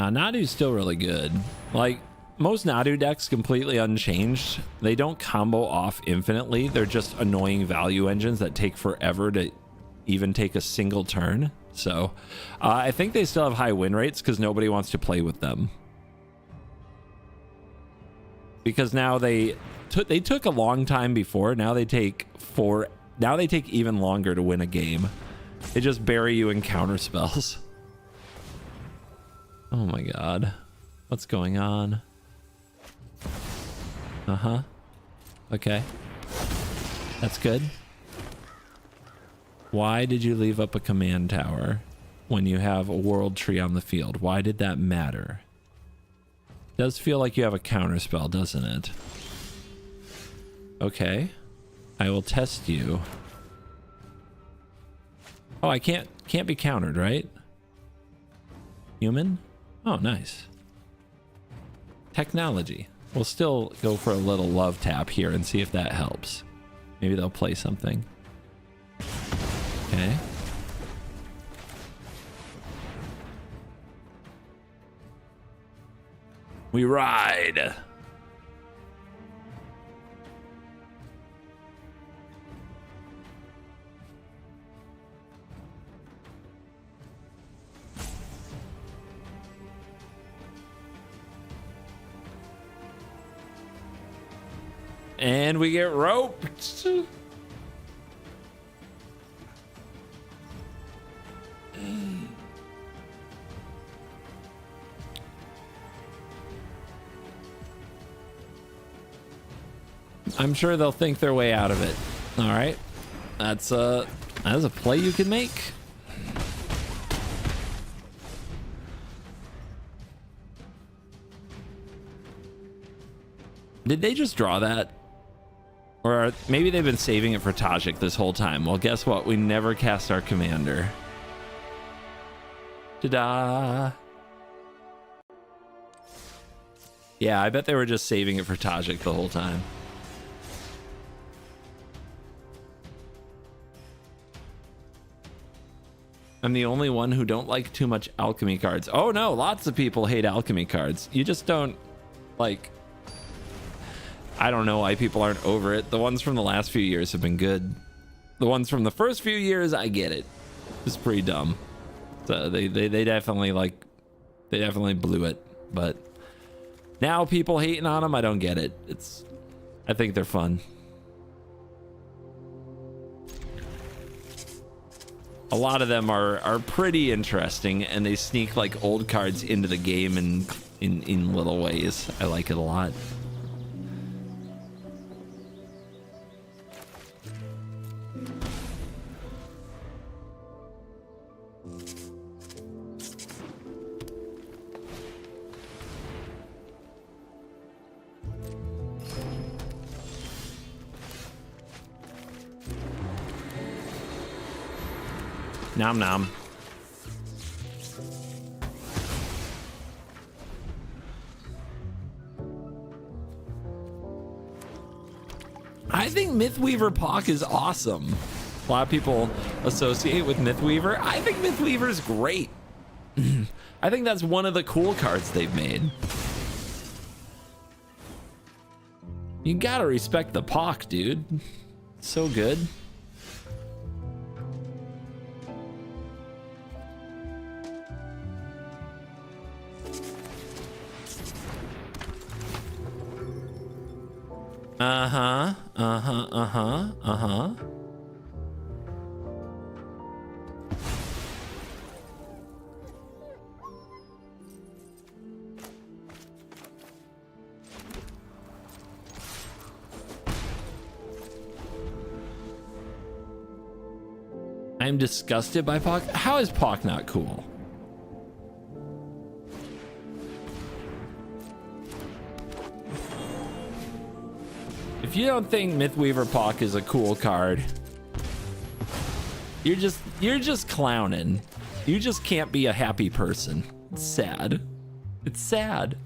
Nadu's still really good. Like, most Nadu decks completely unchanged. They don't combo off infinitely. They're just annoying value engines that take forever to even take a single turn. So I think they still have high win rates because nobody wants to play with them. Because now they took a long time before. Now they take even longer to win a game. They just bury you in counter spells. Oh my god. What's going on? Uh-huh. Okay. That's good. Why did you leave up a command tower when you have a world tree on the field? Why did that matter? Does feel like you have a counter spell, doesn't it? Okay. I will test you. Oh, I can't be countered, right? Human? Oh, nice. Technology. We'll still go for a little love tap here and see if that helps. Maybe they'll play something. Okay. We ride. And we get roped. I'm sure they'll think their way out of it. All right. That's a play you can make. Did they just draw that? Or maybe they've been saving it for Tajik this whole time. Well, guess what? We never cast our commander. Ta-da! Yeah, I bet they were just saving it for Tajik the whole time. I'm the only one who don't like too much alchemy cards. Oh no, lots of people hate alchemy cards. You just don't like... I don't know why people aren't over it. The ones from the last few years have been good. The ones from the first few years, I get it. It's pretty dumb. So they definitely they definitely blew it. But now people hating on them, I don't get it. I think they're fun. A lot of them are pretty interesting, and they sneak like old cards into the game in little ways. I like it a lot. Nom nom. I think Mythweaver Pock is awesome. A lot of people associate with Mythweaver. I think Mythweaver is great. I think that's one of the cool cards they've made. You gotta respect the Pock, dude. So good. I'm disgusted by Pock. How is Pock not cool? If you don't think Mythweaver Pock is a cool card, you're just clowning. You just can't be a happy person. It's sad. It's sad.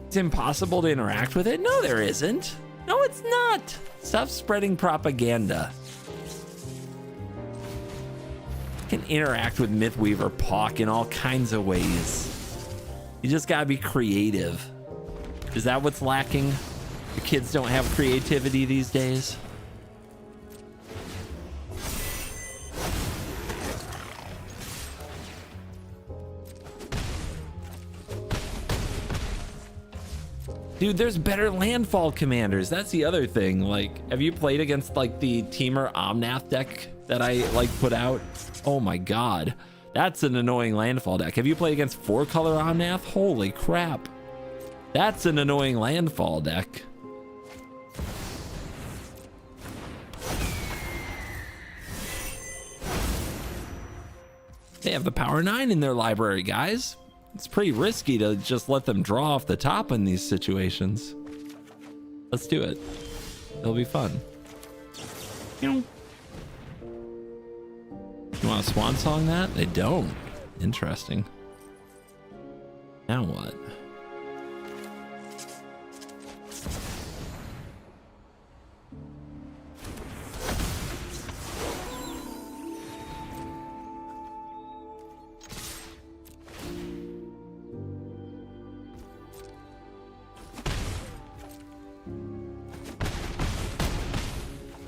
It's impossible to interact with it? No, there isn't. No, it's not. Stop spreading propaganda. interact with Mythweaver Puck in all kinds of ways. You just gotta be creative. Is that what's lacking? The kids don't have creativity these days. Dude, there's better landfall commanders. That's the other thing. Like, have you played against like the Teamer Omnath deck that I like put out? Oh my god. That's an annoying landfall deck. Have you played against 4-color Omnath? Holy crap. That's an annoying landfall deck. They have the Power 9 in their library, guys. It's pretty risky to just let them draw off the top in these situations. Let's do it. It'll be fun. You want to swan song that? They don't. Interesting. Now what?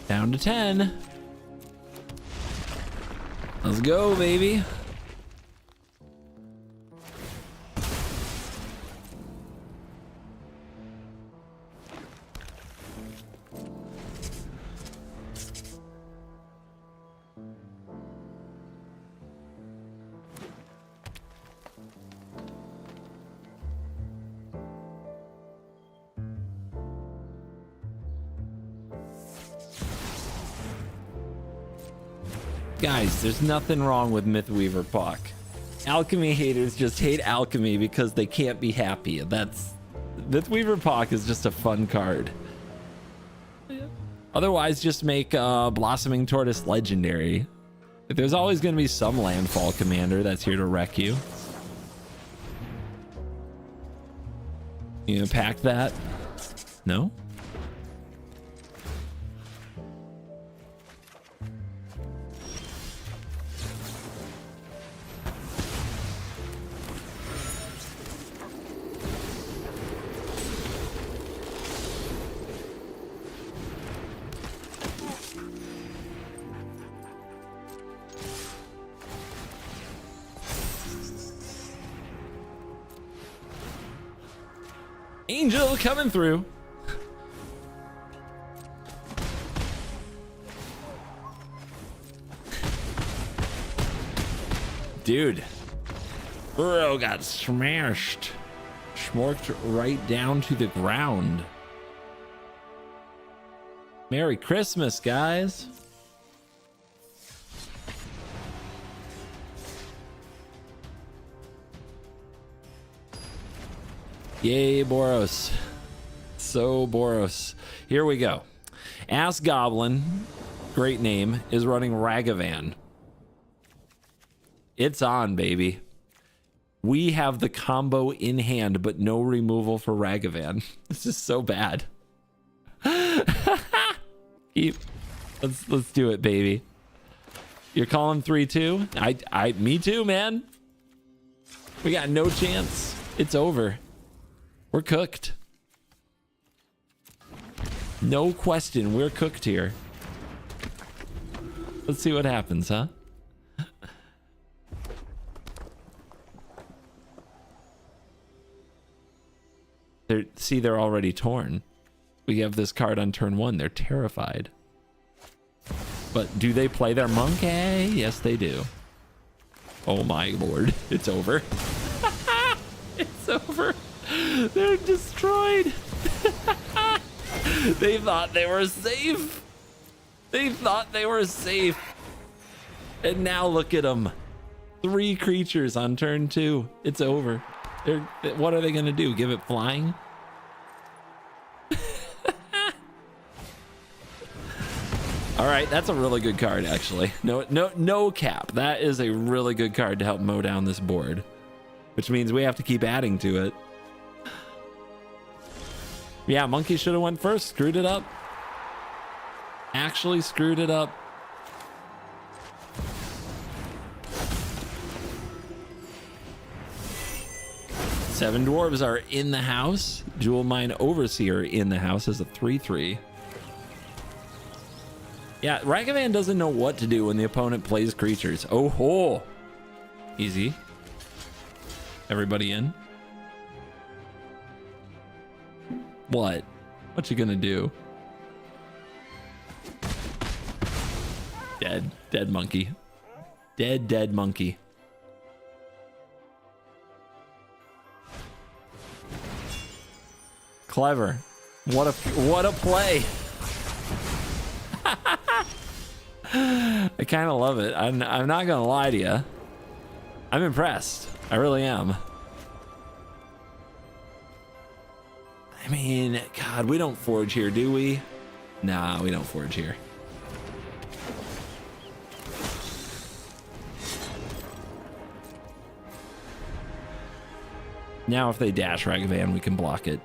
Down to 10. Let's go, baby. Guys, there's nothing wrong with Mythweaver Puck. Alchemy haters just hate alchemy because they can't be happy. That's Mythweaver Puck is just a fun card. Otherwise, just make Blossoming Tortoise legendary. There's always going to be some landfall commander that's here to wreck you. You gonna pack that? No? Angel coming through. Dude, bro got smashed. Smorked right down to the ground. Merry Christmas, guys. Yay, Boros. So Boros. Here we go. Ass Goblin, great name, is running Ragavan. It's on, baby. We have the combo in hand, but no removal for Ragavan. This is so bad. Let's do it, baby. You're calling 3-2? Me too, man. We got no chance. It's over. We're cooked. No question, we're cooked here. Let's see what happens, huh? They're already torn. We have this card on turn 1. They're terrified. But do they play their monkey? Yes, they do. Oh my lord. It's over. It's over. They're destroyed. They thought they were safe. They thought they were safe. And now look at them. 3 creatures on turn 2. It's over. What are they going to do? Give it flying? All right, that's a really good card, actually. No cap. That is a really good card to help mow down this board, which means we have to keep adding to it. Yeah, Monkey should have went first. Screwed it up. Actually screwed it up. 7 dwarves are in the house. Jewel Mine Overseer in the house as a 3/3. Yeah, Ragavan doesn't know what to do when the opponent plays creatures. Oh ho! Easy. Everybody in. What? What you gonna do? Dead. Dead monkey. Dead monkey. Clever. What a play. I kind of love it. I'm not gonna lie to you. I'm impressed. I really am. I mean, God, we don't forge here, do we? Nah, we don't forge here. Now if they dash Ragavan, we can block it.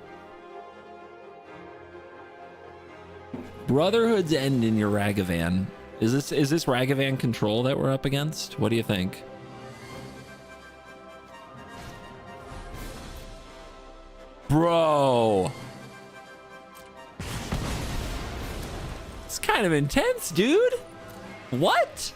Brotherhood's End in your Ragavan. Is this Ragavan control that we're up against? What do you think? Bro. It's kind of intense, dude. What?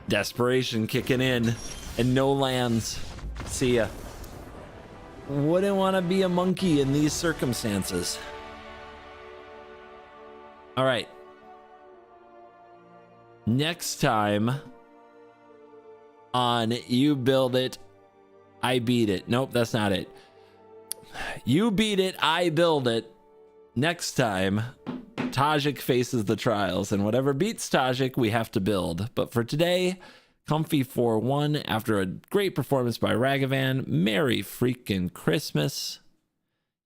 Desperation kicking in and no lands. See ya. Wouldn't want to be a monkey in these circumstances. All right. Next time on You Build It, I Beat It. Nope, that's not it. You Beat It, I Build It. Next time, Tajik faces the trials, and whatever beats Tajik, we have to build. But for today, comfy 4-1 after a great performance by Ragavan. Merry freaking Christmas.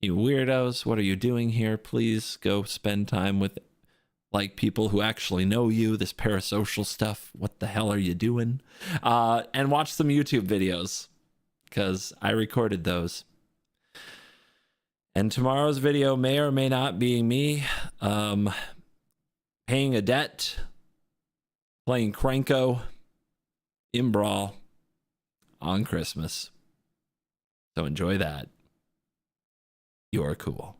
You weirdos, what are you doing here? Please go spend time with like people who actually know you. This parasocial stuff, what the hell are you doing? And watch some YouTube videos, because I recorded those. And tomorrow's video may or may not be me paying a debt, playing Cranko in Brawl on Christmas. So enjoy that. You're cool.